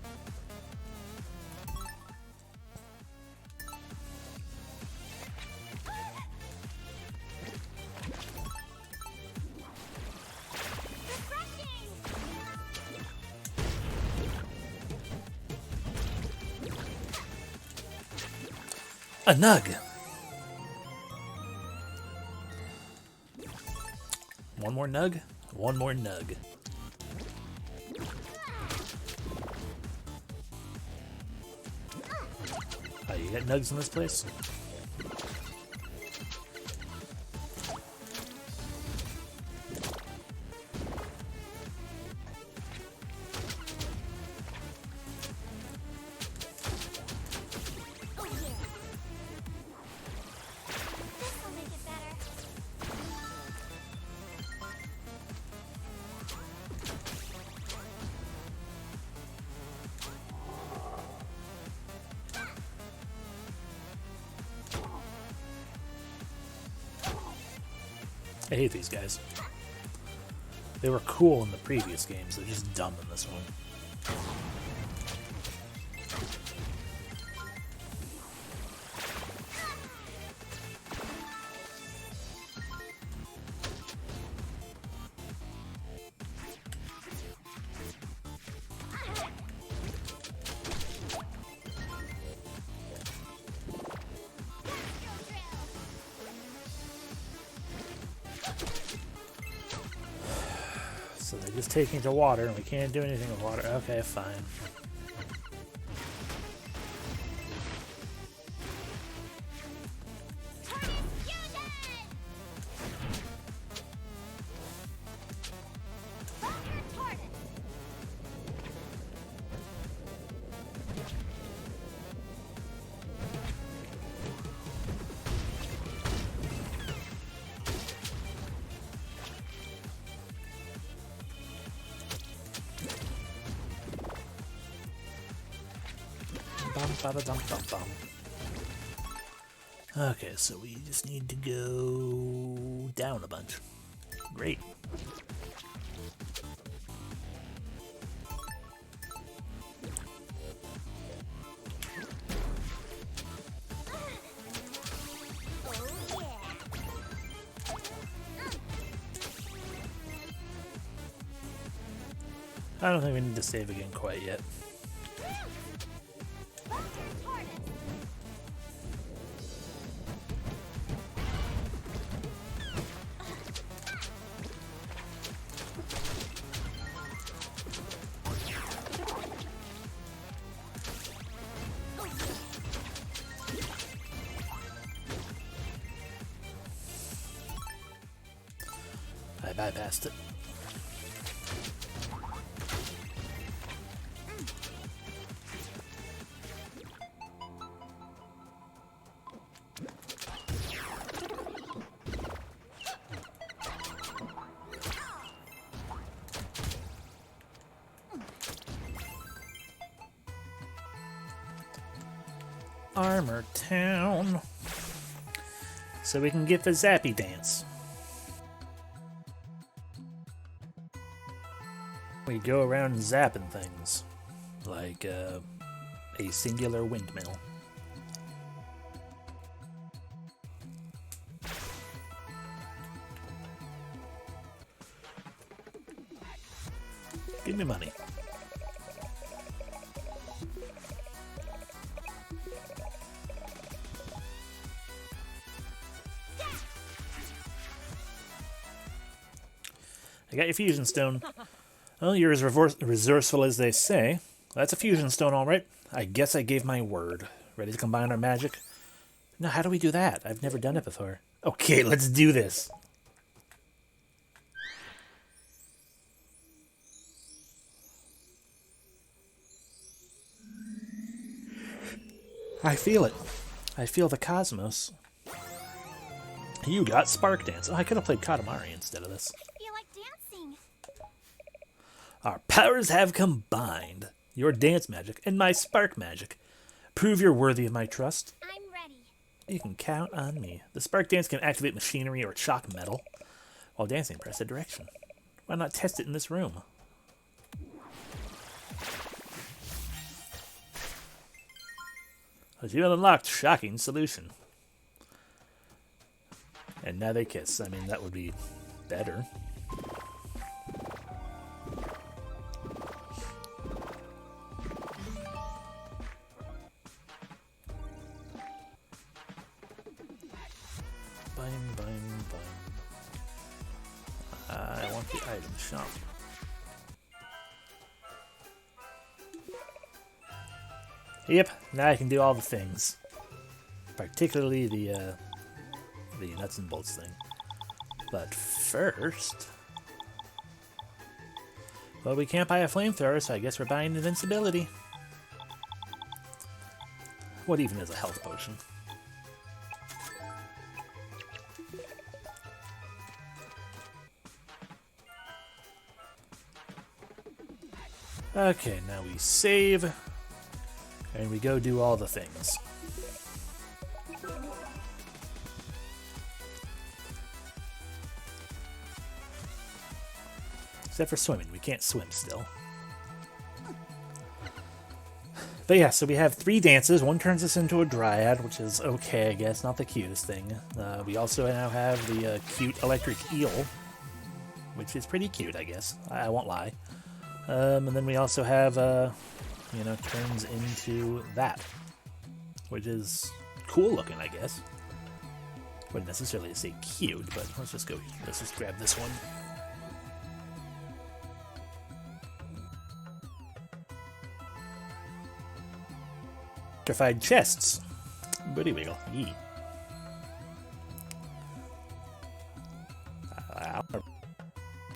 A nug. One more nug. One more nug. Oh, you got nugs in this place? Oh yeah. This'll make it better. I hate these guys. They were cool in the previous games, they're just dumb in this one. So they're just taking to water, and we can't do anything with water. Okay, fine. Okay, so we just need to go down a bunch. Great. I don't think we need to save again quite yet. I bypassed it. Armor Town. So we can get the Zappy dance. We go around zapping things. Like a singular windmill. Give me money. I got your fusion stone. Well, you're as resourceful as they say. That's a fusion stone, all right. I guess I gave my word. Ready to combine our magic? Now, how do we do that? I've never done it before. Okay, let's do this. I feel it. I feel the cosmos. You got Spark Dance. Oh, I could have played Katamari instead of this. I feel like dancing. Our powers have combined. Your dance magic and my spark magic. Prove you're worthy of my trust. I'm ready. You can count on me. The spark dance can activate machinery or shock metal. While dancing, press a direction. Why not test it in this room? But you unlocked shocking solution. And now they kiss. I mean, that would be better. the item shop. Yep, now I can do all the things. Particularly the nuts and bolts thing. But first... Well, we can't buy a flamethrower, so I guess we're buying invincibility. What even is a health potion? Okay, now we save. And we go do all the things. Except for swimming. We can't swim still. But yeah, so we have 3 dances. One turns us into a dryad, which is okay, I guess. Not the cutest thing. We also now have the cute electric eel, which is pretty cute, I guess. I won't lie. And then we also have, you know, turns into that, which is cool looking, I guess. Wouldn't necessarily say cute, but let's just grab this one. Electrified chests. Booty wiggle. Yee.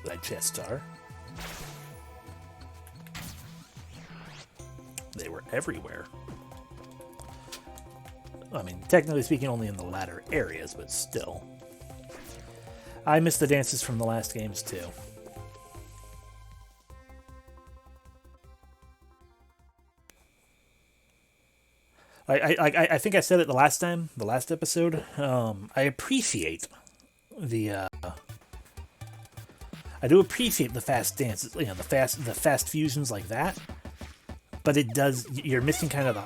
That chests are. They were everywhere. I mean, technically speaking, only in the latter areas, but still. I miss the dances from the last games, too. I think I said it the last episode. I appreciate the I do appreciate the fast dances, you know, the fast fusions like that. But it does, you're missing kind of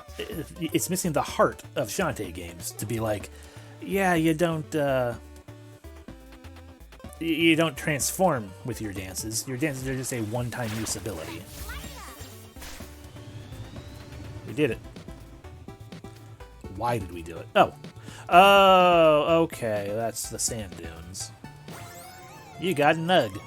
it's missing the heart of Shantae games to be like, yeah, you don't transform with your dances. Your dances are just a one-time use ability. We did it. Why did we do it? Oh, okay, that's the sand dunes. You got nug.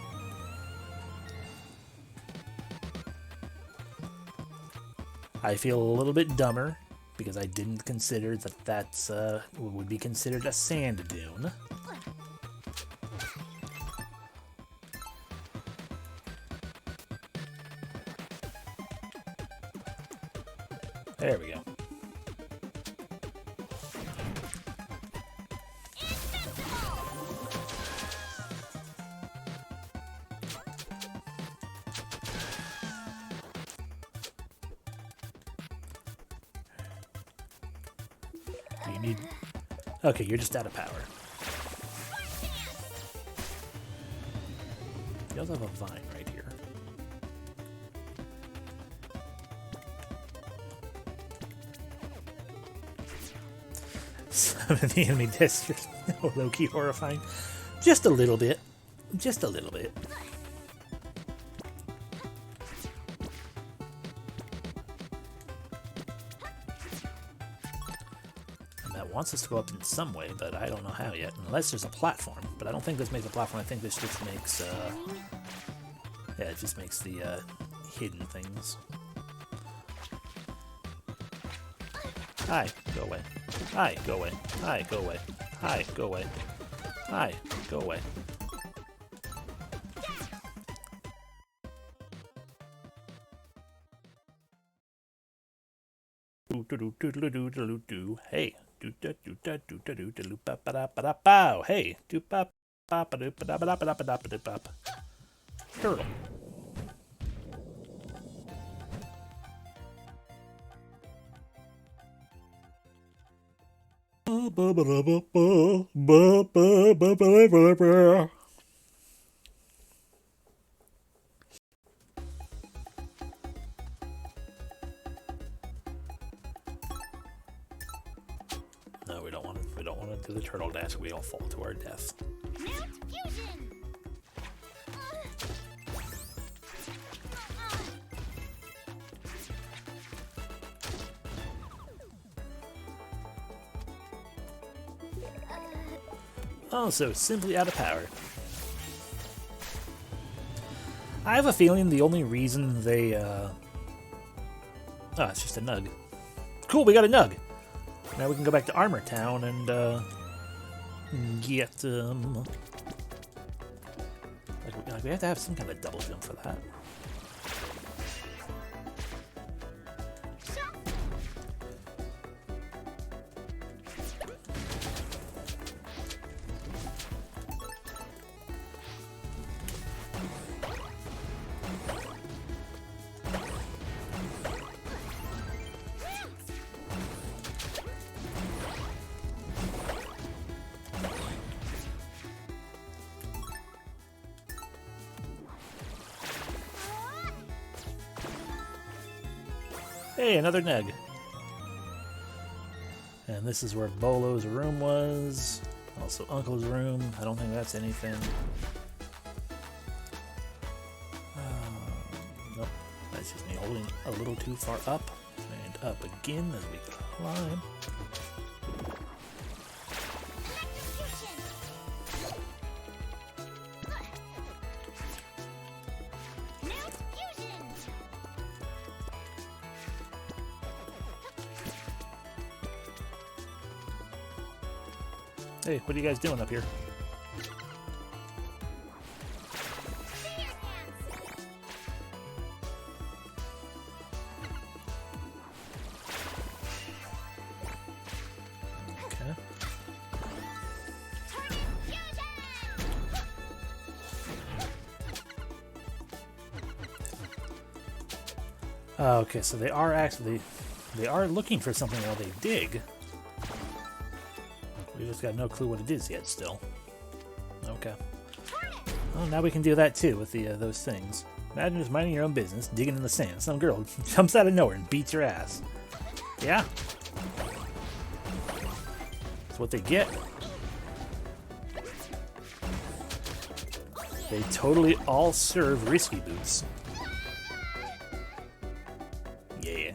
I feel a little bit dumber because I didn't consider that that's would be considered a sand dune. There we go. You need... Okay, you're just out of power. You also have a vine right here. Some of the enemy deaths are low-key horrifying. Just a little bit. Just a little bit. Wants us to go up in some way, but I don't know how yet. Unless there's a platform, but I don't think this makes a platform. I think this just makes, yeah, it just makes the hidden things. Hi, go away. Hi, go away. Hi, go away. Hi, go away. Hi, go away. Hey. Hey, turtle. No, we don't want to do the turtle dash. We all fall to our death. Mount fusion. Also, simply out of power. I have a feeling the only reason they, oh, it's just a nug. Cool, we got a nug. Now we can go back to Armor Town and, get, like, we have to have some kind of double jump for that. Hey, another neg. And this is where Bolo's room was. Also Uncle's room. I don't think that's anything. Nope. That's just me holding a little too far up. And up again as we climb. Hey, what are you guys doing up here? Okay. Okay, so they are looking for something while they dig. We just got no clue what it is yet still. Okay. Well, now we can do that too with the those things. Imagine just minding your own business, digging in the sand. Some girl jumps out of nowhere and beats your ass. Yeah. That's what they get. They totally all serve risky boots. Yeah.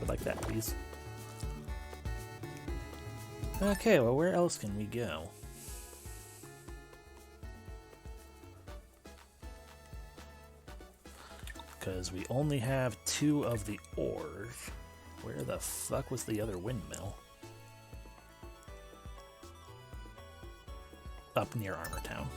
Like that, please. Okay, well, where else can we go? Because we only have 2 of the ores. Where the fuck was the other windmill? Up near Armor Town.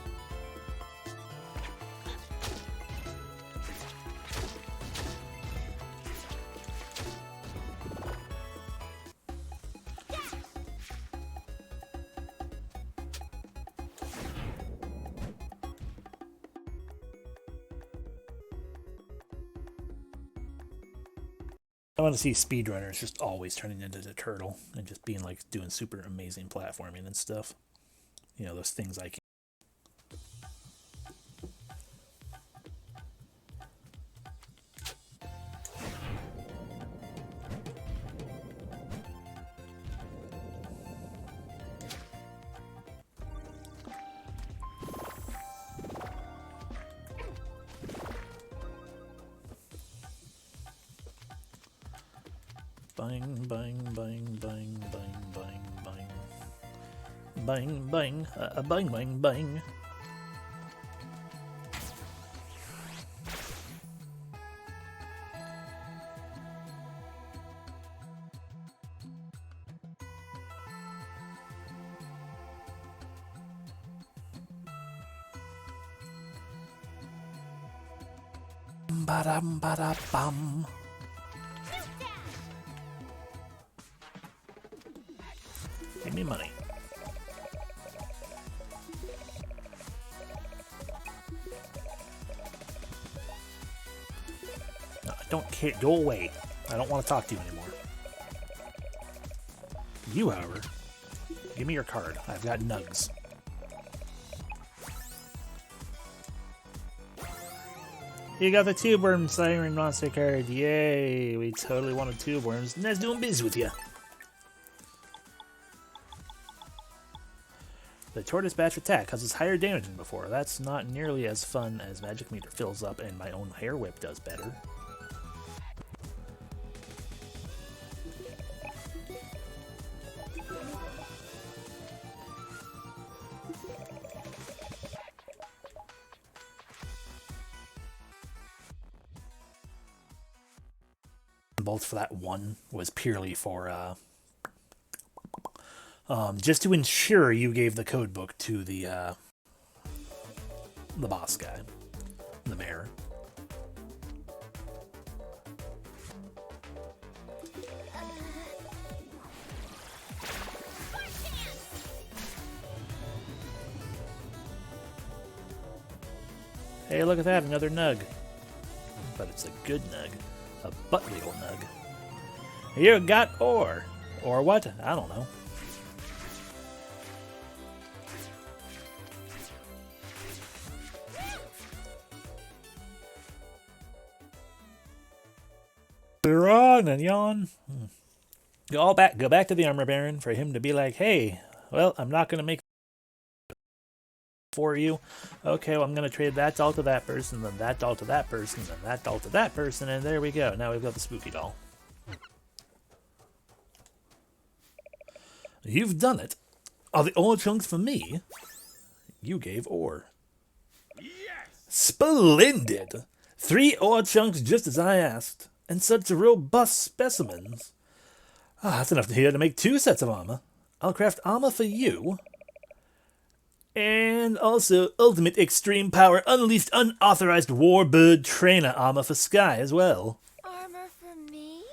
I want to see speedrunners just always turning into the turtle and just being like doing super amazing platforming and stuff. You know, those things I can. Bang, bang, bang, bang, bang, bang, bang. Bang, bang, bang, bang, bang. Ba-dum, ba-da-bum. Give me money. No, I don't care. Go away. I don't want to talk to you anymore. You, however, give me your card. I've got nugs. You got the tube worm siren monster card. Yay! We totally wanted tube worms. And that's doing biz with you. The tortoise batch attack causes higher damage than before. That's not nearly as fun as magic meter fills up and my own hair whip does better. Both for that one was purely for just to ensure you gave the code book to the boss guy, the mayor. Hey, look at that, another nug. But it's a good nug. A butt wiggle nug. You got ore. Or what? I don't know. Run and yawn. Go back to the armor baron for him to be like, hey, well, I'm not gonna make for you. Okay, well, I'm gonna trade that doll to that person, then that doll to that person, then that doll to that person, and there we go. Now we've got the spooky doll. You've done it. Are the ore chunks for me? You gave ore. Yes! Splendid! 3 ore chunks just as I asked. And such robust specimens. That's enough here to make 2 sets of armor. I'll craft armor for you. And also ultimate extreme power unleashed unauthorized warbird trainer armor for Sky as well. Armor for me?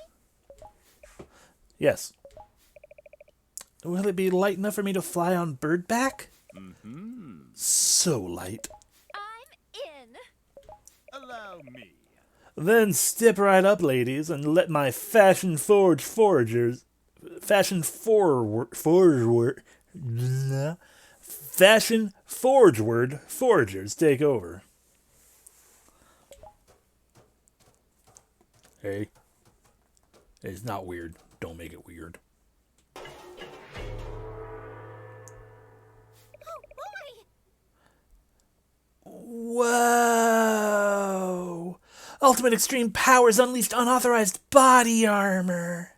Yes. Will it be light enough for me to fly on birdback? So light. I'm in. Allow me. Then step right up, ladies, and let my fashion forgers take over. Hey, it's not weird. Don't make it weird. Whoa! Ultimate extreme powers unleashed unauthorized body armor.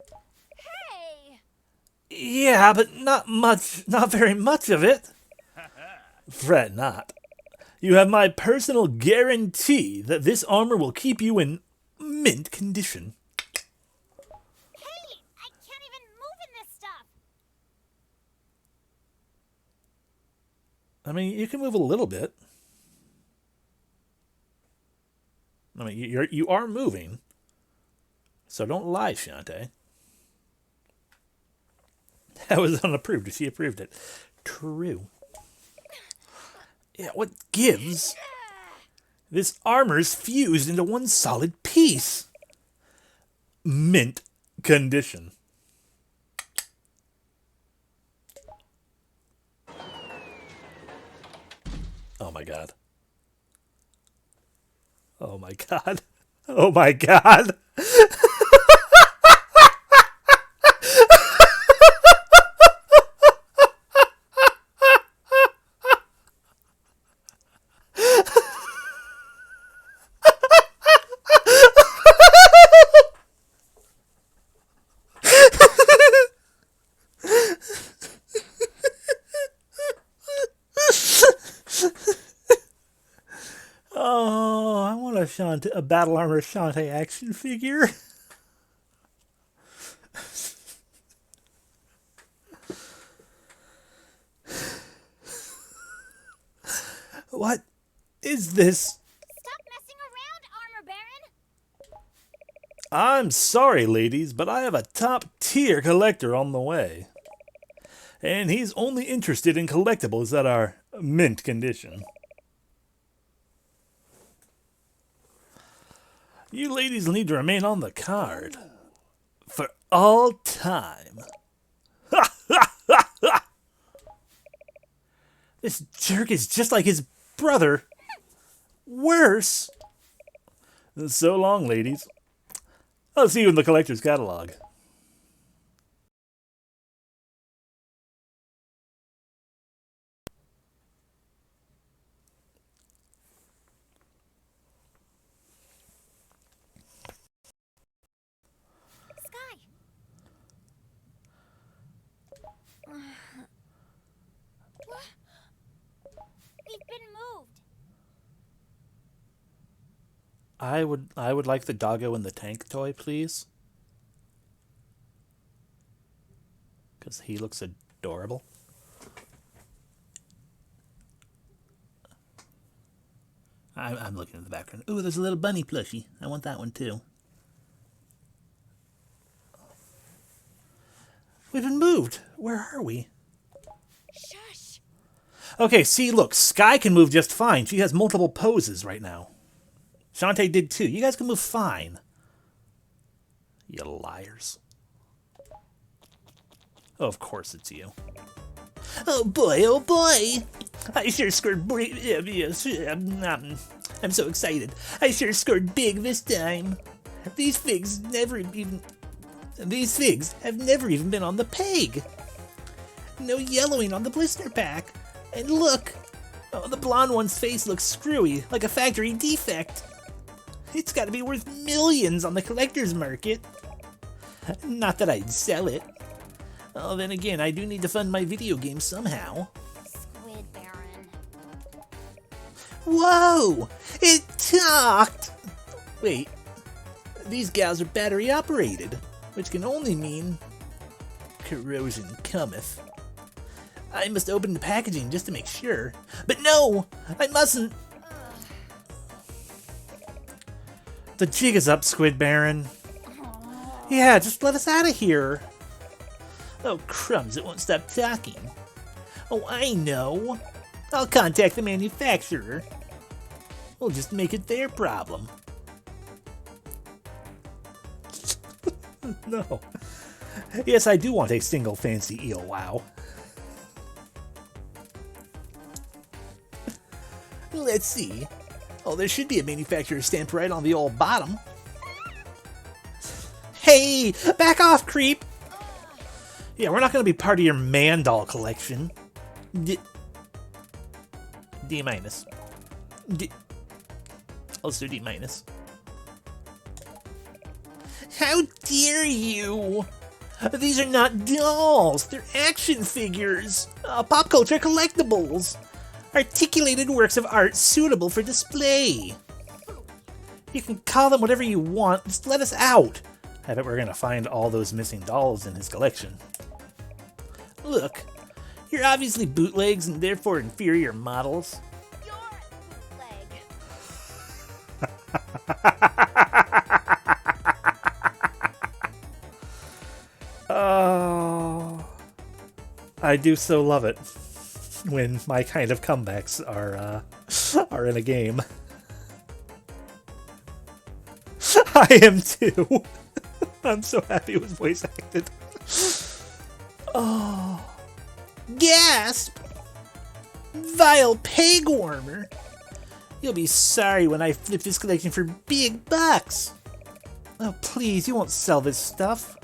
Hey! Yeah, but not very much of it. Fret not. You have my personal guarantee that this armor will keep you in mint condition. Hey! I can't even move in this stuff! I mean, you can move a little bit. I mean, you are moving. So don't lie, Shantae. That was unapproved. She approved it. True. Yeah, what gives? This armor's fused into one solid piece. Mint condition. Oh my god. Oh my god. Oh my god. Oh, I want a Battle Armor Shantae action figure. What is this? Stop messing around, Armor Baron! I'm sorry, ladies, but I have a top-tier collector on the way. And he's only interested in collectibles that are mint condition. You ladies need to remain on the card. For all time. This jerk is just like his brother. Worse. So long, ladies. I'll see you in the collector's catalog. We've been moved. I would like the doggo in the tank toy, please. Because he looks adorable. I'm looking at the background. Ooh, there's a little bunny plushie. I want that one too. We've been moved. Where are we? Shush. Okay, see, look, Sky can move just fine. She has multiple poses right now. Shantae did too. You guys can move fine. You liars. Oh, of course it's you. Oh boy, oh boy! I sure scored I'm so excited. I sure scored big this time. These figs have never even been on the peg. No yellowing on the blister pack. And look! Oh, the blonde one's face looks screwy, like a factory defect. It's gotta be worth millions on the collector's market. Not that I'd sell it. Oh, then again, I do need to fund my video game somehow. Squid Baron. Whoa! It talked! Wait, these gals are battery operated, which can only mean corrosion cometh. I must open the packaging just to make sure. But no! I mustn't! The jig is up, Squid Baron. Yeah, just let us out of here. Oh, crumbs, it won't stop talking. Oh, I know. I'll contact the manufacturer. We'll just make it their problem. No. Yes, I do want a single fancy eel, wow. Let's see. Oh, there should be a manufacturer stamp right on the old bottom. Hey, back off, creep! Yeah, we're not going to be part of your man doll collection. D minus. Let's do D minus. How dare you! These are not dolls. They're action figures. Pop culture collectibles. Articulated works of art suitable for display. You can call them whatever you want. Just let us out. I bet we're going to find all those missing dolls in his collection. Look, you're obviously bootlegs and therefore inferior models. You're a bootleg. Oh, I do so love it when my kind of comebacks are in a game. I am too. I'm so happy it was voice acted. Oh, gasp! Vile peg warmer. You'll be sorry when I flip this collection for big bucks. Oh, please, you won't sell this stuff.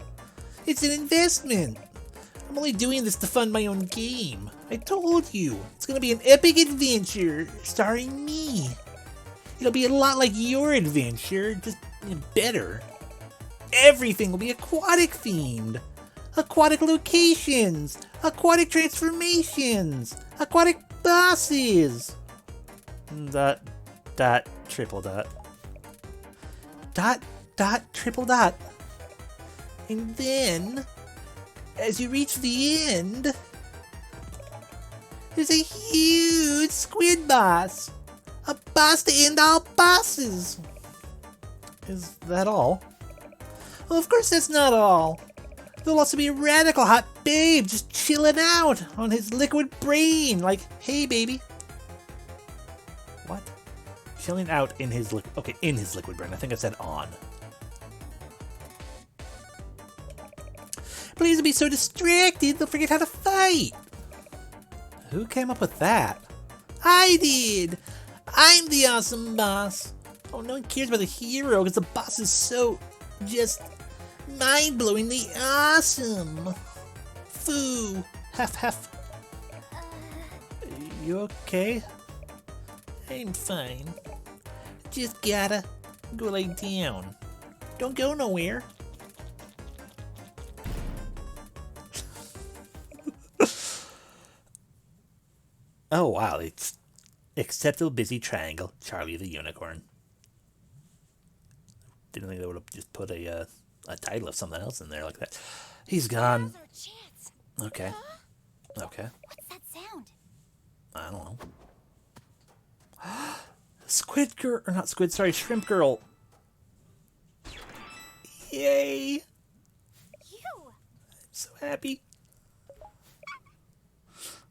It's an investment. I'm only doing this to fund my own game. I told you, it's gonna be an epic adventure starring me. It'll be a lot like your adventure, just better. Everything will be aquatic themed. Aquatic locations, aquatic transformations, aquatic bosses. Triple dot. Triple dot. And then, as you reach the end, there's a huge squid boss. A boss to end all bosses. Is that all? Well, of course that's not all. There'll also be a radical hot babe just chilling out on his liquid brain, like, hey baby. What? Chilling out in his in his liquid brain. I think I said on. Please don't be so distracted, they'll forget how to fight. Who came up with that? I did. I'm the awesome boss. Oh, no one cares about the hero because the boss is so just mind-blowingly awesome. Foo. Huff, huff. You okay? I'm fine. Just gotta go lay down. Don't go nowhere. Oh, wow. It's acceptable busy triangle. Charlie the Unicorn. Didn't think they would have just put a title of something else in there like that. He's gone. Now's our chance. Okay. Okay. What's that sound? I don't know. Squid girl, or not squid, sorry, shrimp girl. Yay! You. So happy.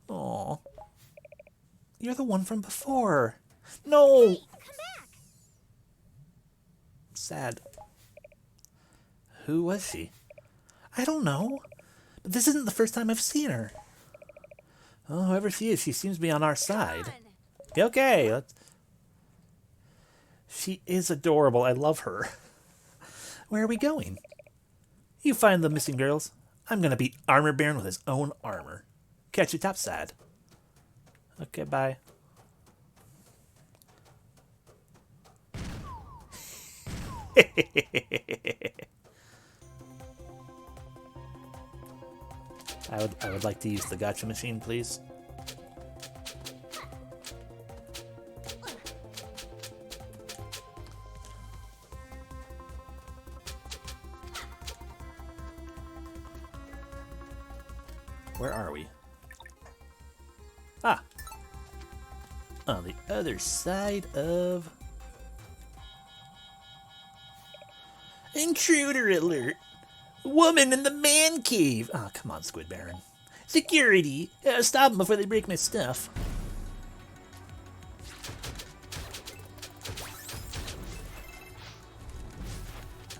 Aw. You're the one from before. No! Hey, come back. Sad. Who was she? I don't know. But this isn't the first time I've seen her. Oh, whoever she is, she seems to be on our side. Come on. Okay, let's... She is adorable. I love her. Where are we going? You find the missing girls. I'm gonna beat Armor Baron with his own armor. Catch you topside. Okay, bye. I would like to use the gotcha machine, please. Where are we? Ah! On the other side of... Intruder alert! Woman in the man cave! Oh, come on, Squid Baron. Security! Stop them before they break my stuff.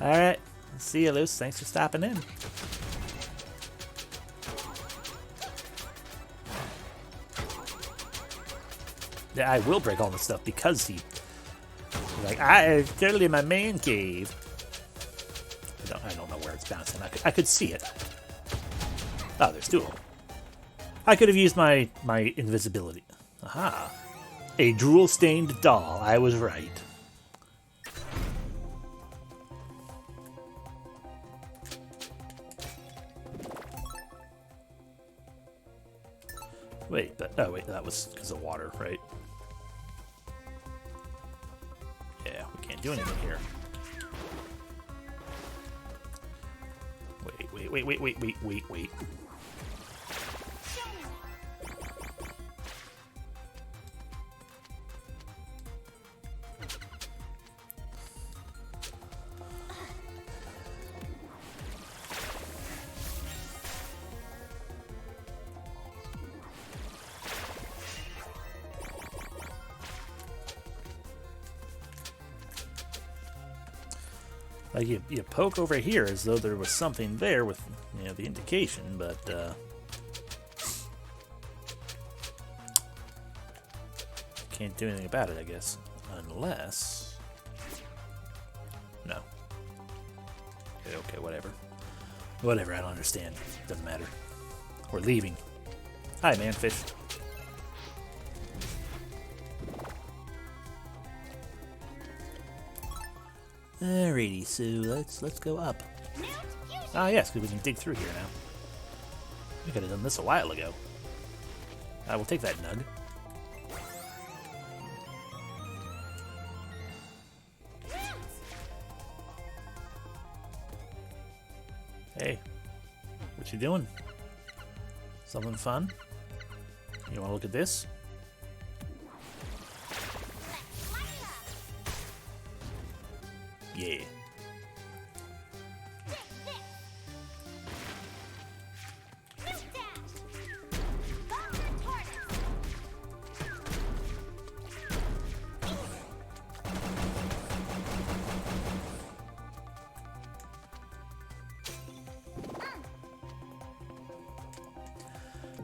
Alright. See you, Luce. Thanks for stopping in. Yeah, I will break all this stuff because he... Like, it's totally my man cave. I don't know where it's bouncing. I could see it. Oh, there's two of them. I could have used my invisibility. Aha. A drool-stained doll. I was right. Wait, oh wait, that was because of water, right? Yeah, we can't do anything here. Wait. Like you poke over here as though there was something there with, you know, the indication, but can't do anything about it, I guess, unless no. Okay, whatever. Whatever, I don't understand. Doesn't matter. We're leaving. Hi, manfish. Alrighty, so let's go up. Ah, yes, because we can dig through here now. We could have done this a while ago. I will take that nug. Hey, what you doing? Something fun? You want to look at this? Yeah.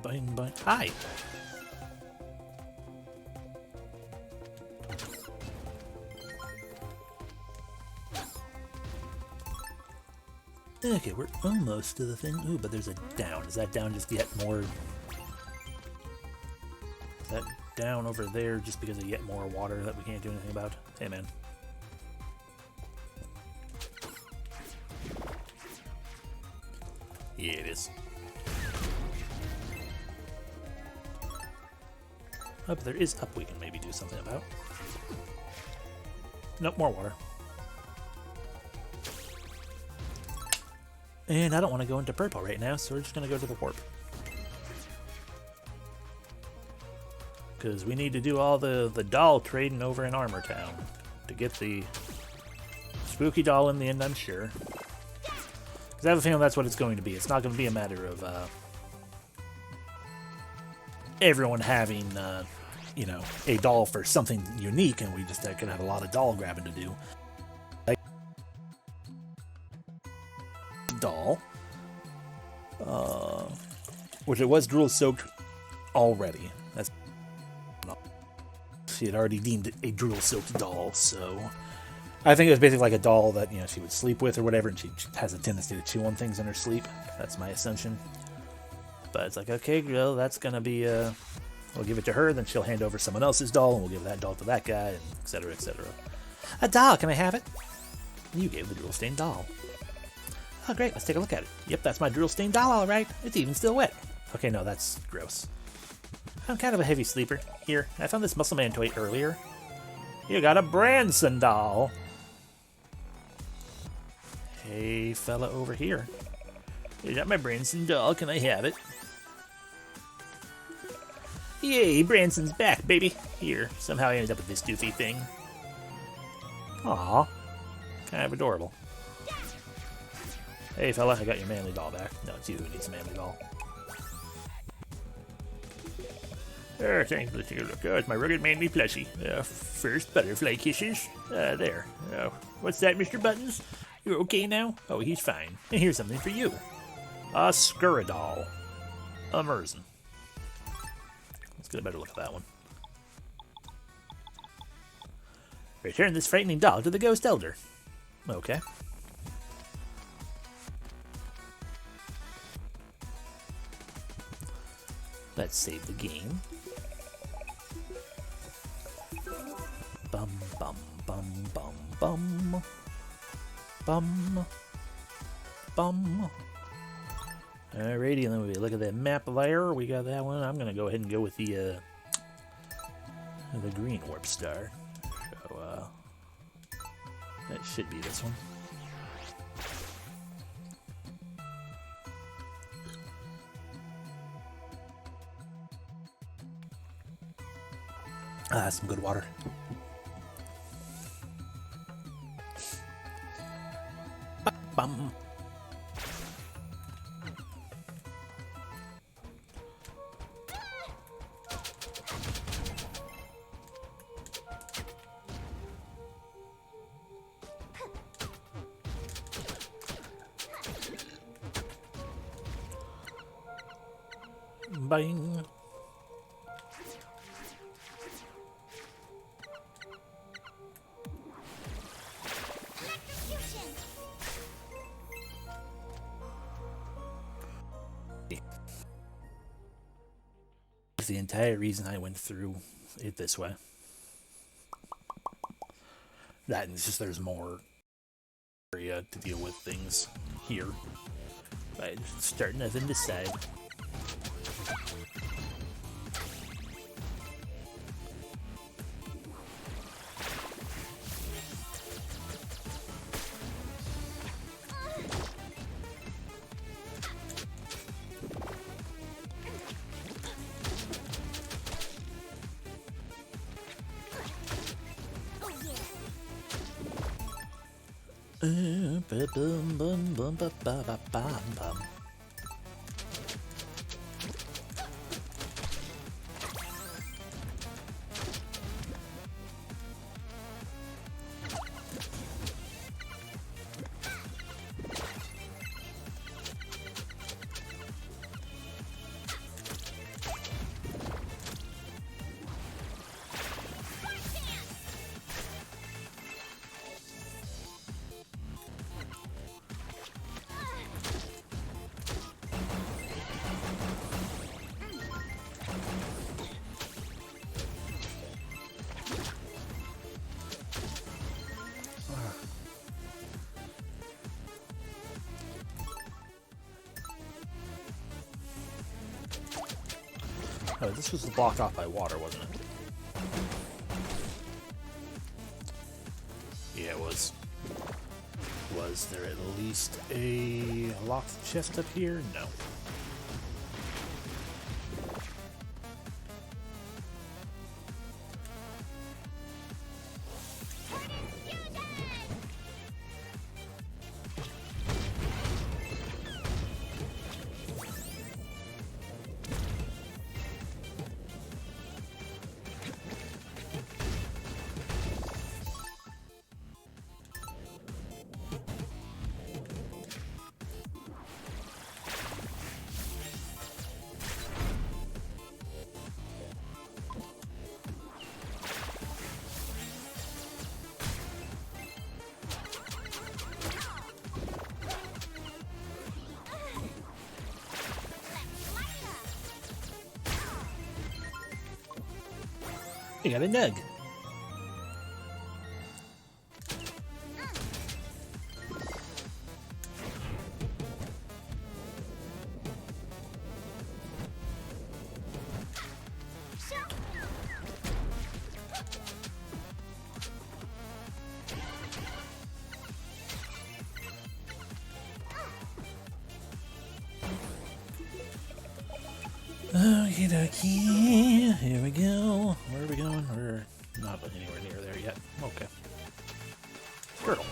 Bang, bang. Hi. Okay, we're almost to the thing. Ooh, but there's a down. Is that down just yet more? Is that down over there just because of yet more water that we can't do anything about? Hey, man. Yeah, it is. Oh, but there is up we can maybe do something about. Nope, more water. And I don't want to go into purple right now, so we're just going to go to the warp. Because we need to do all the doll trading over in Armor Town to get the spooky doll in the end, I'm sure. Because I have a feeling that's what it's going to be. It's not going to be a matter of everyone having, you know, a doll for something unique, and we just could have a lot of doll grabbing to do. Like doll, which it was drool soaked already. That's she had already deemed it a drool soaked doll, so I think it was basically like a doll that, you know, she would sleep with or whatever, and she has a tendency to chew on things in her sleep. That's my assumption. But it's like, okay, well, that's gonna be we'll give it to her, then she'll hand over someone else's doll, and we'll give that doll to that guy, and etc., etc. A doll, can I have it? You gave the drool-stained doll. Oh, great, let's take a look at it. Yep, that's my drool-stained doll, all right. It's even still wet. Okay, no, that's gross. I'm kind of a heavy sleeper. Here, I found this Muscle Man toy earlier. You got a Branson doll. Hey, fella over here. You got my Branson doll, can I have it? Yay, Branson's back, baby. Here, somehow I ended up with this doofy thing. Aw, kind of adorable. Hey, fella, I got your manly doll back. No, it's you who needs a manly doll. Thanks for taking a look. Oh, it's my rugged manly plushie. First butterfly kisses. There. What's that, Mr. Buttons? You're okay now? Oh, he's fine. And here's something for you. A Scuridol. Immersion. Let's get a better look at that one. Return this frightening doll to the Ghost Elder. Okay. Let's save the game. Bum, bum, bum, bum, bum. Bum. Bum. Alrighty, and then we look at that map there. We got that one. I'm gonna go ahead and go with the green warp star. So that should be this one. Ah, some good water. Bum. Bang. That's the entire reason I went through it this way. That and it's just there's more area to deal with things here. I just start nothing to side. Bum, bum, bum, ba, ba, ba, bum, bum. Oh, this was blocked off by water, wasn't it? Yeah, it was. Was there at least a locked chest up here? No. You got a nug. Okie dokie. Here we go. Where are we going? We're not anywhere near there yet. Okay. Turtle.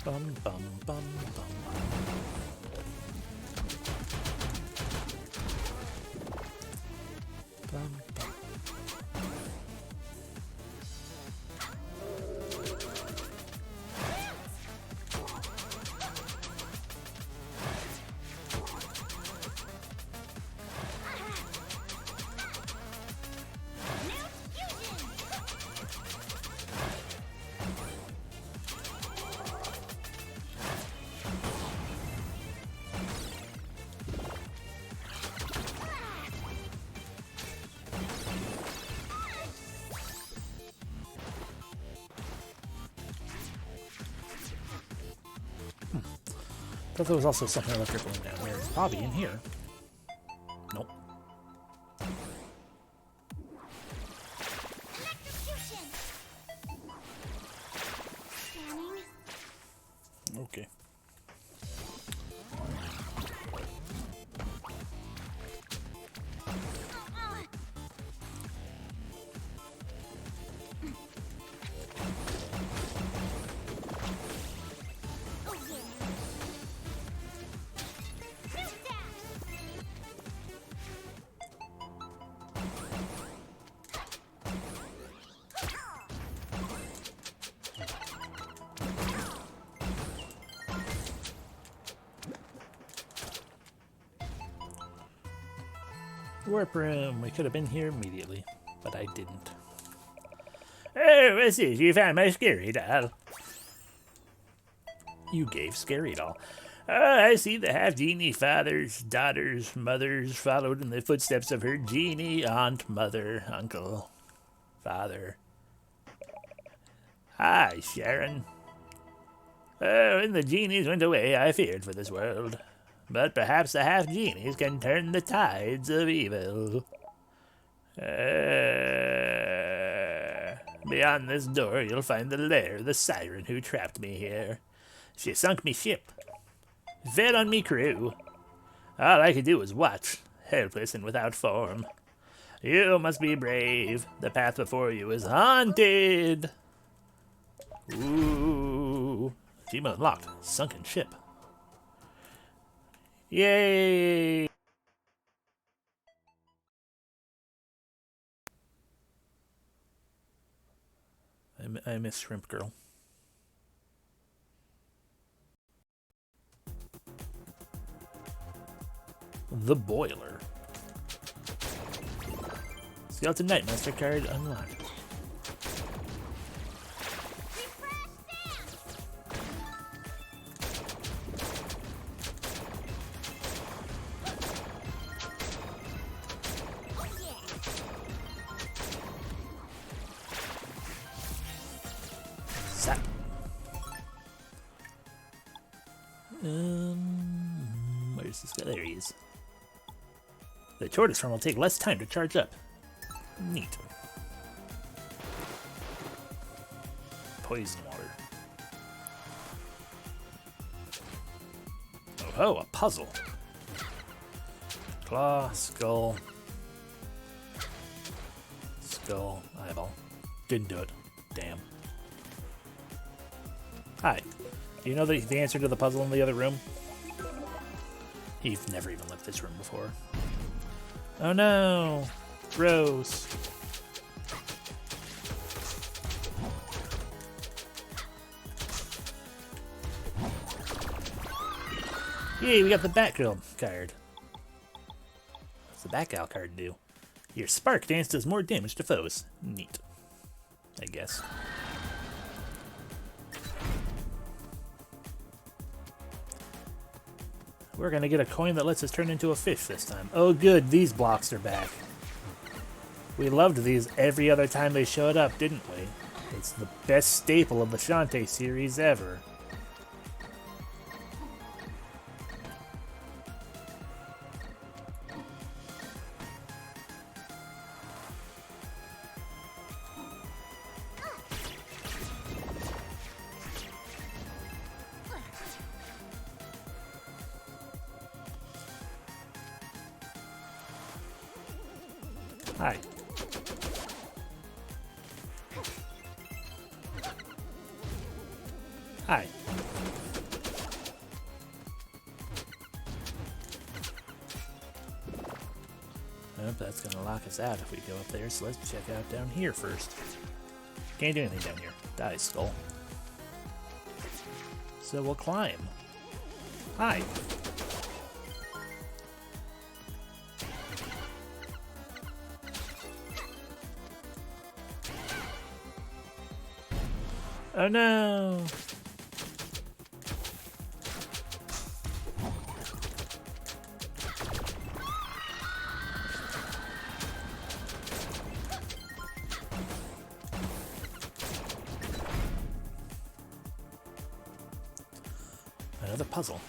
Bum bum bum bum. Bum, bum. Thought there was also something electrical down here. It's probably in here. Nope. Okay. Warp room. We could have been here immediately, but I didn't. Oh, what's this? You found my scary doll. You gave scary doll. Oh, I see the half-genie fathers, daughters, mothers followed in the footsteps of her genie aunt, mother, uncle, father. Hi, Sharon. Oh, when the genies went away, I feared for this world. But perhaps the half-genies can turn the tides of evil. Beyond this door, you'll find the lair of the siren who trapped me here. She sunk me ship, fed on me crew. All I could do was watch, helpless and without form. You must be brave. The path before you is haunted. Ooh. Achievement unlocked. Sunken ship. Yay! I miss Shrimp Girl. The Boiler. Skeleton Nightmaster card unlocked. Zap. Where's this guy? There he is. The tortoise form will take less time to charge up. Neat. Poison water. Oh, a puzzle. Claw, skull. Skull, eyeball. Didn't do it. Damn. Hi. Do you know the answer to the puzzle in the other room? You've never even left this room before. Oh no! Gross. Yay, we got the Batgirl card. What's the Batgirl card do? Your Spark Dance does more damage to foes. Neat. I guess. We're gonna get a coin that lets us turn into a fish this time. Oh good, these blocks are back. We loved these every other time they showed up, didn't we? It's the best staple of the Shantae series ever. Hi. Hi. Nope, that's gonna lock us out if we go up there, so let's check out down here first. Can't do anything down here. Die, skull. So we'll climb. Hi. Oh no! Another puzzle.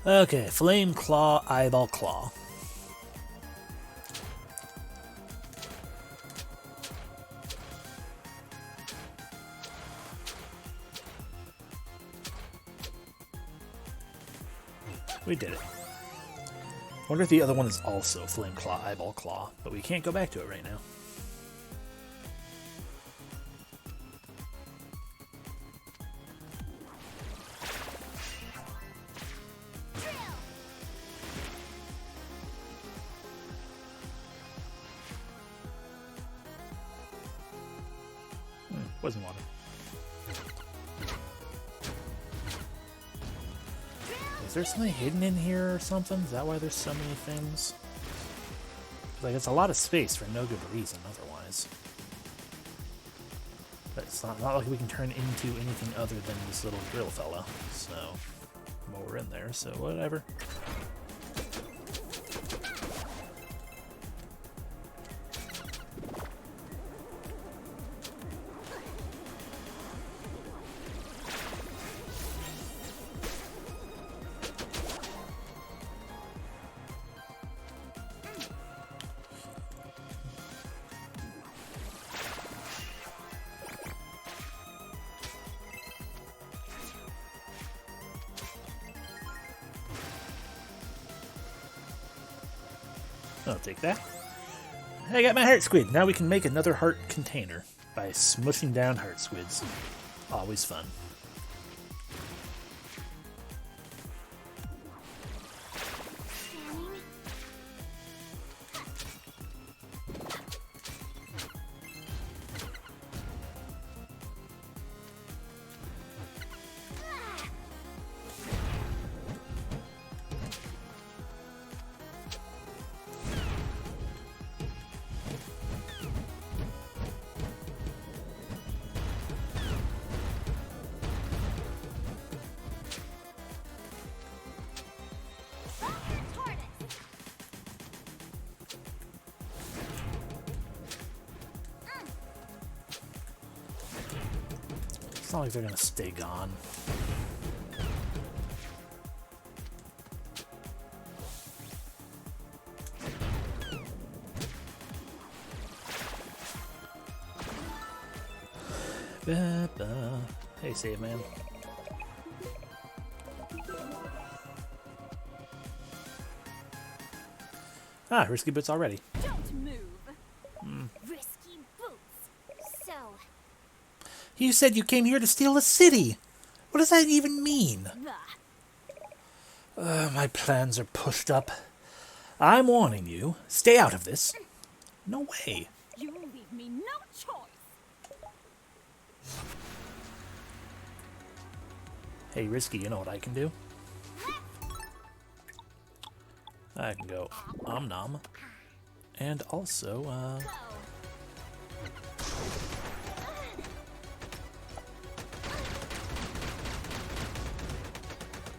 Okay, Flame Claw, Eyeball Claw. We did it. Wonder if the other one is also Flame Claw, Eyeball Claw, but we can't go back to it right now. Poison water. Is there something hidden in here or something? Is that why there's so many things? Like, it's a lot of space for no good reason otherwise. But it's not like we can turn into anything other than this little drill fella. So, well, we're in there, so whatever. I'll take that. I got my heart squid. Now we can make another heart container by smushing down heart squids. Always fun. It's not like they're gonna stay gone. Hey, save man. Ah, risky boots already. Don't move. Risky boots. So, You said you came here to steal a city. What does that even mean? My plans are pushed up. I'm warning you. Stay out of this. No way. You leave me no choice. Hey, Risky, you know what I can do? I can go Om Nom. And also,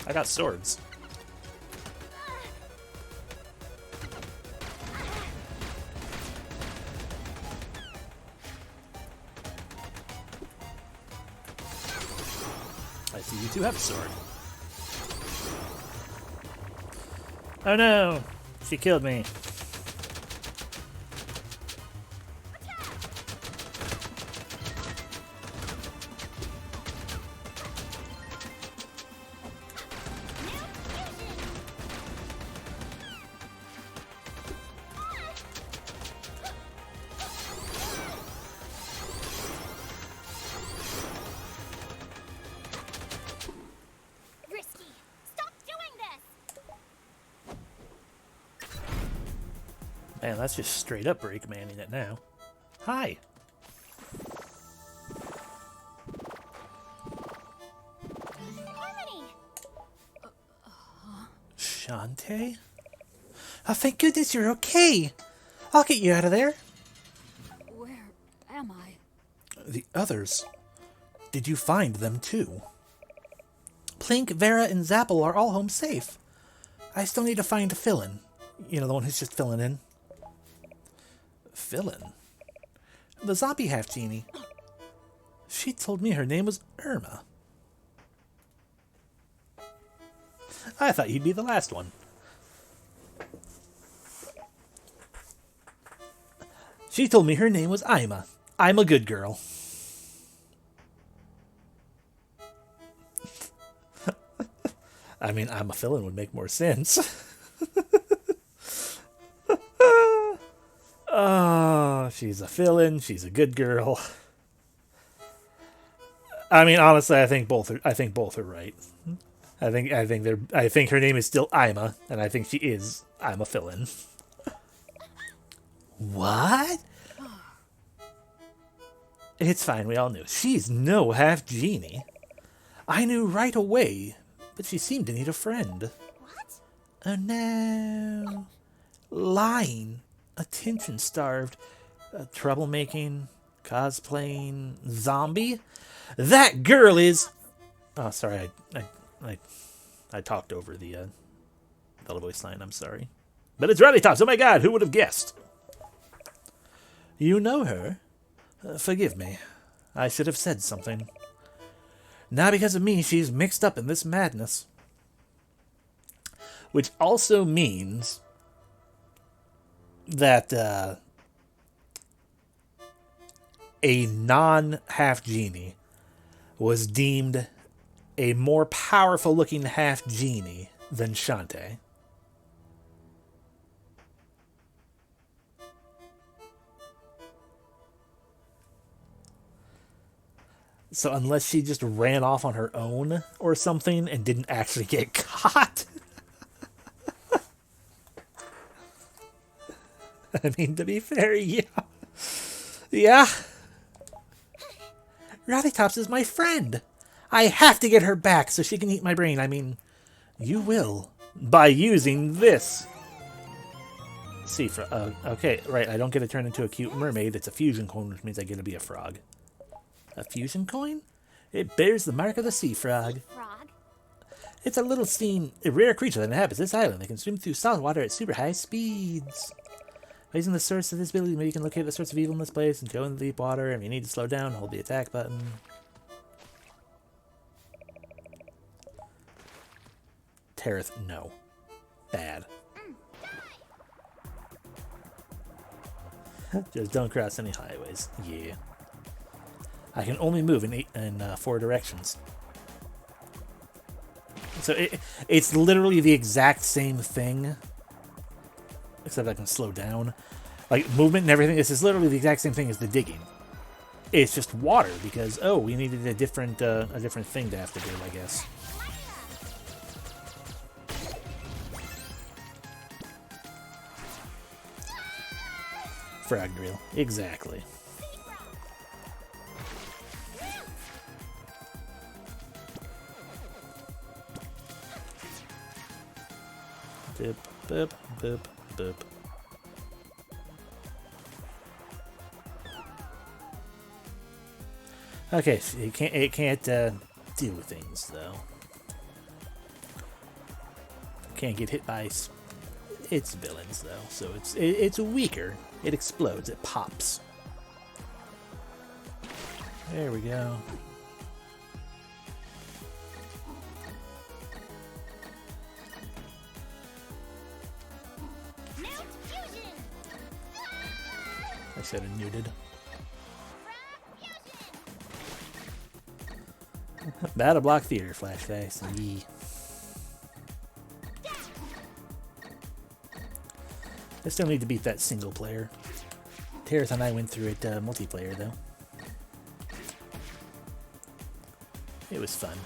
I got swords. I see you two have a sword. Oh no! She killed me. risky. Stop doing this. Man, that's just straight up break manning it now. Hi. Harmony. Shantae? Oh, thank goodness you're okay. I'll get you out of there. Where am I? The others. Did you find them too? Plink, Vera, and Zapple are all home safe. I still need to find Fillin. You know, the one who's just filling in. Fillin? The zombie half-genie. She told me her name was Irma. I thought you'd be the last one. She told me her name was Ima. I'm a good girl. I mean, I'm a Fillin would make more sense. Oh, she's a Fillin. She's a good girl. I mean, honestly, I think both are right. I think her name is still Ima, and I think she is Ima Fillin. What? It's fine, we all knew. She's no half-genie. I knew right away, but she seemed to need a friend. What? Oh no. Lying. Attention-starved. Troublemaking. Cosplaying. Zombie? That girl is... Oh, sorry, I talked over the voice line, I'm sorry. But it's Riley Tops, oh my god, who would have guessed? You know her? Forgive me. I should have said something. Now because of me, she's mixed up in this madness. Which also means that a non-half-genie was deemed a more powerful-looking half-genie than Shantae. So unless she just ran off on her own or something and didn't actually get caught. I mean, to be fair, yeah. Yeah. Rowdy Tops is my friend. I have to get her back so she can eat my brain. I mean, you will. By using this. See, okay, right, I don't get to turn into a cute mermaid. It's a fusion coin, which means I get to be a frog. A fusion coin? It bears the mark of the sea frog. Frog. It's a little a rare creature that inhabits this island. They can swim through salt water at super high speeds. Using the source of this ability, maybe you can locate the source of evil in this place and go into deep water. If you need to slow down, hold the attack button. Terrace, no. Bad. Just don't cross any highways. Yeah. I can only move in 4 directions. So it's literally the exact same thing, except I can slow down. Like, movement and everything, this is literally the exact same thing as the digging. It's just water, because, oh, we needed a different thing to have to do, I guess. Frag drill. Exactly. Boop, boop, boop, boop. Okay, so it can't deal with things though. Can't get hit by its villains though, so it's weaker. It explodes. It pops. There we go. I said it neutered. Battle Block Theater flashbacks. Yee. I still need to beat that single player. Terrace and I went through it multiplayer though. It was fun.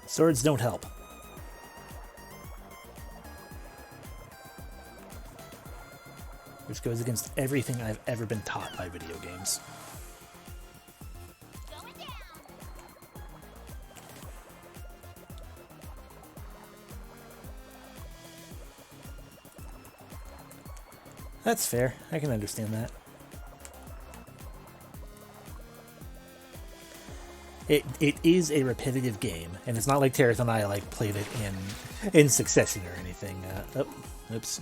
Swords don't help. Which goes against everything I've ever been taught by video games. Going down. That's fair. I can understand that. It is a repetitive game, and it's not like Terrace and I like played it in succession or anything. Oh, oops.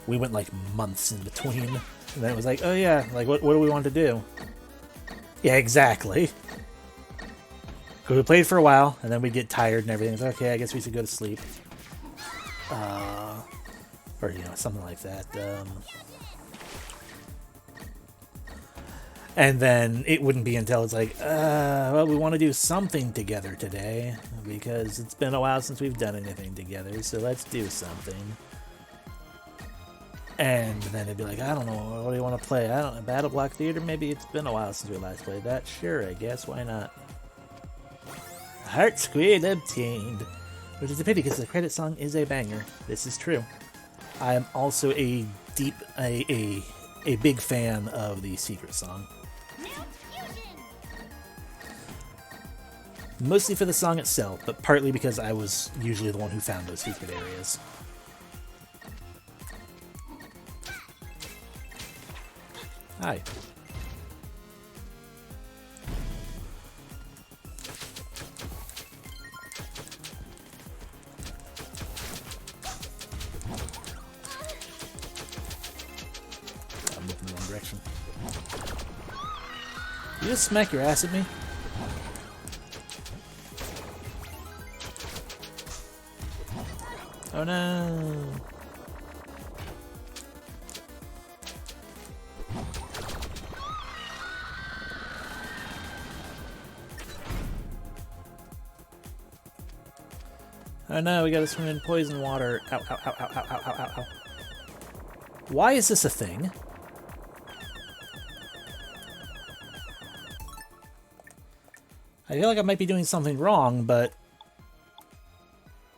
We went like months in between, and then it was like, oh yeah, like what do we want to do? Yeah, exactly. Because we played for a while, and then we'd get tired and everything. It's like, okay, I guess we should go to sleep. Or you know, something like that. And then it wouldn't be until it's like, well, we want to do something together today because it's been a while since we've done anything together, so let's do something. And then it'd be like, I don't know, what do you want to play? I don't know, Battle Block Theater? Maybe it's been a while since we last played that. Sure, I guess, why not? Heart Squid obtained. Which is a pity because the credit song is a banger. This is true. I am also a big fan of the secret song. Mostly for the song itself, but partly because I was usually the one who found those secret areas. Hi. I'm moving in the wrong direction. You just smack your ass at me? Oh no! Oh no, we gotta swim in poison water. Ow, ow, ow, ow, ow, ow, ow, ow, ow. Why is this a thing? I feel like I might be doing something wrong, but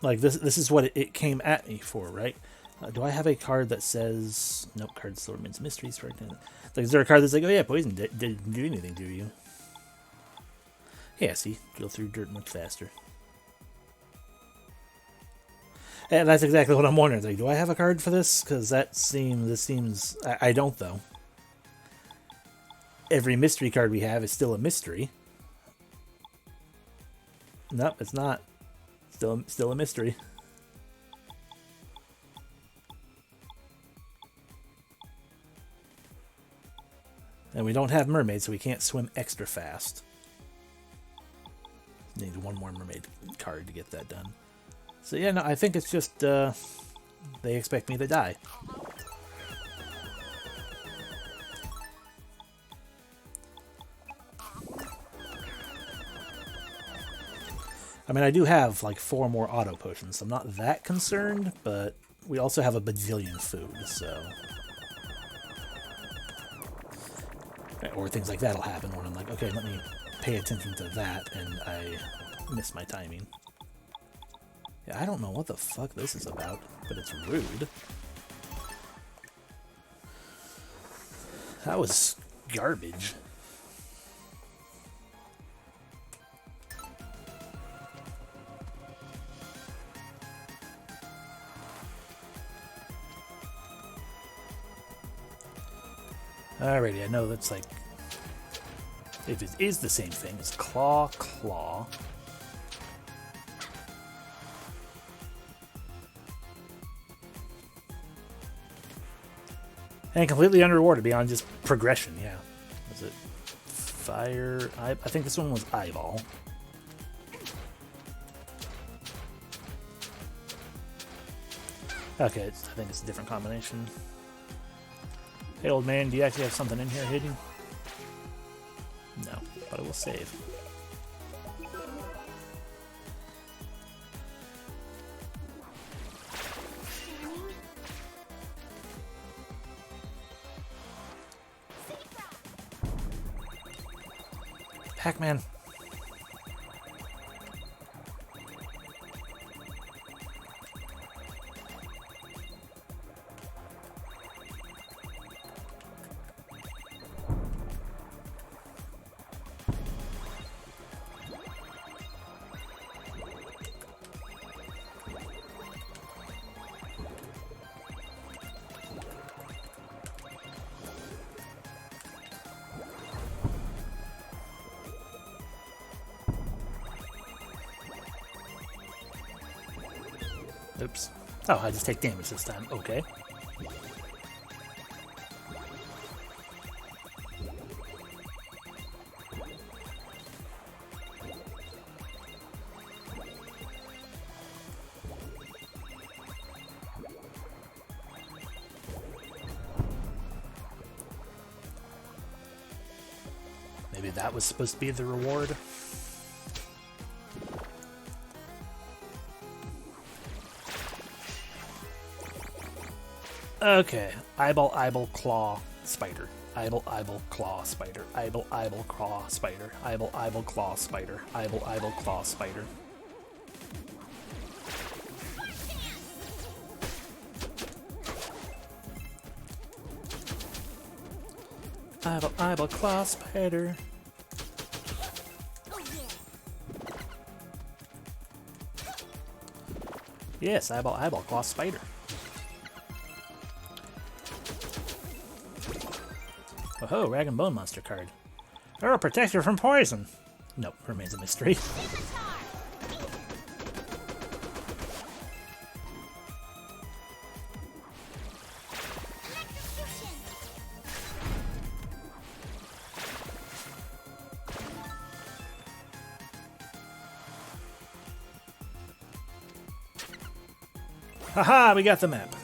like this is what it came at me for, right? Do I have a card that says nope? Card still remains mystery. Like, is there a card that's like, oh yeah, poison didn't do anything to you? Yeah, see, go through dirt much faster. And that's exactly what I'm wondering. Like, do I have a card for this? Because this seems. I don't though. Every mystery card we have is still a mystery. Nope, it's not. Still a mystery. And we don't have mermaids, so we can't swim extra fast. Need one more mermaid card to get that done. So yeah, no, I think it's just they expect me to die. I mean, I do have like 4 more auto potions, so I'm not that concerned, but we also have a bajillion food, so... Or things like that'll happen when I'm like, okay, let me pay attention to that, and I miss my timing. Yeah, I don't know what the fuck this is about, but it's rude. That was garbage. Alrighty, I know that's like... If it is the same thing, it's claw, claw. And completely underwater beyond just progression, yeah. Was it fire? I think this one was eyeball. Okay, I think it's a different combination. Hey, old man, do you actually have something in here hidden? No, but I will save. Pac-Man. Oops. Oh, I just take damage this time. Okay. Maybe that was supposed to be the reward. Okay, eyeball, claw, spider. Eyeball, claw, spider. Eyeball, claw, spider. Eyeball, claw, spider. Eyeball, claw, spider. Eyeball, claw, spider. Yes, eyeball, claw, spider. Oh, Rag and Bone Monster card. Oh, protect her from poison. Nope, remains a mystery. Haha, we got the map.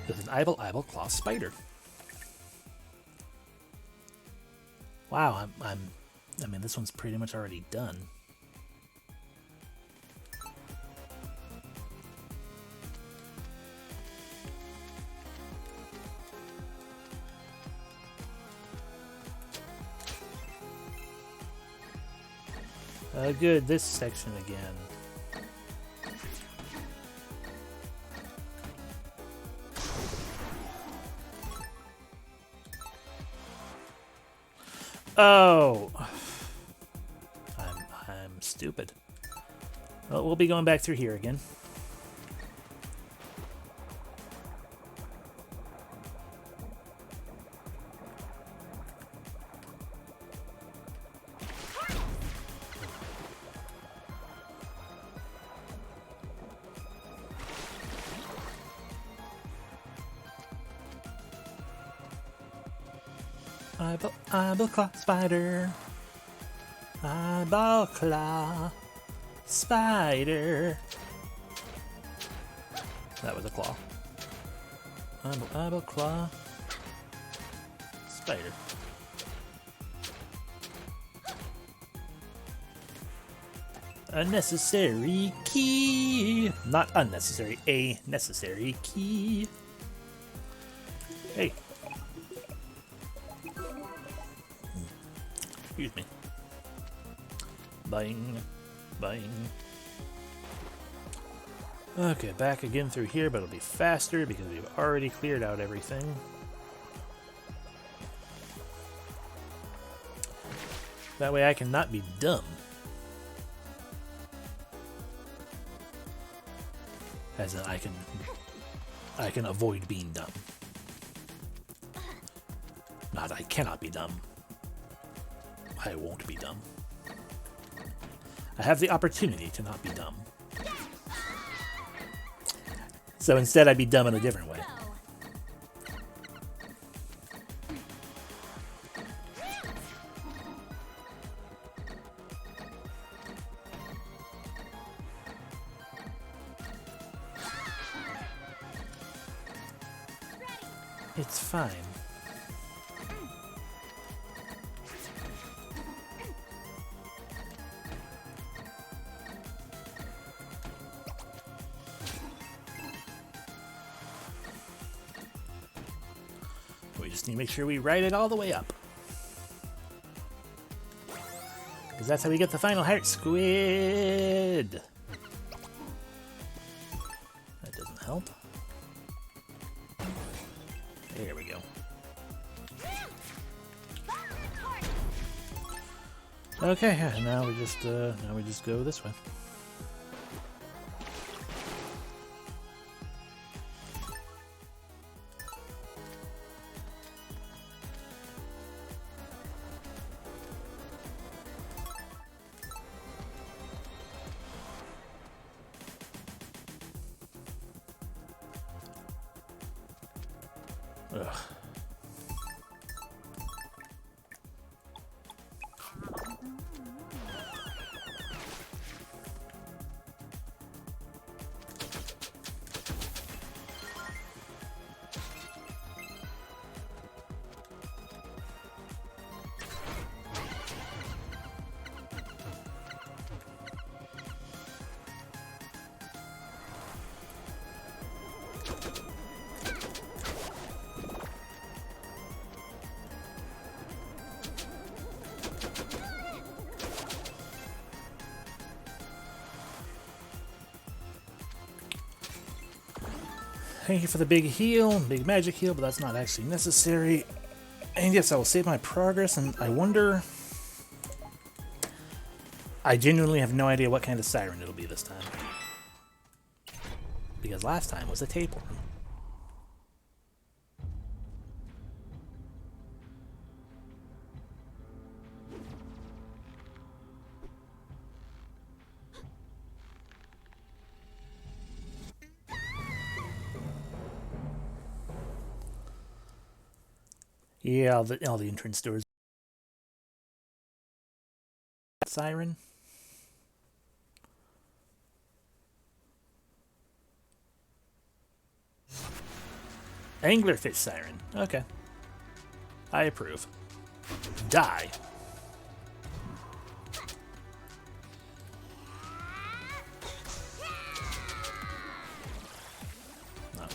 With an eyeball, claw, spider. Wow, I mean, this one's pretty much already done. Good, this section again. Oh, I'm stupid. Well, we'll be going back through here again. Eyeball claw spider. Eyeball claw spider. That was a claw. Eyeball claw spider. Unnecessary key. Not unnecessary, a necessary key. Hey. Excuse me. Bang. Bang. Okay, back again through here, but it'll be faster because we've already cleared out everything. That way I cannot be dumb. As in, I can avoid being dumb. Not I cannot be dumb. I won't be dumb. I have the opportunity to not be dumb. So instead I'd be dumb in a different way. It's fine. We just need to make sure we ride it all the way up. Because that's how we get the final heart squid. That doesn't help. There we go. Okay, yeah, now we just go this way. Ugh. Thank you for the big heal, big magic heal, but that's not actually necessary. And yes, I will save my progress, and I wonder... I genuinely have no idea what kind of siren it'll be this time. Because last time was a tapeworm. Yeah, all the entrance doors. Siren. Anglerfish siren. Okay. I approve. Die. No.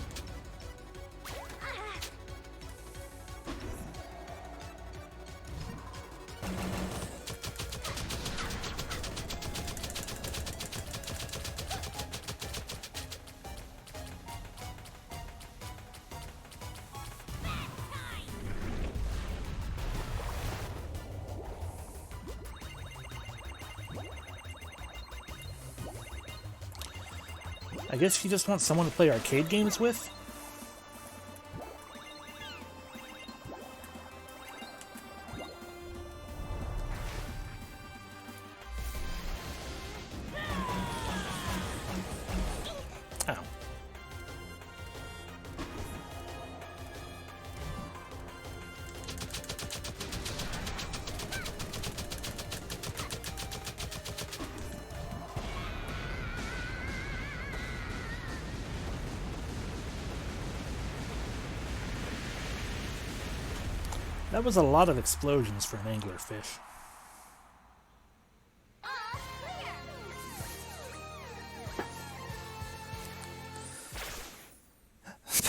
I guess she just wants someone to play arcade games with? Ow. That was a lot of explosions for an anglerfish.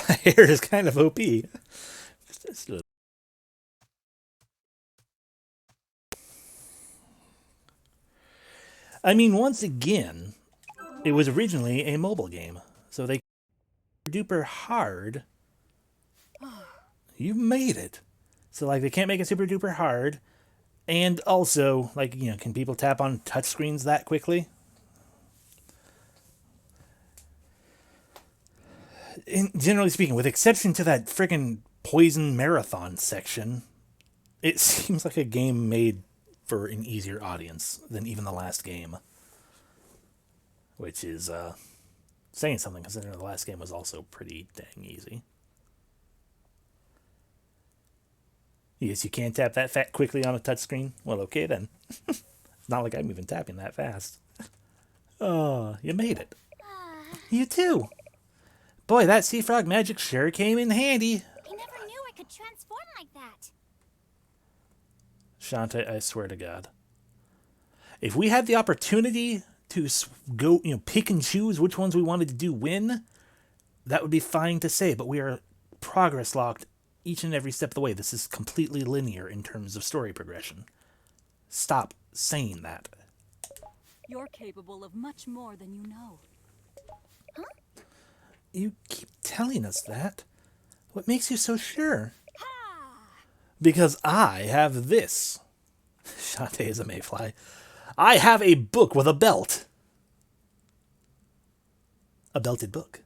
My hair is kind of OP. I mean, once again, it was originally a mobile game, so they duper hard. You made it. So like they can't make it super duper hard, and also like can people tap on touchscreens that quickly? Generally speaking, with exception to that friggin' poison marathon section, it seems like a game made for an easier audience than even the last game. Which is saying something, considering the last game was also pretty dang easy. Yes, you can tap that fat quickly on a touchscreen? Well, okay then. It's not like I'm even tapping that fast. Oh, you made it. You too. Boy, that sea frog magic sure came in handy. I never knew I could transform like that. Shantae, I swear to God. If we had the opportunity to go, pick and choose which ones we wanted to do win, that would be fine to say, but we are progress locked each and every step of the way. This is completely linear in terms of story progression. Stop saying that. You're capable of much more than you know. Huh? You keep telling us that. What makes you so sure? Ha! Because I have this. Shantae is a mayfly. I have a book with a belt. A belted book.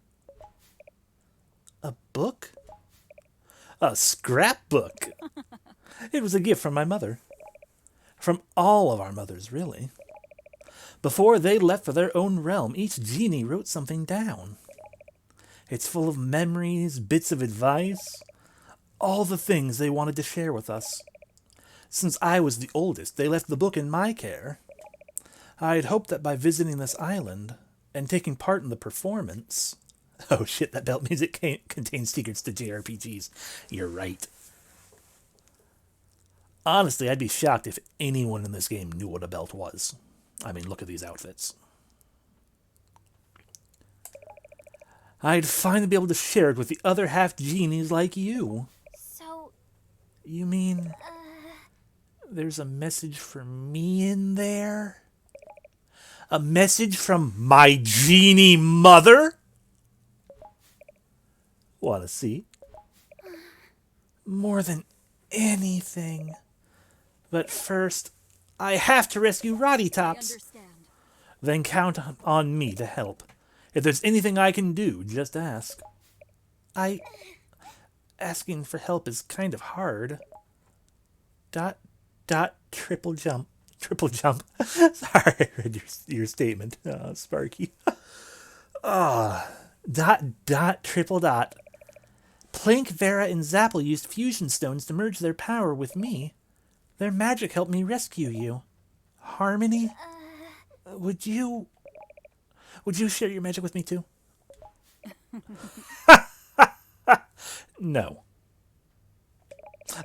A book? A scrapbook. It was a gift from my mother. From all of our mothers, really. Before they left for their own realm, each genie wrote something down. It's full of memories, bits of advice, all the things they wanted to share with us. Since I was the oldest, they left the book in my care. I had hoped that by visiting this island and taking part in the performance... Oh shit, that belt music contains secrets to JRPGs. You're right. Honestly, I'd be shocked if anyone in this game knew what a belt was. I mean, look at these outfits. I'd finally be able to share it with the other half genies like you. So... You mean... There's a message for me in there? A message from my genie mother? Wanna see? More than anything. But first, I have to rescue Roddy I Tops. understand. Then count on me to help. If there's anything I can do, just ask. Asking for help is kind of hard. ... Triple jump. Triple jump. Sorry, I read your statement, Sparky. Triple dot. Plink, Vera, and Zapple used fusion stones to merge their power with me. Their magic helped me rescue you. Harmony? Would you share your magic with me too? No.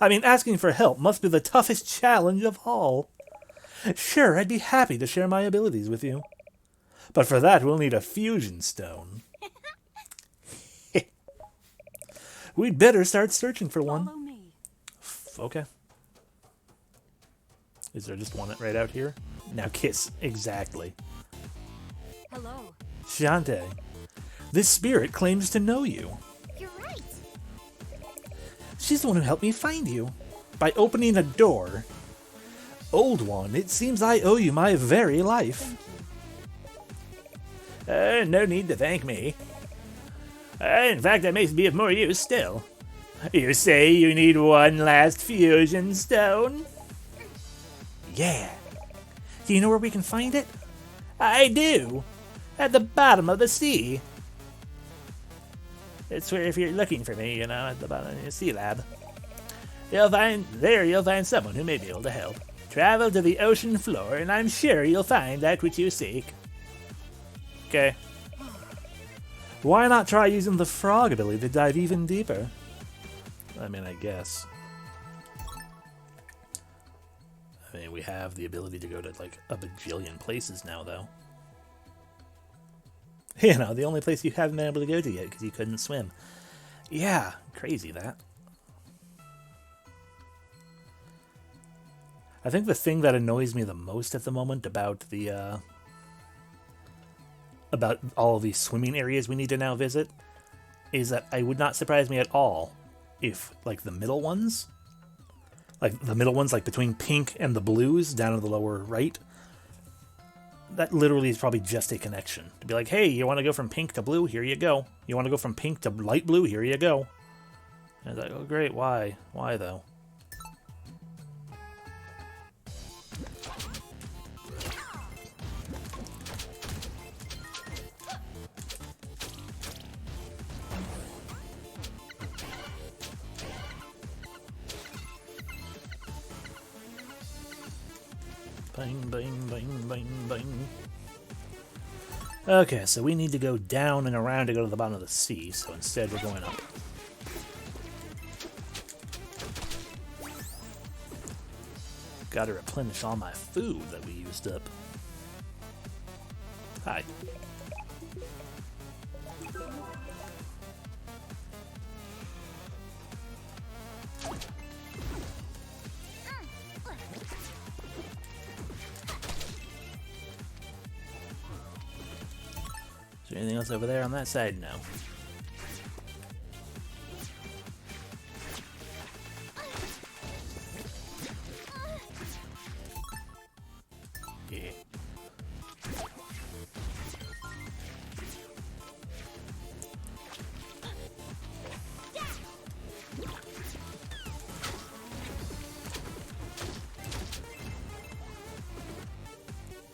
I mean, asking for help must be the toughest challenge of all. Sure, I'd be happy to share my abilities with you. But for that, we'll need a fusion stone. We'd better start searching for one. Follow me. Okay. Is there just one right out here? Now kiss. Exactly. Hello. Shantae, this spirit claims to know you. You're right. She's the one who helped me find you. By opening a door. Old one, it seems I owe you my very life. No need to thank me. In fact, I may be of more use still. You say you need one last fusion stone? Yeah. Do you know where we can find it? I do. At the bottom of the sea. It's where if you're looking for me, at the bottom of the sea lab. You'll find someone who may be able to help. Travel to the ocean floor, and I'm sure you'll find that which you seek. Okay. Why not try using the frog ability to dive even deeper? I mean, I guess. I mean, we have the ability to go to like a bajillion places now, though. You know, the only place you haven't been able to go to yet because you couldn't swim. Yeah, crazy that. I think the thing that annoys me the most at the moment about the about all of these swimming areas we need to now visit is that it would not surprise me at all if like the middle ones, like between pink and the blues down in the lower right, that literally is probably just a connection. To be like, hey, you want to go from pink to blue? Here you go. You want to go from pink to light blue? Here you go. And it's like, oh great, why? Why though? Bang, bang, bang, bang, bang. Okay, so we need to go down and around to go to the bottom of the sea, so instead we're going up. Gotta replenish all my food that we used up. Hi. Is there anything else over there on that side? No. Yeah.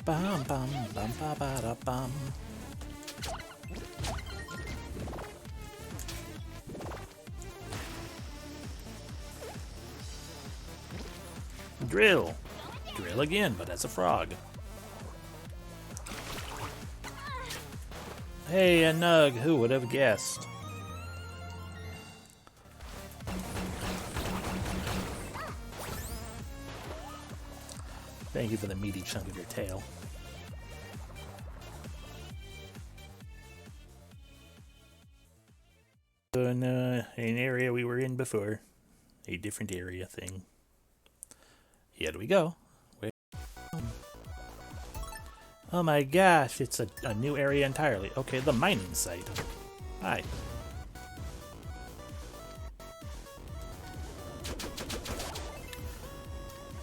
Bum bum bum ba ba da bum. Drill! Drill again, but as a frog. Hey, a nug, who would have guessed? Thank you for the meaty chunk of your tail. In an area we were in before. A different area thing. Here we go. Oh my gosh, it's a new area entirely. Okay, the mining site. Hi.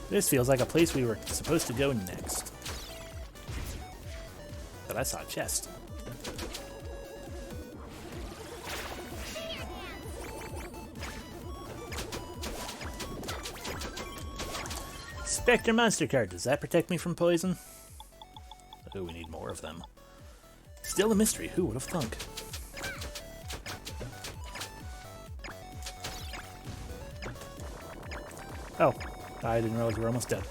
This feels like a place we were supposed to go next. But I saw a chest. Spectre Monster Card. Does that protect me from poison? Oh, we need more of them. Still a mystery. Who would have thunk? Oh, I didn't realize we were almost done.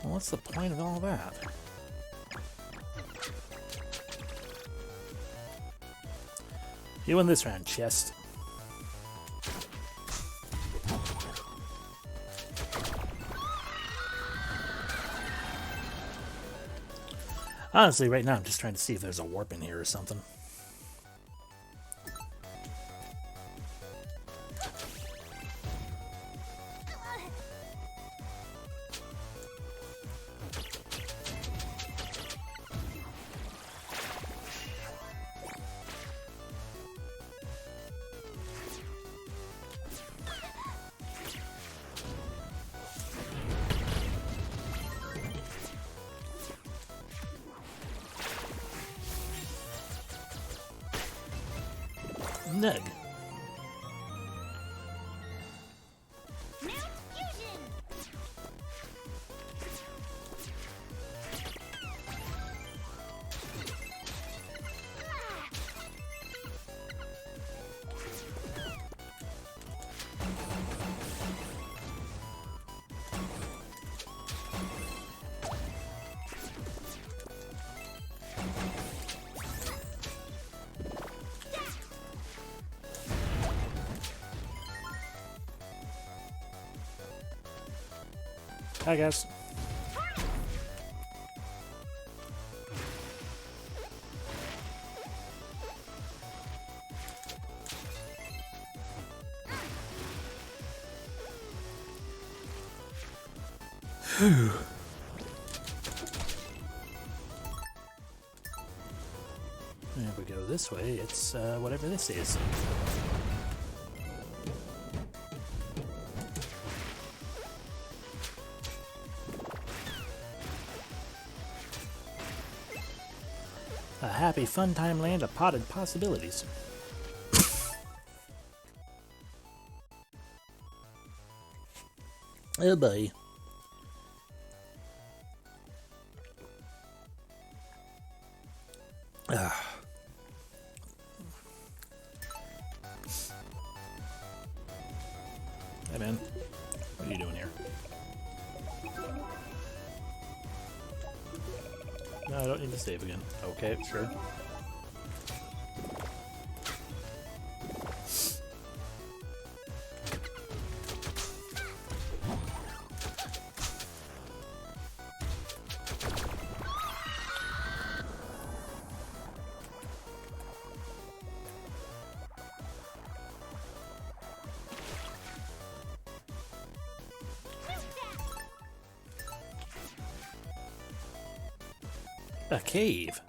Well, what's the point of all that? You win this round, chest. Honestly, right now I'm just trying to see if there's a warp in here or something. Nug. Mount Fusion! Hi, guys. Whew. If we go this way, it's whatever this is. A happy fun time land of potted possibilities. Oh boy. Hey man, what are you doing here? No, I don't need to save again. Okay, sure. A cave.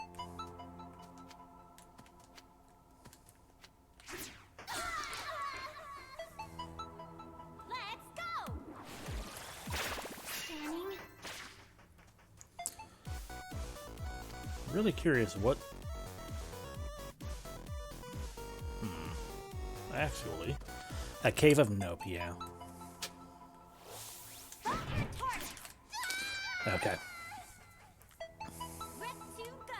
Let's go. Scanning. Really curious what. Actually, a cave of nope. Yeah. Okay. Rest to go.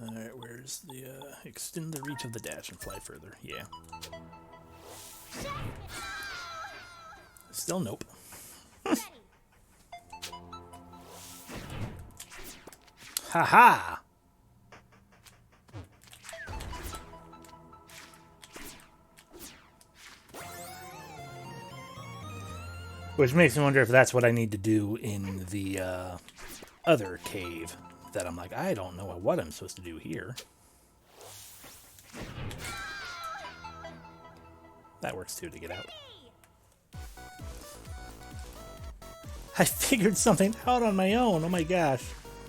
Alright, where's the, extend the reach of the dash and fly further. Yeah. Still nope. Ready. Haha! Which makes me wonder if that's what I need to do in the, other cave. That I'm like, I don't know what I'm supposed to do here. That works too, to get out. I figured something out on my own. Oh my gosh.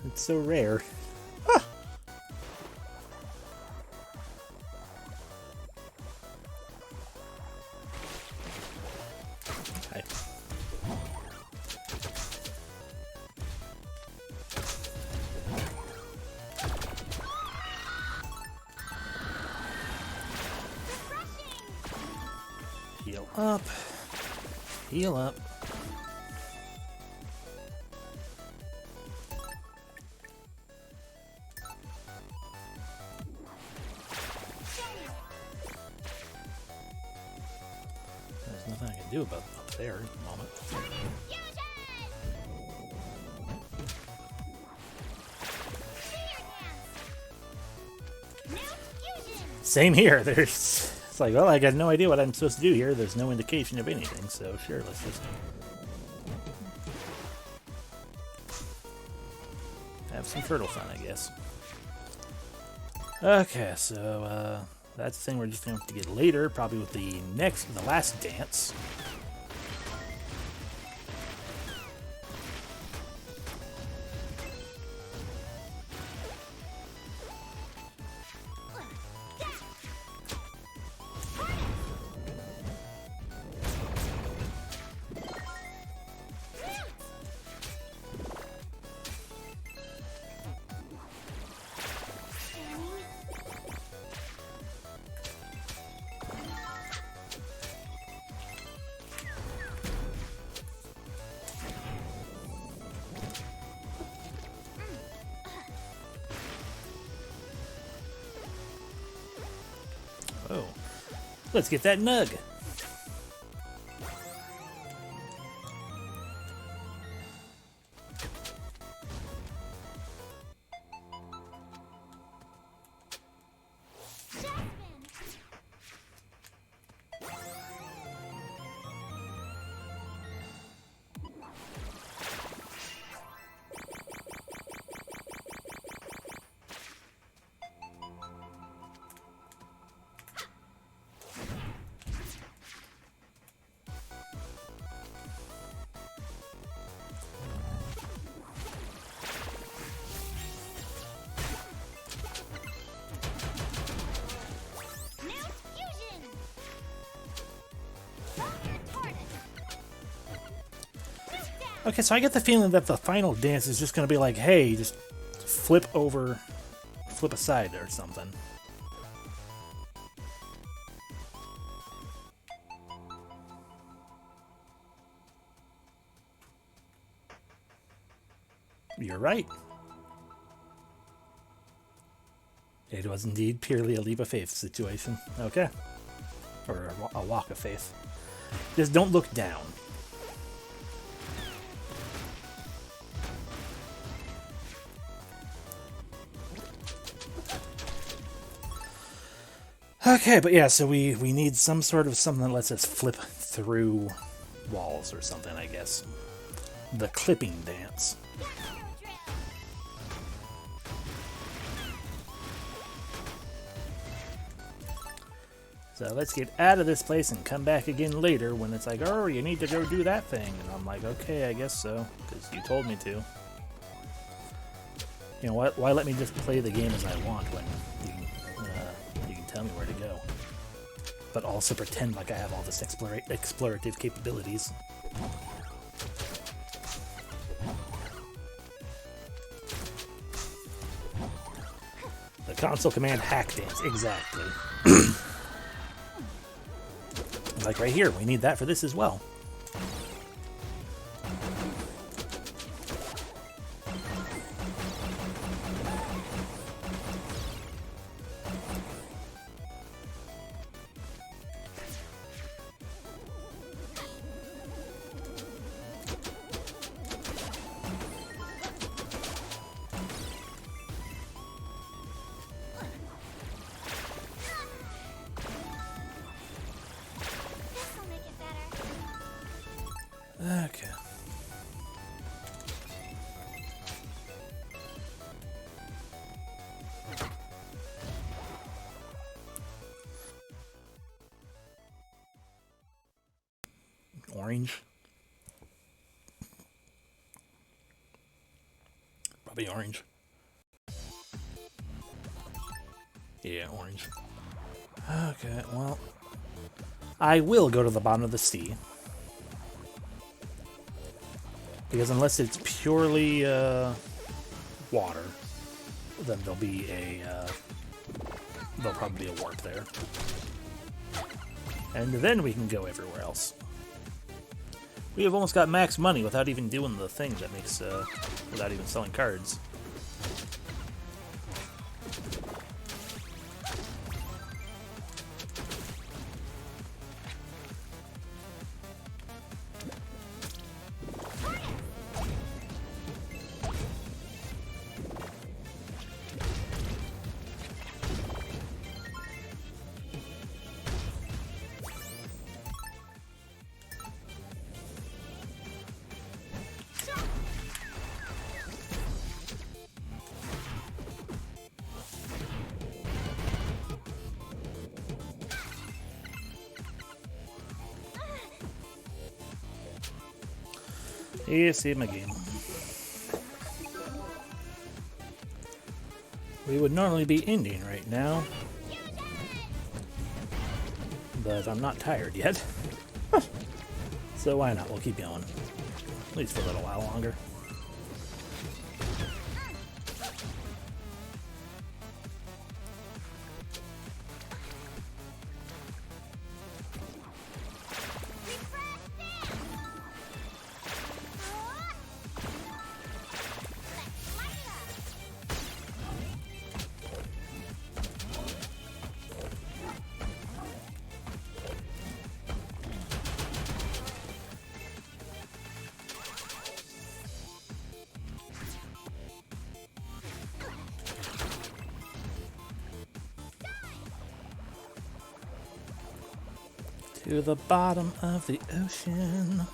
It's so rare. Ah. Okay. Heal up. Heal up. There's nothing I can do about up there at the moment. Same here. It's like, well, I got no idea what I'm supposed to do here. There's no indication of anything, so sure, let's just have some fertile fun, I guess. Okay, so that's the thing we're just going to have to get later, probably with the last dance. Oh, let's get that nug. Okay, so I get the feeling that the final dance is just going to be like, hey, just flip over, flip aside or something. You're right. It was indeed purely a leap of faith situation. Okay. Or a walk of faith. Just don't look down. Okay, but yeah, so we need some sort of something that lets us flip through walls or something, I guess. The clipping dance. So let's get out of this place and come back again later when it's like, oh, you need to go do that thing. And I'm like, okay, I guess so, because you told me to. You know what? Why let me just play the game as I want when you can tell me where to go? But also pretend like I have all this explorative capabilities. The console command hack dance, exactly. Like right here, we need that for this as well. Okay. Orange. Probably orange. Yeah, orange. Okay, well, I will go to the bottom of the sea. Because unless it's purely water, then there'll probably be a warp there. And then we can go everywhere else. We have almost got max money without even doing the thing that makes, without even selling cards. Yes, him again. We would normally be ending right now, but I'm not tired yet. So why not? We'll keep going. At least for a little while longer. To the bottom of the ocean.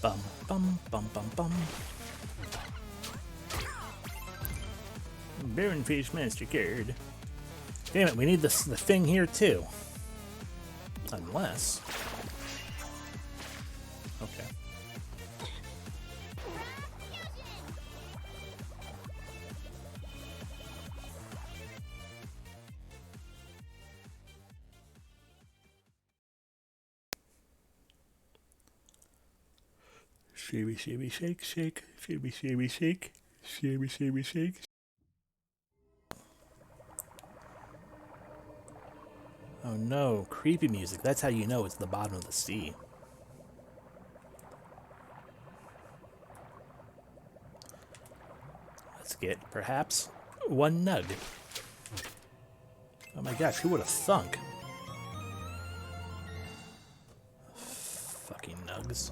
Bum, bum, bum, bum, bum. Baronfish Master Card. Damn it, we need the thing here too. Unless... Okay. Shabby, shabby, shake, shake. Shabby, shabby, shake. Shabby, shabby, shake. Oh no, creepy music. That's how you know it's the bottom of the sea. Let's get, perhaps, one nug. Oh my gosh, who would have thunk? Fucking nugs.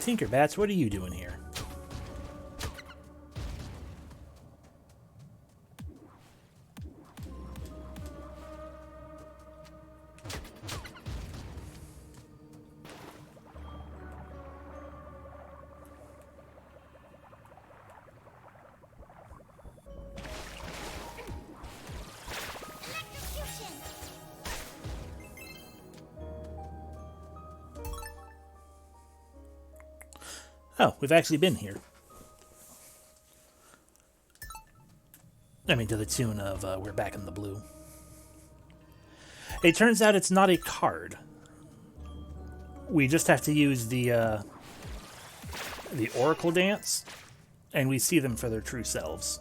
Tinkerbats, what are you doing here? Oh, we've actually been here. I mean, to the tune of We're Back in the Blue. It turns out it's not a card. We just have to use the Oracle Dance, and we see them for their true selves.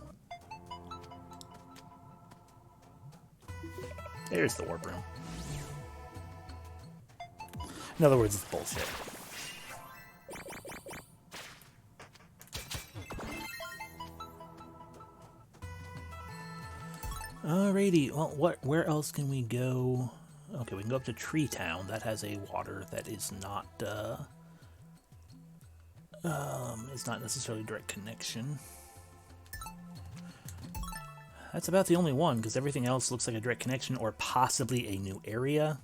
There's the Warp Room. In other words, it's bullshit. Alrighty, well, where else can we go? Okay, we can go up to Tree Town. That has a water that is not, it's not necessarily direct connection. That's about the only one, because everything else looks like a direct connection or possibly a new area.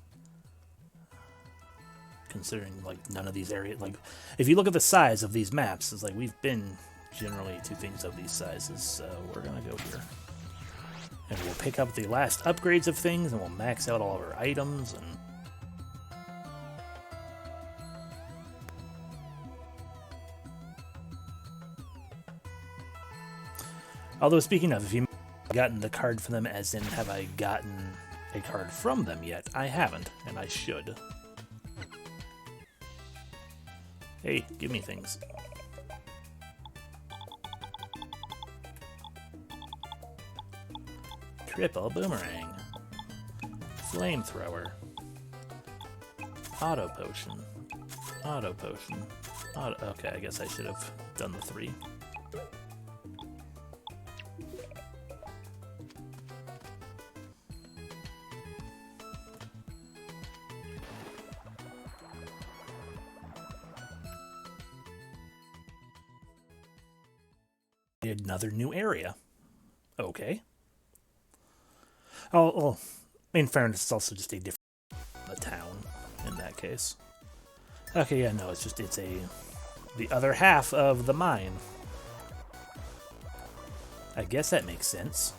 Considering, like, none of these areas, like, if you look at the size of these maps, it's like we've been generally to things of these sizes, so we're gonna go here. And we'll pick up the last upgrades of things, and we'll max out all of our items, and... Although, speaking of, if you haven't gotten the card from them, as in, have I gotten a card from them yet? I haven't, and I should. Hey, give me things. Triple boomerang. Flamethrower. Auto potion. Auto potion. Okay, I guess I should have done the 3. Another new area. Okay. Oh, in fairness, it's also just a different town in that case. Okay, yeah, no, it's the other half of the mine. I guess that makes sense.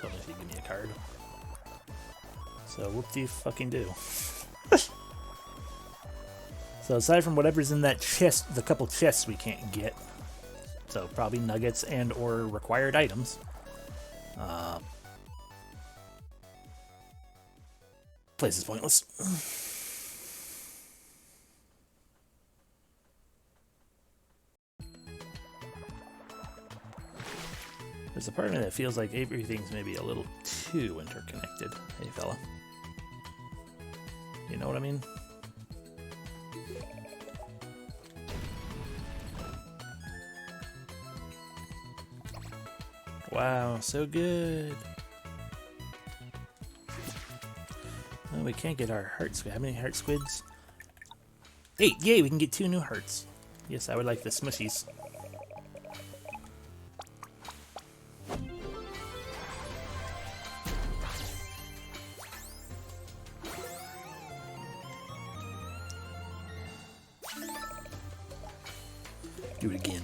So if you give me a card. So whoop-de-fucking-do. So aside from whatever's in that chest, the couple chests we can't get, so probably nuggets and or required items. Place is pointless. There's a part of me that feels like everything's maybe a little too interconnected. Hey, fella. You know what I mean? Wow, so good. Oh, we can't get our heart squid. How many heart squids? 8! Yay, we can get 2 new hearts. Yes, I would like the smushies. Do it again.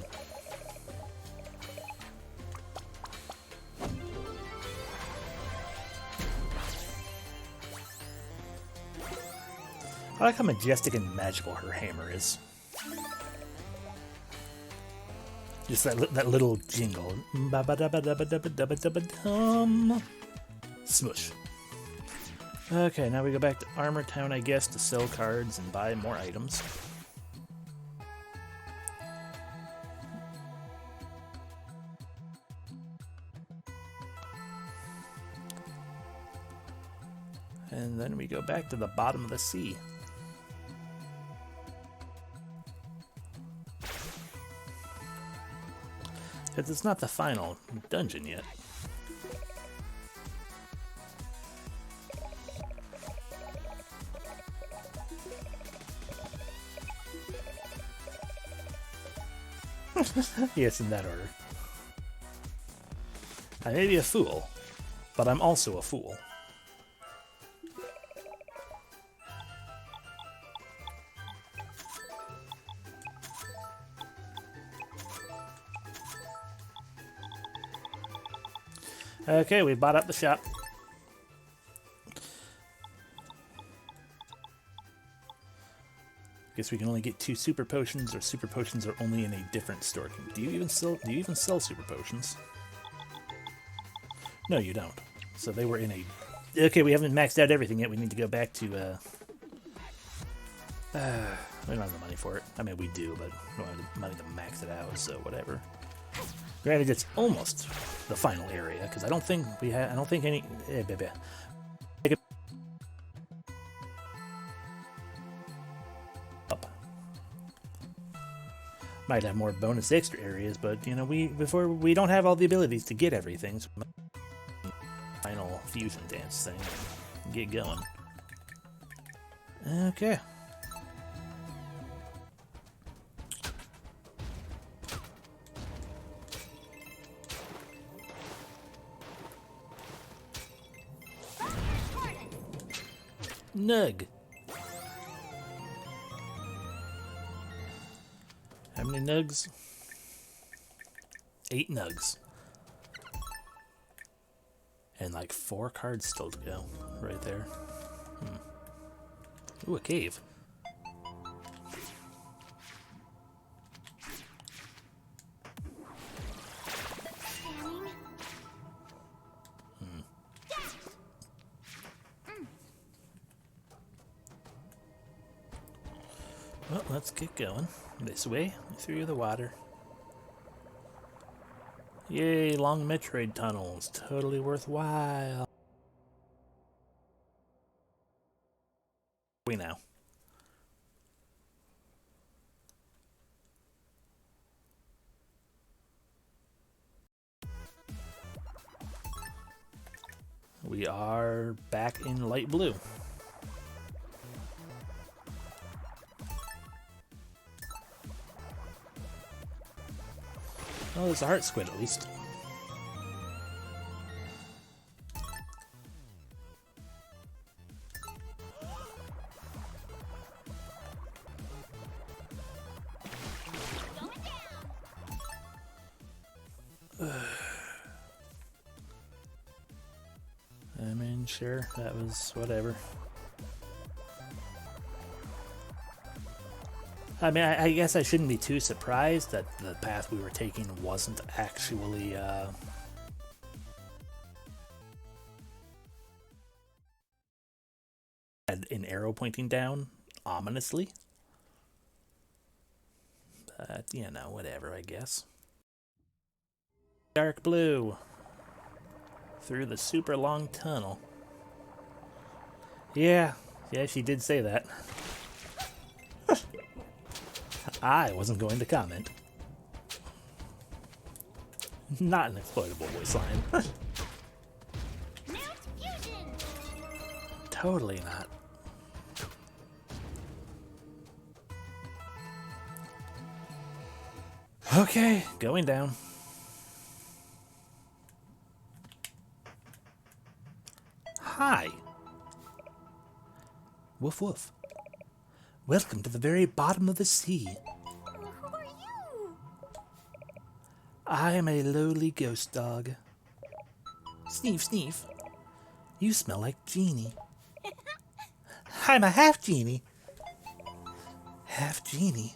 I like how majestic and magical her hammer is. Just that little jingle. Ba-ba-da-ba-da-ba-da-ba-da-ba-da-ba-dum. Smush. Okay, now we go back to Armor Town, I guess, to sell cards and buy more items. And then we go back to the bottom of the sea. Because it's not the final dungeon yet. Yes, in that order. I may be a fool, but I'm also a fool. Okay, we bought up the shop. Guess we can only get 2 super potions, or super potions are only in a different store. Do you even sell super potions? No, you don't. So they were in a... Okay, we haven't maxed out everything yet. We need to go back to, we don't have the money for it. I mean, we do, but we don't have the money to max it out, so whatever. Granted, it's almost the final area, because I don't think we have... I don't think any... Might have more bonus extra areas, but you know, we don't have all the abilities to get everything. So final fusion dance thing, get going. Okay. Nug. How many nugs? 8 nugs. And like 4 cards still to go. Right there. Ooh, a cave. Well, let's get going. This way, through the water. Yay, long Metroid tunnels. Totally worthwhile. We now. We are back in light blue. Oh, there's a heart squid at least. I mean, sure, that was whatever. I mean, I guess I shouldn't be too surprised that the path we were taking wasn't actually, had an arrow pointing down, ominously. But, you know, whatever, I guess. Dark blue. Through the super long tunnel. Yeah, she did say that. I wasn't going to comment. Not an exploitable voice line. Totally not. Okay, going down. Hi. Woof woof. Welcome to the very bottom of the sea. Who are you? I am a lowly ghost dog. Sneef, sneef. You smell like Genie. I'm a half genie. Half genie.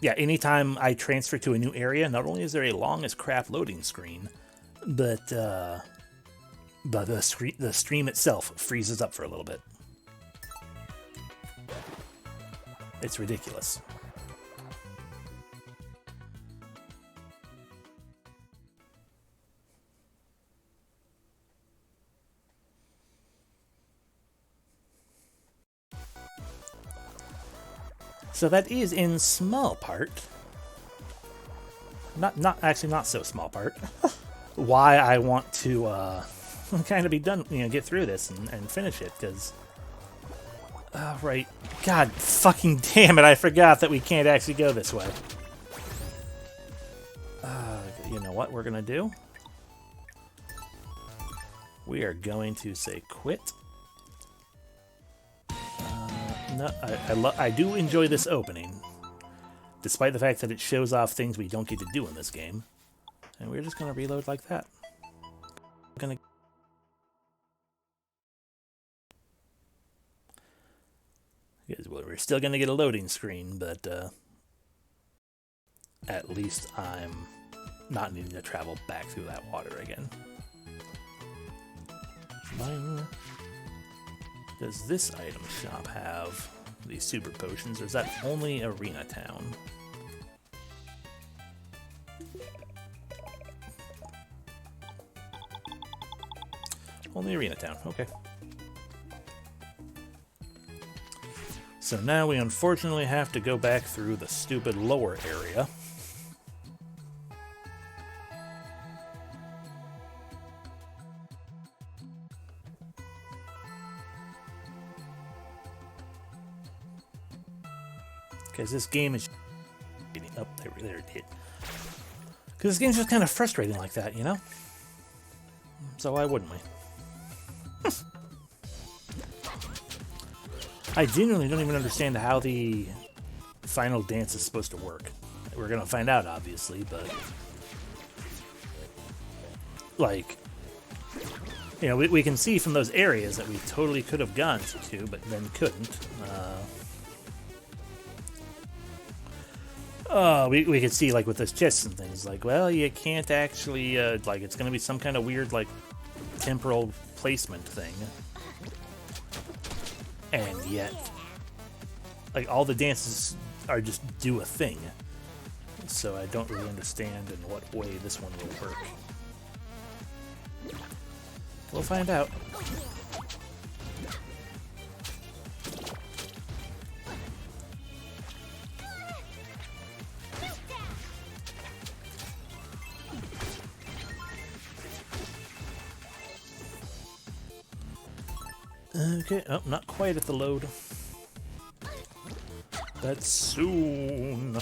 yeah, anytime I transfer to a new area, not only is there a long as crap loading screen, but the stream itself freezes up for a little bit. It's ridiculous. So that is in small part, not so small part, why I want to kind of be done, get through this and finish it, because, right, god fucking damn it, I forgot that we can't actually go this way. You know what we're gonna do? We are going to say quit. No, I do enjoy this opening, despite the fact that it shows off things we don't get to do in this game. And we're just going to reload like that. We're still going to get a loading screen, but at least I'm not needing to travel back through that water again. Bye. Does this item shop have these super potions, or is that only Arena Town? Only Arena Town, okay. So now we unfortunately have to go back through the stupid lower area. Because this game is getting up there it did. Because this game's just kind of frustrating like that, you know? So why wouldn't we? I genuinely don't even understand how the final dance is supposed to work. We're gonna find out, obviously, but like, we can see from those areas that we totally could have gone to, but then couldn't. We could see, like, with those chests and things, like, well, you can't actually, like, it's gonna be some kind of weird, like, temporal placement thing. And yet, like, all the dances are just do a thing. So I don't really understand in what way this one will work. We'll find out. Okay, oh, not quite at the load. But soon.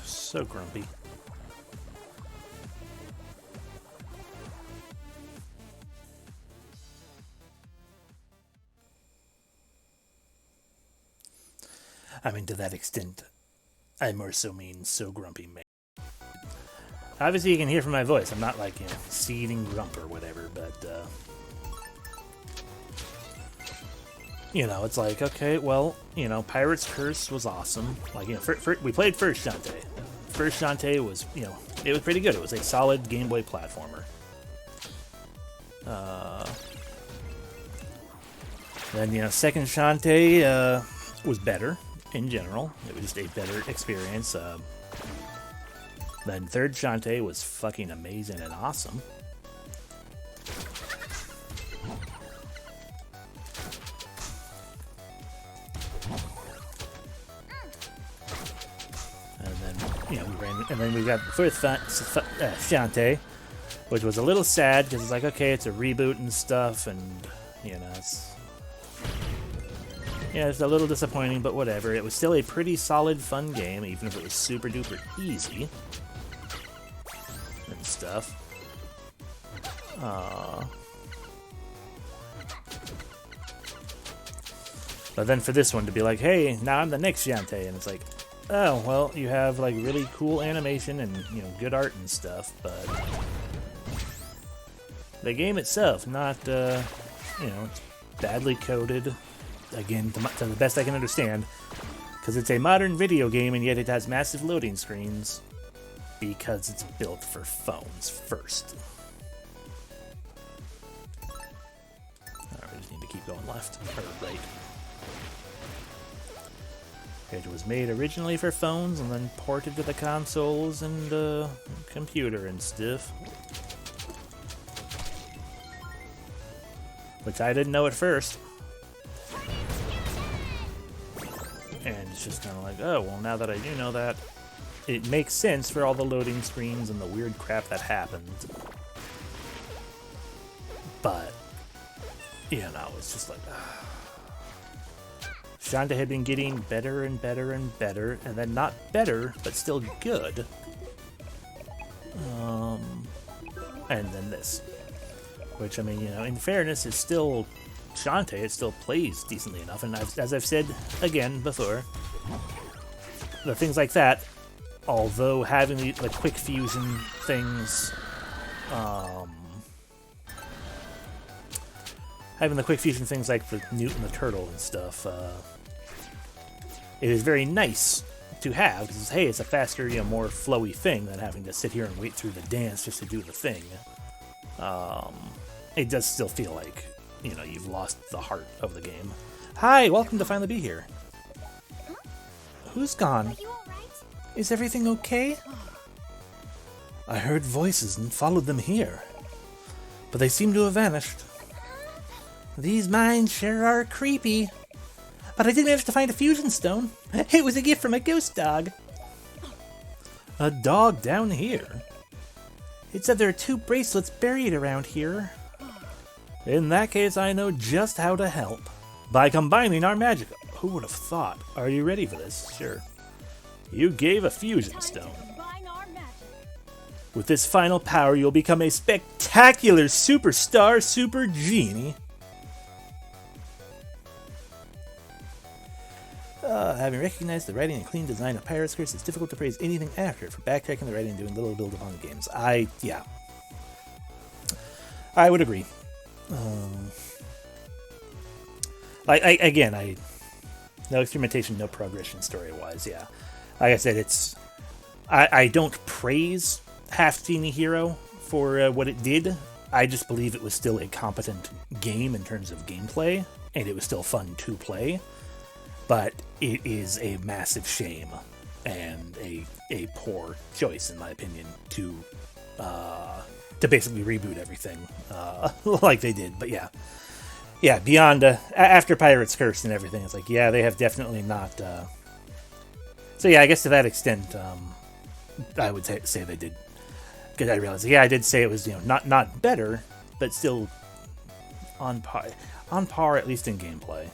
So grumpy. I mean, to that extent, I more so mean so grumpy, man. Obviously, you can hear from my voice. I'm not like, seething grump or whatever, but, it's like, okay, well, Pirate's Curse was awesome. Like, we played first Shantae. First Shantae was, it was pretty good. It was a solid Game Boy platformer. Then, second Shantae, was better. In general, it was just a better experience. Then third Shantae was fucking amazing and awesome. And then we got the fourth Shantae, which was a little sad because it's like, okay, it's a reboot and stuff, and it's a little disappointing, but whatever. It was still a pretty solid, fun game, even if it was super duper easy and stuff. But then for this one to be like, hey, now I'm the next Shantae, and it's like, oh, well, you have like really cool animation and, you know, good art and stuff, but the game itself, not, you know, it's badly coded. Again, to the best I can understand, because it's a modern video game and yet it has massive loading screens because it's built for phones first. Alright, we just need to keep going left, or right. It was made originally for phones and then ported to the consoles and computer and stuff. Which I didn't know at first. And it's just kind of like, oh, well, now that I do know that, it makes sense for all the loading screens and the weird crap that happened. But, you know, it's just like... Shantae had been getting better and better and better, and then not better, but still good. And then this. Which, I mean, you know, in fairness, is still Shantae. It still plays decently enough, and as I've said again before, the things like that, although having the quick fusion things, having the quick fusion things like the Newt and the Turtle and stuff, it is very nice to have, because, hey, it's a faster, you know, more flowy thing than having to sit here and wait through the dance just to do the thing. It does still feel like, you know, you've lost the heart of the game. Hi, welcome to finally be here. Huh? Who's gone? Are you alright? Is everything okay? I heard voices and followed them here, but they seem to have vanished. These mines sure are creepy. But I did manage to find a fusion stone. It was a gift from a ghost dog. A dog down here? It said there are 2 bracelets buried around here. In that case, I know just how to help. By combining our magic. Who would have thought? Are you ready for this? Sure. You gave a fusion stone. With this final power, you'll become a spectacular superstar super genie. Having recognized the writing and clean design of Pirate's Curse, it's difficult to praise anything after it for backtracking the writing and doing little build upon the games. Yeah. I would agree. No experimentation, no progression story-wise, yeah. Like I said, I don't praise Half Genie Hero for what it did. I just believe it was still a competent game in terms of gameplay, and it was still fun to play. But it is a massive shame and a poor choice, in my opinion, to basically reboot everything like they did. But yeah, beyond after Pirate's Curse and everything, it's like, yeah, they have definitely not. So yeah, I guess to that extent, I would say they did. Because I realized, yeah, I did say it was, you know, not better, but still on par at least in gameplay.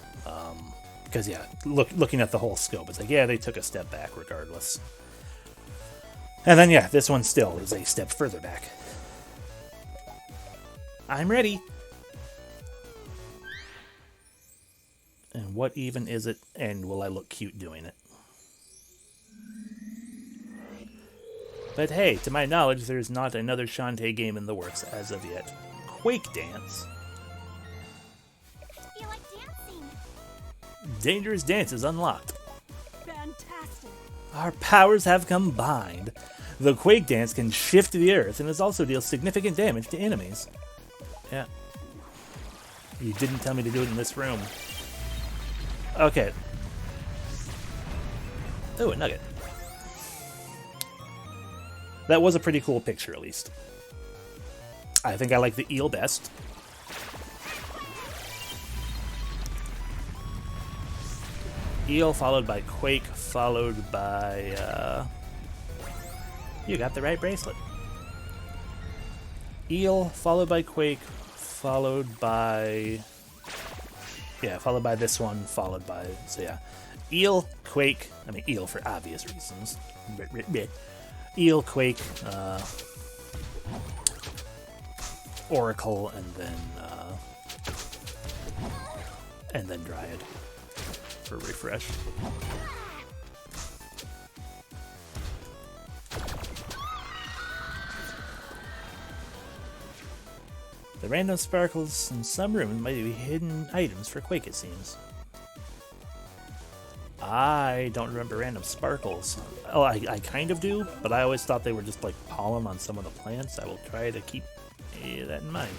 Because, yeah, looking at the whole scope, it's like, yeah, they took a step back regardless. And then, yeah, this one still is a step further back. I'm ready. And what even is it, and will I look cute doing it? But hey, to my knowledge, there's not another Shantae game in the works as of yet. Quake Dance. You like dancing? Dangerous Dance is unlocked. Fantastic. Our powers have combined. The Quake Dance can shift the earth and it also deals significant damage to enemies. Yeah. You didn't tell me to do it in this room. Okay. Oh, a nugget. That was a pretty cool picture, at least. I think I like the eel best. Eel followed by Quake, followed by, you got the right bracelet. Eel, followed by Quake, followed by... Yeah, followed by this one, followed by... So yeah. Eel, Quake... I mean, Eel for obvious reasons. Eel, Quake, Oracle, and then Dryad for refresh. The random sparkles in some rooms might be hidden items for Quake, it seems. I don't remember random sparkles. Oh, I kind of do, but I always thought they were just like pollen on some of the plants. I will try to keep that in mind.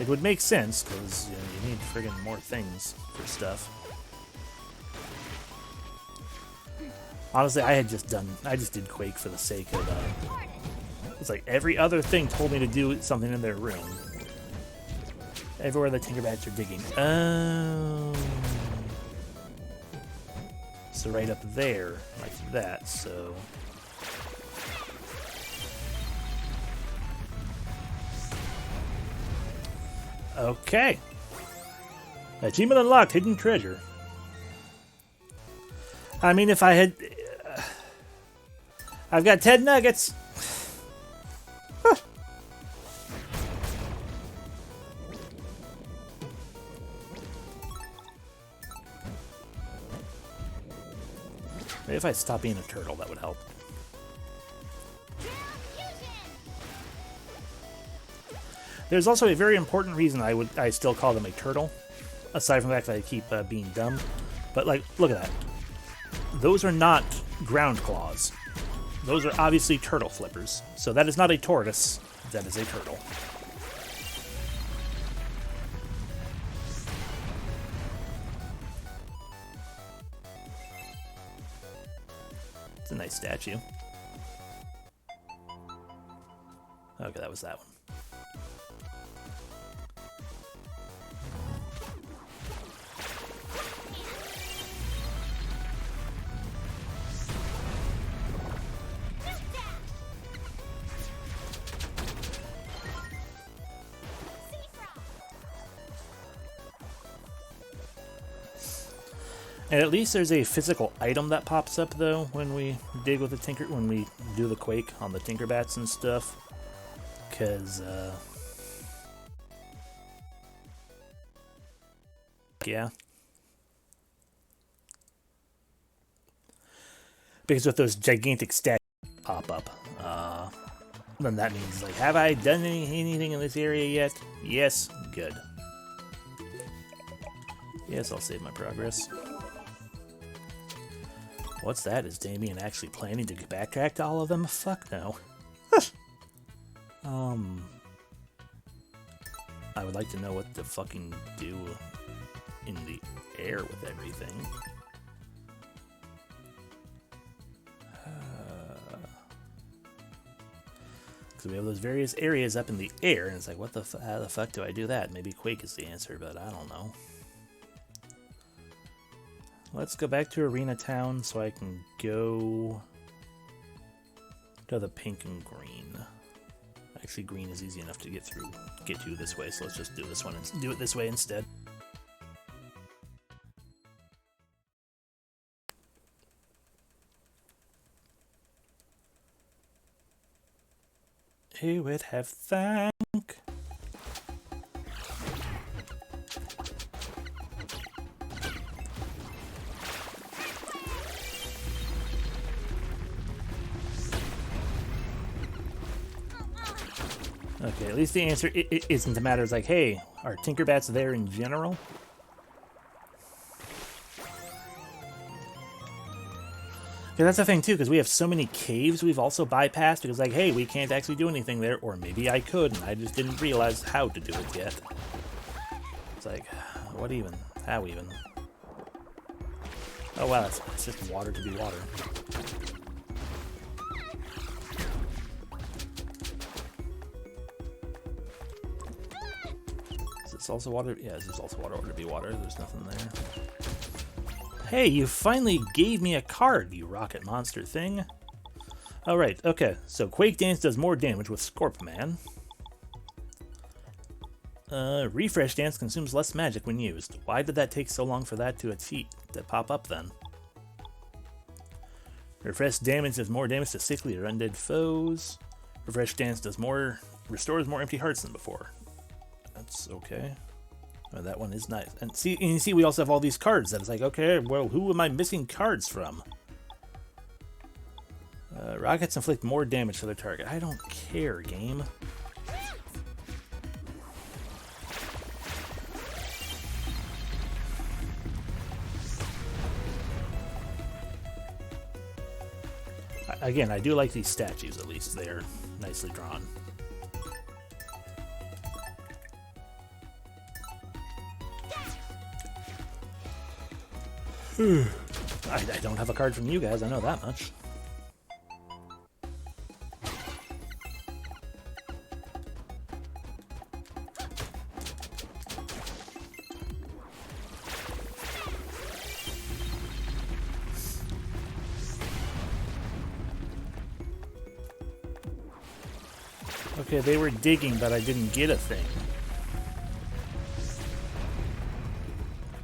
It would make sense, because you need friggin' more things for stuff. Honestly, I just did Quake for the sake of, it's like every other thing told me to do something in their room. Everywhere the Tinkerbats are digging. Oh. So right up there, like that, so... Okay. Achievement unlocked, hidden treasure. I mean, if I had... I've got 10 nuggets. Maybe if I stop being a turtle, that would help. There's also a very important reason I still call them a turtle, aside from the fact that I keep being dumb. But like, look at that. Those are not ground claws. Those are obviously turtle flippers. So that is not a tortoise. That is a turtle. It's a nice statue. Okay, that was that one. And at least there's a physical item that pops up though when we dig with the when we do the Quake on the Tinkerbats and stuff. Cause yeah. Because with those gigantic statues pop up, then that means like, have I done anything in this area yet? Yes, good. Yes, I'll save my progress. What's that? Is Damien actually planning to backtrack to all of them? Fuck no. I would like to know what to fucking do in the air with everything. Because we have those various areas up in the air, and it's like, what the how the fuck do I do that? Maybe Quake is the answer, but I don't know. Let's go back to Arena Town so I can go to the pink and green. Actually, green is easy enough to get to this way, so let's just do this one and do it this way instead. Who would have thunk? Okay, at least the answer isn't a matter. It's like, hey, are Tinkerbats there in general? Yeah, that's the thing too, because we have so many caves we've also bypassed, because like, hey, we can't actually do anything there, or maybe I could, and I just didn't realize how to do it yet. It's like, what even? How even? Oh wow, it's just water to be water. Is this also water? Yeah, this is also water to be water. There's nothing there. Hey, you finally gave me a card, you rocket monster thing. Alright, okay. So Quake Dance does more damage with Scorpman. Refresh Dance consumes less magic when used. Why did that take so long for that to pop up then? Refresh Damage does more damage to sickly or undead foes. Refresh Dance restores more empty hearts than before. That's okay. Oh, that one is nice. And you see we also have all these cards that it's like, okay, well, who am I missing cards from? Rockets inflict more damage to their target. I don't care, game. Again, I do like these statues, at least. They're nicely drawn. I don't have a card from you guys, I know that much. Okay, they were digging, but I didn't get a thing.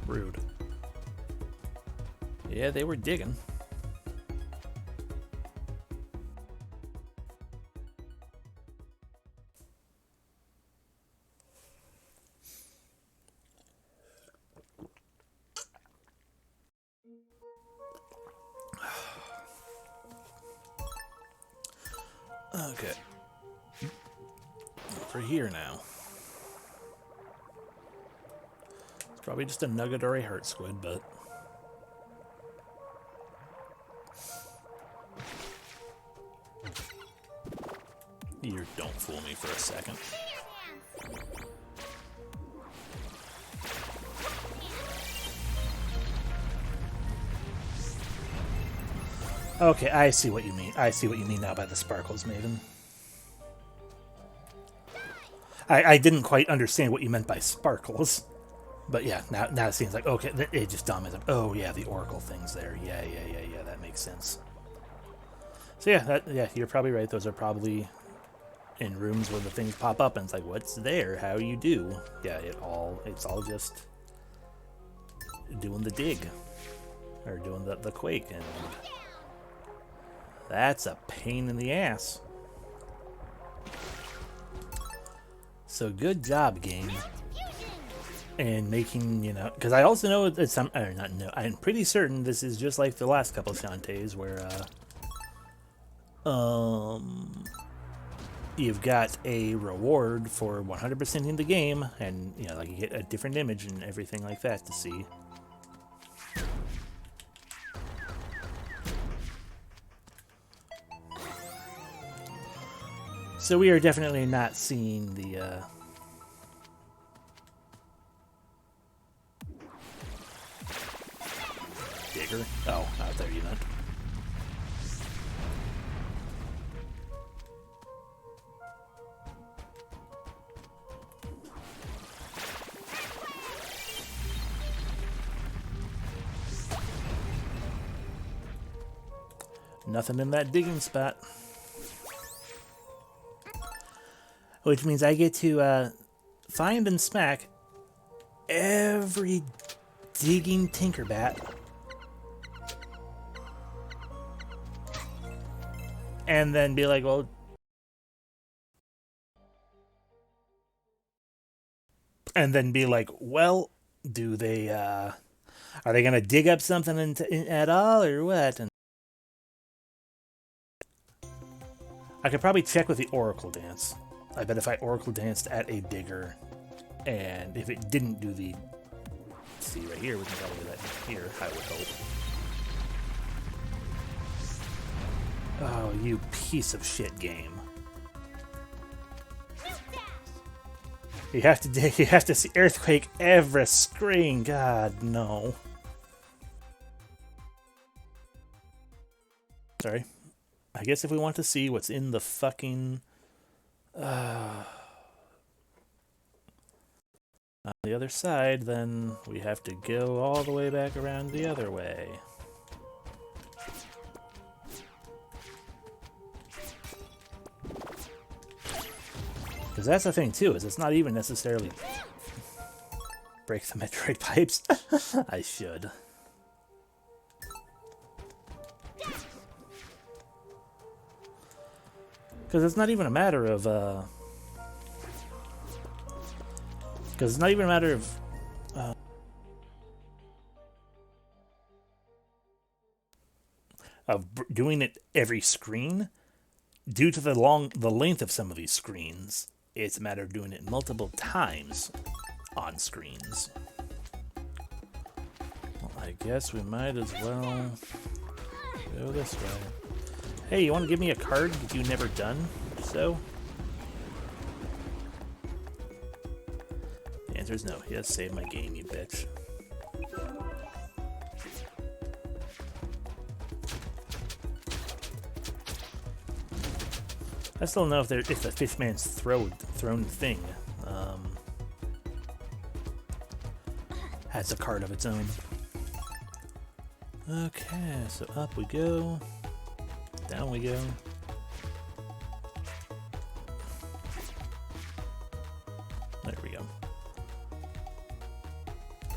Rude. Yeah, they were digging. Okay. For here now. It's probably just a nugget or a heart squid, but... You don't fool me for a second. Okay, I see what you mean. I see what you mean now by the sparkles, Maven. I didn't quite understand what you meant by sparkles. But yeah, now it seems like, okay, it just dawned me. Oh yeah, the oracle thing's there. Yeah, that makes sense. So yeah, you're probably right. Those are probably in rooms where the things pop up and it's like, what's there? How you do? Yeah, it's all just doing the dig. Or doing the quake, and that's a pain in the ass. So good job, game. And making, because I also know it's some, or not know, I'm pretty certain this is just like the last couple of Shantaes where, you've got a reward for 100%ing the game, and, like you get a different image and everything like that to see. So we are definitely not seeing the, digger? Oh, out there you meant. Nothing in that digging spot. Which means I get to find and smack every digging Tinkerbat. And then be like, well... And then be like, well, do they, are they going to dig up something at all, or what? And I could probably check with the Oracle Dance. I bet if I Oracle Danced at a digger, and if it didn't do the... Let's see, right here, we can probably do that here, I would hope. Oh, you piece of shit game. You have to dig, you have to see Earthquake every screen, God, no. Sorry. I guess if we want to see what's in the fucking... on the other side, then we have to go all the way back around the other way. Because that's the thing too, is it's not even necessarily break the Metroid pipes. I should. Because it's not even a matter of, because it's not even a matter of doing it every screen. Due to the length of some of these screens, it's a matter of doing it multiple times on screens. Well, I guess we might as well go this way. Hey, you want to give me a card that you never done so? The answer is no. He has saved my game, you bitch. I still don't know if the Fishman's throne thing has a card of its own. Okay, so up we go. Down we go. There we go.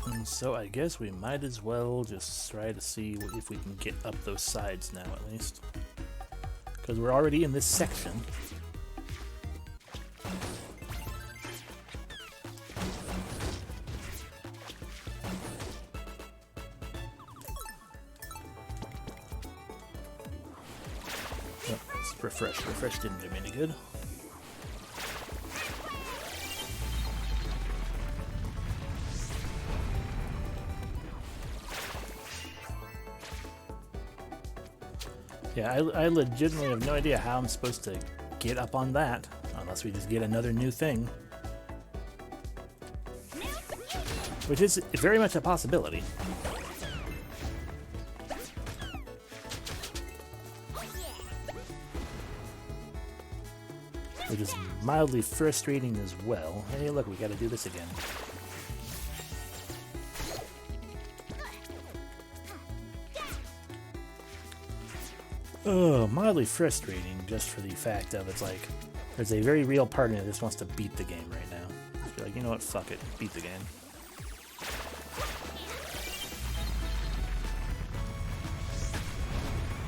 And so I guess we might as well just try to see if we can get up those sides now at least. Because we're already in this section. Oh, let's refresh. Refresh didn't do me any good. Yeah, I legitimately have no idea how I'm supposed to get up on that, unless we just get another new thing. Which is very much a possibility. Which is mildly frustrating as well. Hey, look, we gotta do this again. Oh, mildly frustrating just for the fact of it's like there's a very real part in it that just wants to beat the game right now. Just be like, you know what, fuck it, beat the game.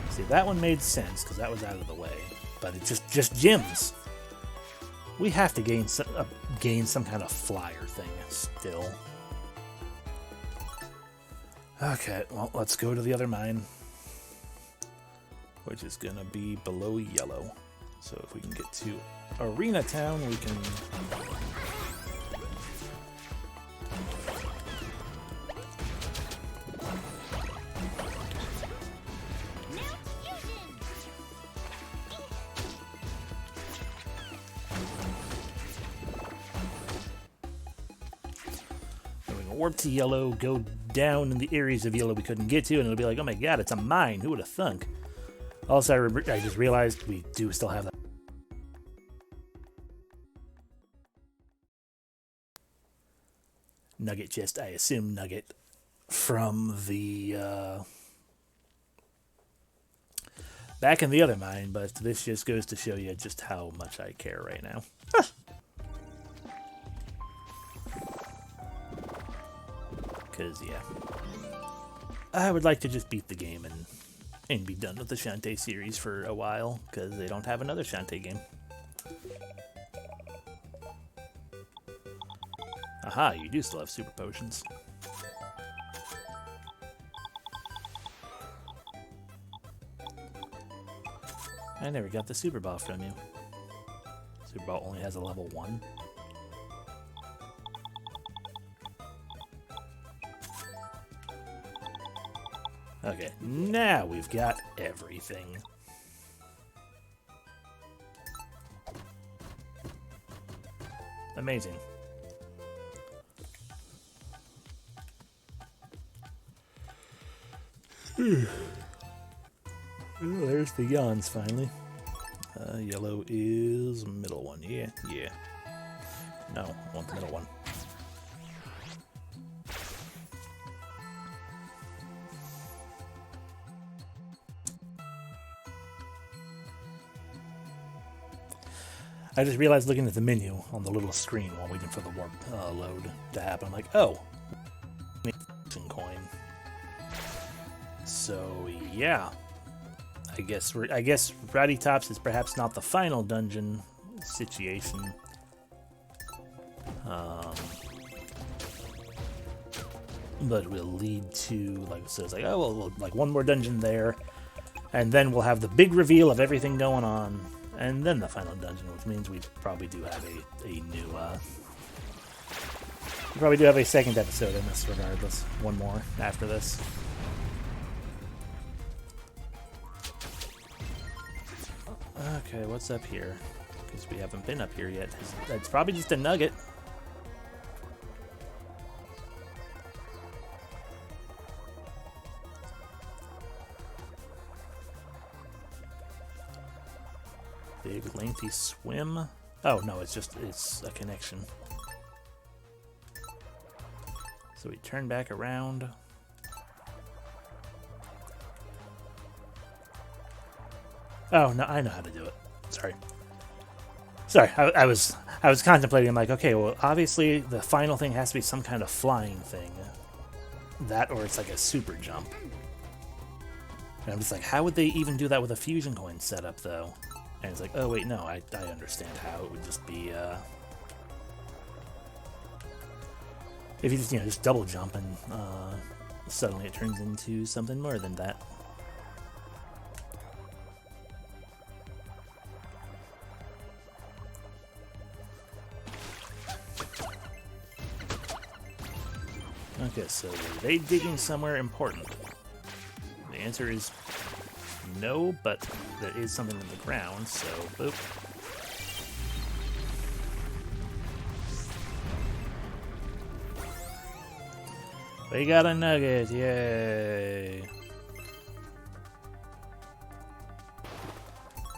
See, that one made sense because that was out of the way, but it's just gyms. We have to gain some kind of flyer thing still. Okay, well, let's go to the other mine, which is gonna be below yellow. So if we can get to Arena Town, we can... Then we can warp to yellow, go down in the areas of yellow we couldn't get to, and it'll be like, oh my god, it's a mine, who would have thunk? Also, I just realized we do still have that. Nugget chest, I assume nugget from the back in the other mine, but this just goes to show you just how much I care right now. Because, yeah. I would like to just beat the game and be done with the Shantae series for a while, because they don't have another Shantae game. Aha, you do still have super potions. I never got the super ball from you. Super ball only has a level 1. Okay, now we've got everything. Amazing. Well, there's the yawns finally. Yellow is middle one. Yeah. No, I want the middle one. I just realized looking at the menu on the little screen while waiting for the warp load to happen. I'm like, oh, coin. So yeah, I guess Rowdy Tops is perhaps not the final dungeon situation. But it will lead to, like it says, like, oh well, like one more dungeon there, and then we'll have the big reveal of everything going on. And then the final dungeon, which means we probably do have a new, we probably do have a second episode in this regardless. One more after this. Okay, what's up here? Because we haven't been up here yet. It's probably just a nugget. Big lengthy swim. Oh no, it's a connection. So we turn back around. Oh no, I know how to do it. Sorry. I was contemplating. I'm like, okay, well, obviously the final thing has to be some kind of flying thing. That, or it's like a super jump. And I'm just like, how would they even do that with a fusion coin setup, though? And it's like, oh wait, no, I understand how it would just be. If you just double jump and suddenly it turns into something more than that. Okay, so were they digging somewhere important? The answer is no, but there is something in the ground, so boop. We got a nugget, yay!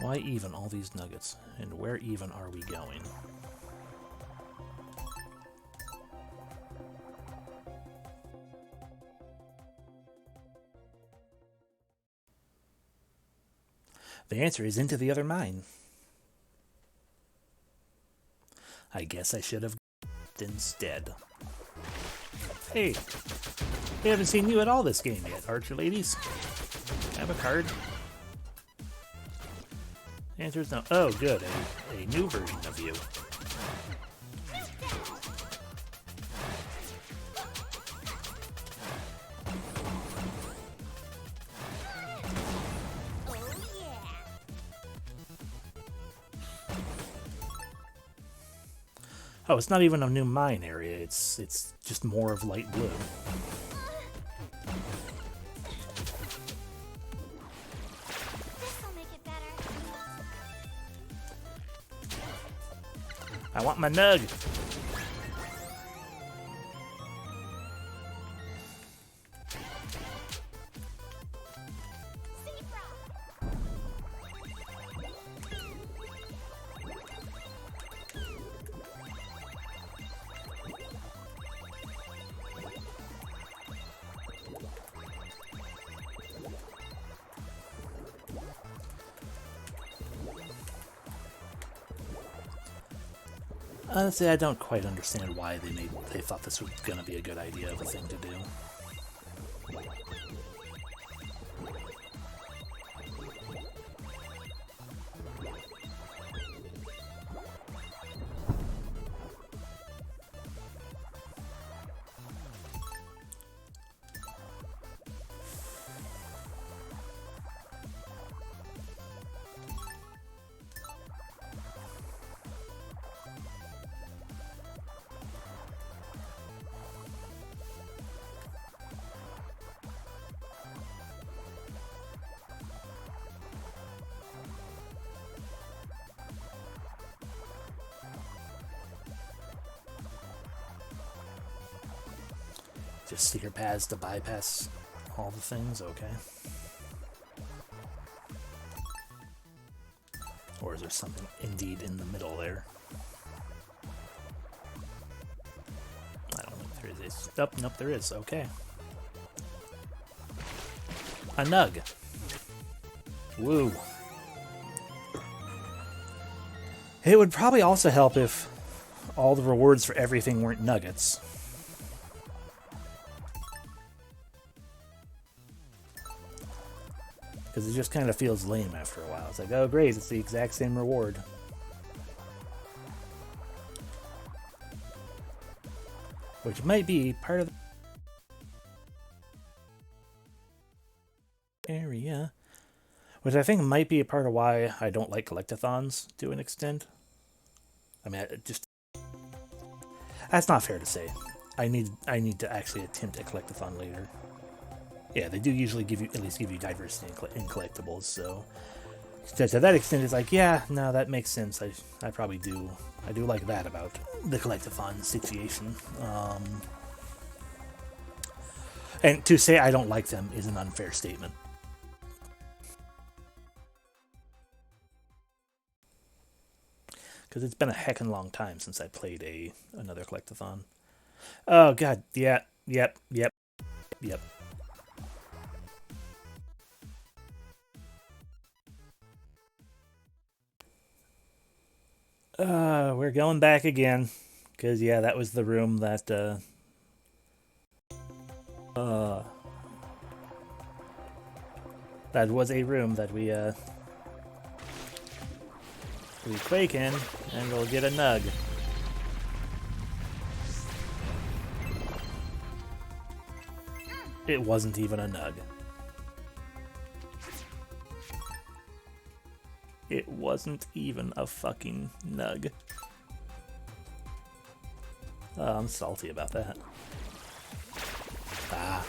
Why even all these nuggets? And where even are we going? The answer is into the other mine. I guess I should have instead. Hey, we haven't seen you at all this game yet, Archer ladies. Have a card. The answer is no. Oh, good. A new version of you. Oh, it's not even a new mine area. It's just more of light blue. This'll make it better. I want my nug. Honestly, I don't quite understand why they thought this was gonna be a good idea of a thing to do. Just secret paths to bypass all the things, okay. Or is there something indeed in the middle there? I don't think there is. Oh, nope, there is, okay. A nug. Woo. It would probably also help if all the rewards for everything weren't nuggets. Because it just kind of feels lame after a while. It's like, oh great, it's the exact same reward. Which might be part of the area. Which I think might be a part of why I don't like collectathons to an extent. I mean, that's not fair to say. I need to actually attempt a collectathon later. Yeah, they do usually at least give you diversity in collectibles, so So to that extent, it's like, yeah, no, that makes sense. I probably do. I do like that about the collectathon situation. And to say I don't like them is an unfair statement. Because it's been a heckin' long time since I played another collectathon. Oh god, yeah, yep. We're going back again. Because, yeah, that was the room that, that was a room that we quake in, and we'll get a nug. It wasn't even a nug. It wasn't even a fucking nug. Oh, I'm salty about that. Ah.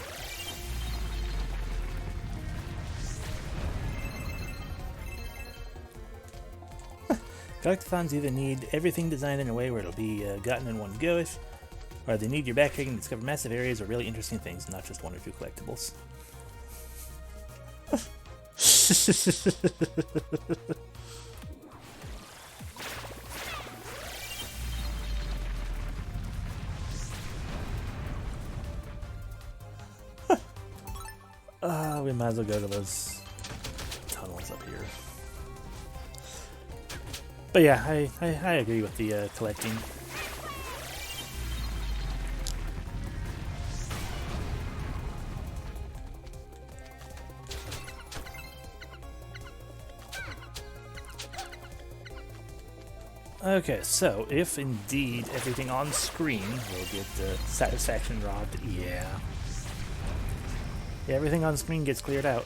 Collectathons either need everything designed in a way where it'll be gotten in one go-ish, or they need your backtracking to discover massive areas or really interesting things, not just one or two collectibles. We might as well go to those tunnels up here. But yeah, I agree with the collecting. Okay, so if indeed everything on screen will get satisfaction robbed, yeah. Everything on screen gets cleared out.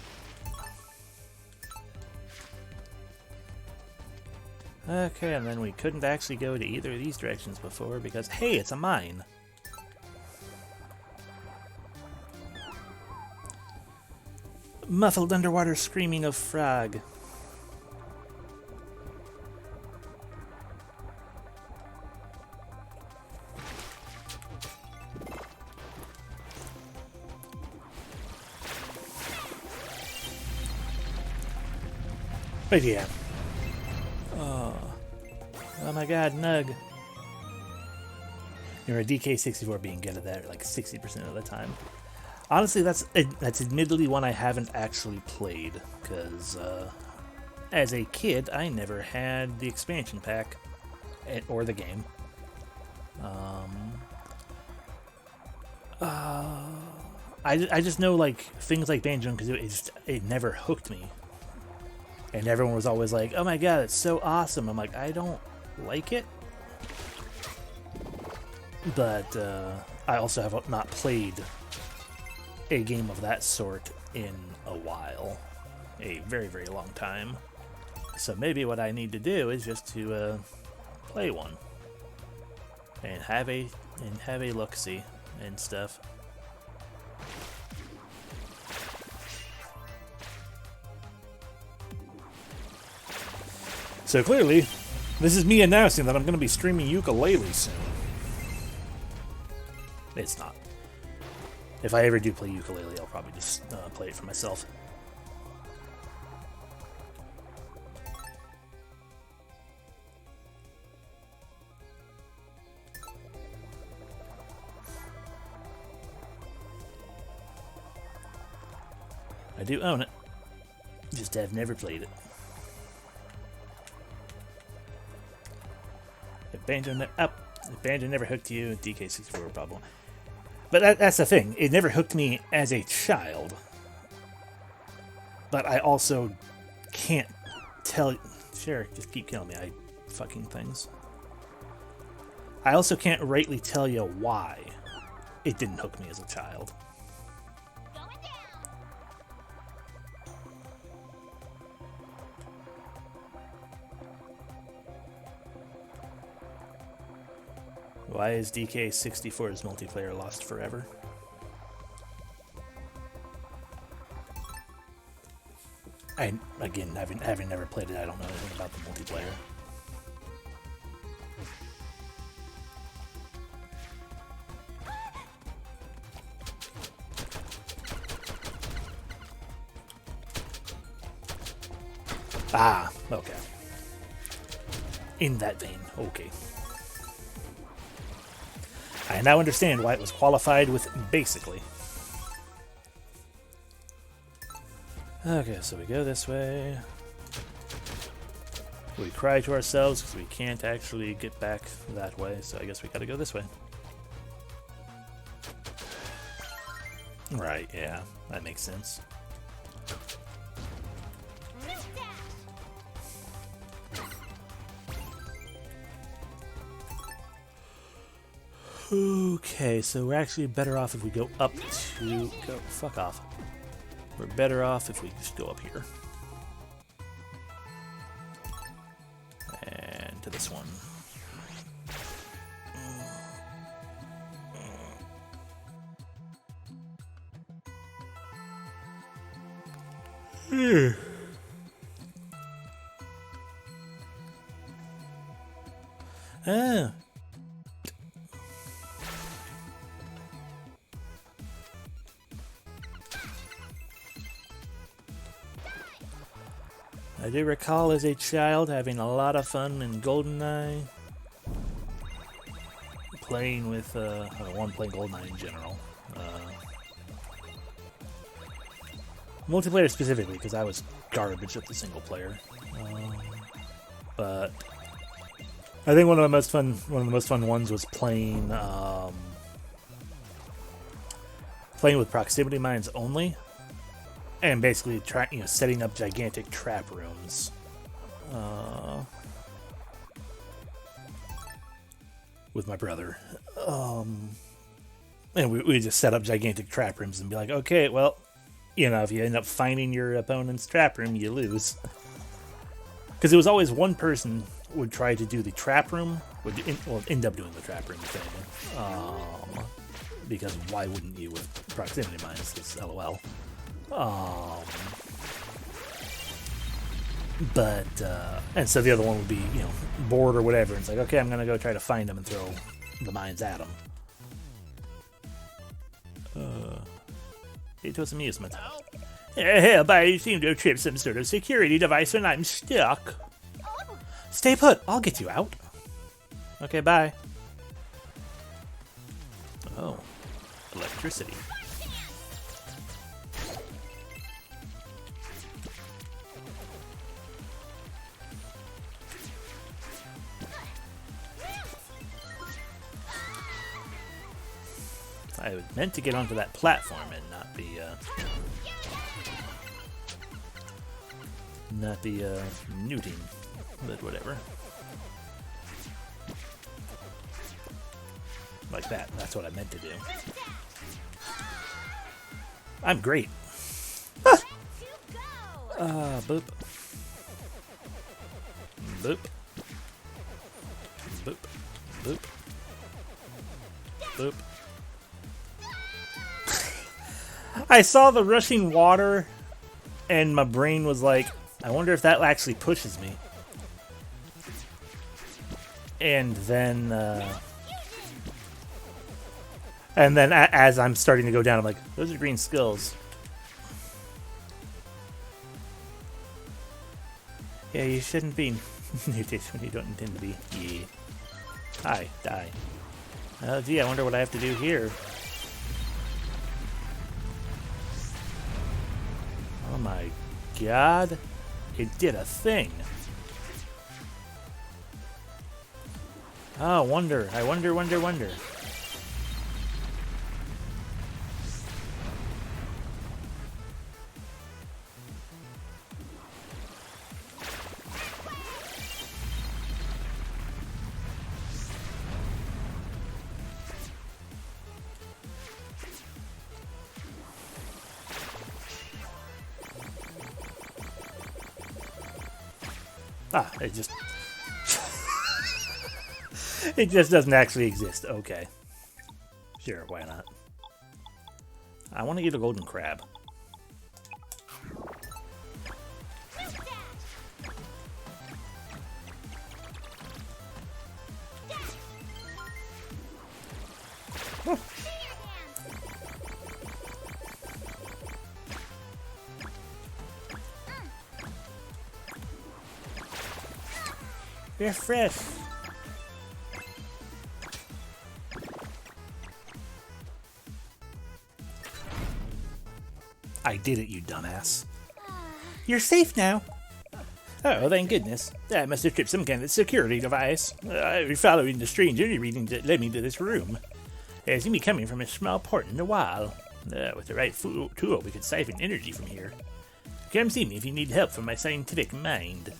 Okay, and then we couldn't actually go to either of these directions before because, hey, it's a mine! Muffled underwater screaming of frog. But yeah. Oh my god, Nug. You remember DK64 being good at that like 60% of the time. Honestly, that's admittedly one I haven't actually played, because as a kid, I never had the expansion pack, or the game. I just know like things like Banjo and Kazooie, it never hooked me. And everyone was always like, oh my god, it's so awesome. I'm like, I don't like it. But I also have not played a game of that sort in a while. A very, very long time. So maybe what I need to do is just to play one. And have a look-see and stuff. So clearly, this is me announcing that I'm going to be streaming ukulele soon. It's not. If I ever do play ukulele, I'll probably just play it for myself. I do own it, just have never played it. If Banjo never hooked you, DK64 probably. But that's the thing. It never hooked me as a child. But I also can't tell... Sure, just keep killing me. I fucking things. I also can't rightly tell you why it didn't hook me as a child. Why is DK64's multiplayer lost forever? Again, having never played it, I don't know anything about the multiplayer. Ah, okay. In that vein, okay. I now understand why it was qualified with basically. Okay, so we go this way. We cry to ourselves because we can't actually get back that way, so I guess we gotta go this way. Right, yeah, that makes sense. Okay, so we're actually better off if we go up to... Fuck off. We're better off if we just go up here. And to this one. Ah. I do recall as a child having a lot of fun in GoldenEye. Playing with, I want to play GoldenEye in general. Multiplayer specifically, because I was garbage at the single player. But I think one of the most fun ones was playing with proximity mines only. And basically, setting up gigantic trap rooms. With my brother. And we just set up gigantic trap rooms and be like, okay, well, if you end up finding your opponent's trap room, you lose. Because it was always one person would try to do the trap room, would end up doing the trap room, if anything. Because why wouldn't you with proximity mines? Because LOL. And so the other one would be, bored or whatever. And it's like, okay, I'm going to go try to find them and throw the mines at them. It was amusement. Hereby, you seem to have tripped some sort of security device and I'm stuck. Stay put, I'll get you out. Okay, bye. Oh, electricity. I meant to get onto that platform and not be newting, but whatever. Like that. That's what I meant to do. I'm great. Boop. Boop. Boop. Boop. Boop. I saw the rushing water, and my brain was like, I wonder if that actually pushes me. And then as I'm starting to go down, I'm like, those are green skulls. Yeah, you shouldn't be muted when you don't intend to be. Yeah. Hi, die. Oh, gee, I wonder what I have to do here. Oh my god. It did a thing. Oh, wonder. I wonder. Ah, it just... it just doesn't actually exist. Okay. Sure, why not? I want to eat a golden crab. They're fresh. I did it, you dumbass. You're safe now. Oh, thank goodness. I must have tripped some kind of security device. I was following the strange energy readings that led me to this room. It seemed to be coming from a small port in the wall. With the right tool, we could siphon energy from here. Come see me if you need help from my scientific mind.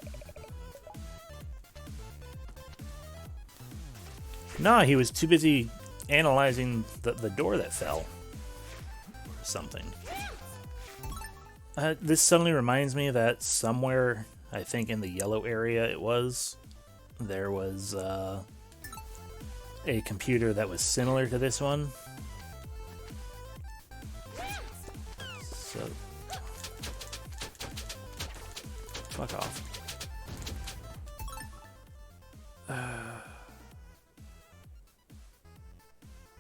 Nah, he was too busy analyzing the door that fell. Or something. This suddenly reminds me that somewhere, I think in the yellow area there was a computer that was similar to this one. So, fuck off.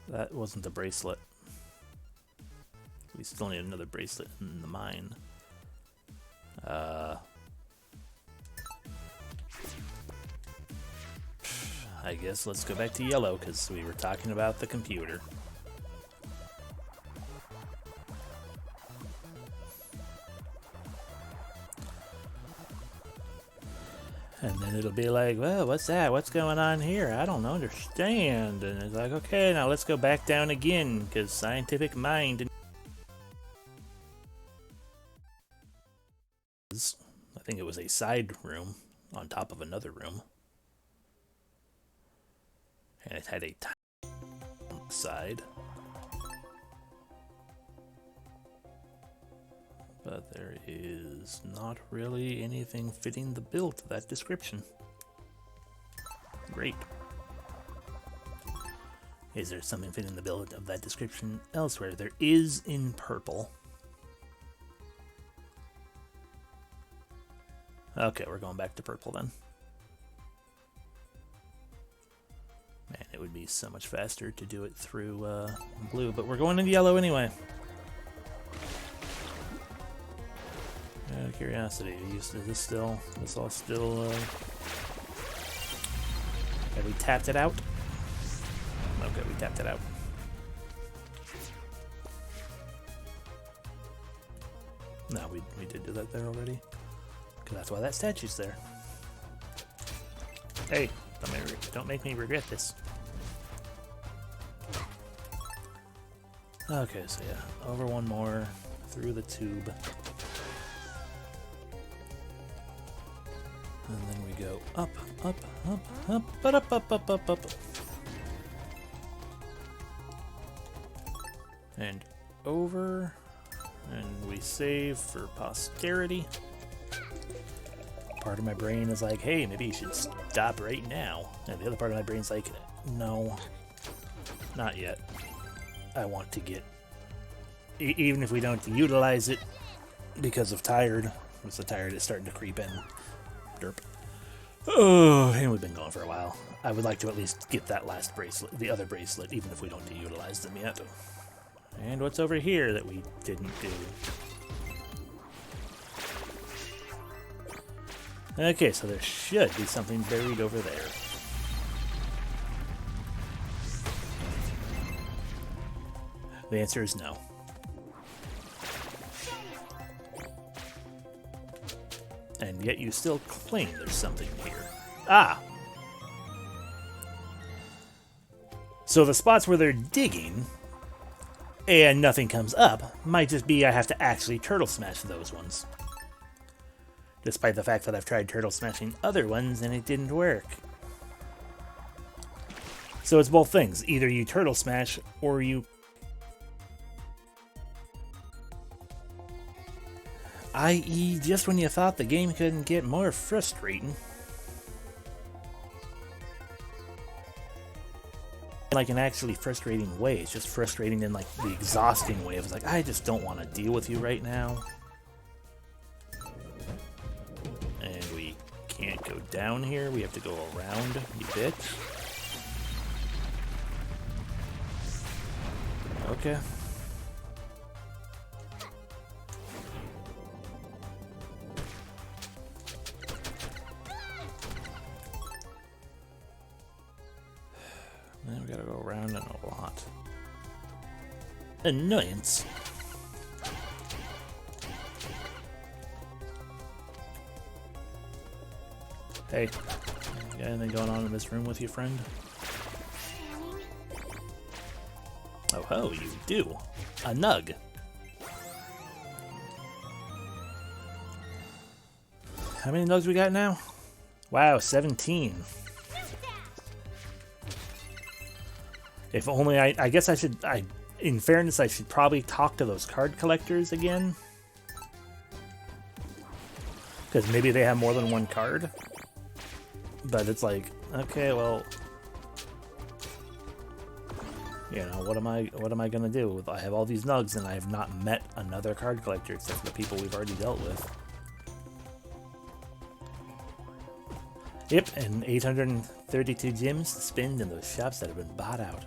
That wasn't the bracelet. We still need another bracelet in the mine. I guess let's go back to yellow because we were talking about the computer. And then it'll be like, well, what's that? What's going on here? I don't understand. And it's like, okay, now let's go back down again because scientific mind. I think it was a side room on top of another room. And it had a tiny side. But there is not really anything fitting the bill to that description. Great. Is there something fitting the bill of that description elsewhere? There is in purple. Okay, we're going back to purple then. Man, it would be so much faster to do it through blue, but we're going into yellow anyway. Out of curiosity, is this all still, have we tapped it out? Okay, we tapped it out. No, we did do that there already. Because that's why that statue's there. Hey, don't make me regret this. Okay, so yeah, over one more, through the tube. And then we go up, up, up, up, but up. And over. And we save for posterity. Part of my brain is like, hey, maybe you should stop right now. And the other part of my brain's like, no, not yet. I want to get, even if we don't utilize it because of tired, once the tired is starting to creep in. Derp. Oh, and we've been going for a while. I would like to at least get that last bracelet, the other bracelet, even if we don't utilize them yet. And what's over here that we didn't do? Okay, so there should be something buried over there. The answer is no. And yet you still claim there's something here. Ah! So the spots where they're digging and nothing comes up might just be I have to actually turtle smash those ones. Despite the fact that I've tried turtle smashing other ones and it didn't work. So it's both things. Either you turtle smash or you... i.e. just when you thought the game couldn't get more frustrating. Like an actually frustrating way. It's just frustrating in like the exhausting way. It's like, I just don't want to deal with you right now. And we can't go down here. We have to go around, you bitch. Okay. Then we gotta go around and a lot. Annoyance. Hey, you got anything going on in this room with you, friend? Oh ho, you do. A nug. How many nugs we got now? Wow, 17. If only I guess I should, in fairness, I should probably talk to those card collectors again. Because maybe they have more than one card. But it's like, okay, well, you know, what am I gonna do? I have all these nugs and I have not met another card collector except for the people we've already dealt with. Yep, and 832 gems to spend in those shops that have been bought out.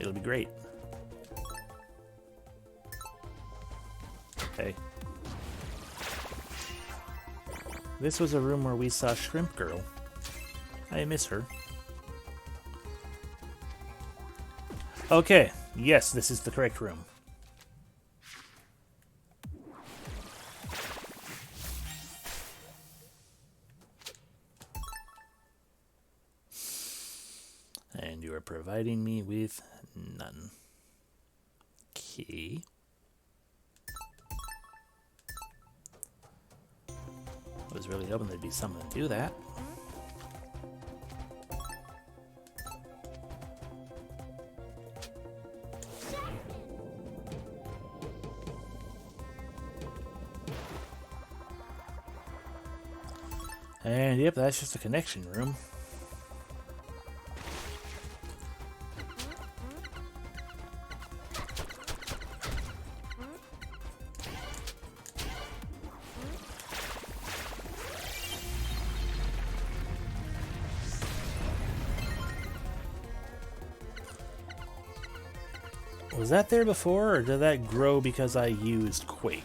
It'll be great. Okay. This was a room where we saw Shrimp Girl. I miss her. Okay, yes, this is the correct room. And you are providing me with none. Okay. I was really hoping there'd be something to do that. And yep, that's just a connection room. Was that there before, or did that grow because I used Quake?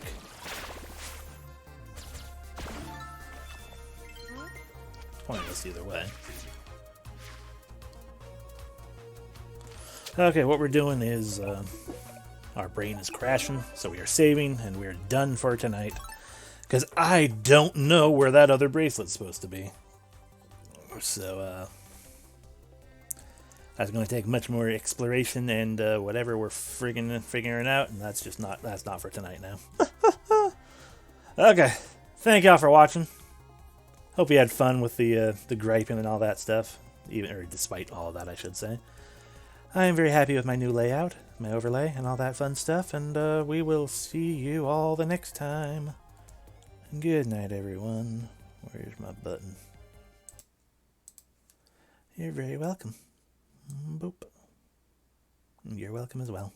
Pointless either way. Okay, what we're doing is our brain is crashing, so we are saving, and we're done for tonight. Because I don't know where that other bracelet's supposed to be. So, that's going to take much more exploration and whatever we're figuring out, and that's not for tonight now. Okay, thank y'all for watching. Hope you had fun with the griping and all that stuff, despite all of that, I should say. I am very happy with my new layout, my overlay, and all that fun stuff, and we will see you all the next time. Good night, everyone. Where's my button? You're very welcome. Boop. You're welcome as well.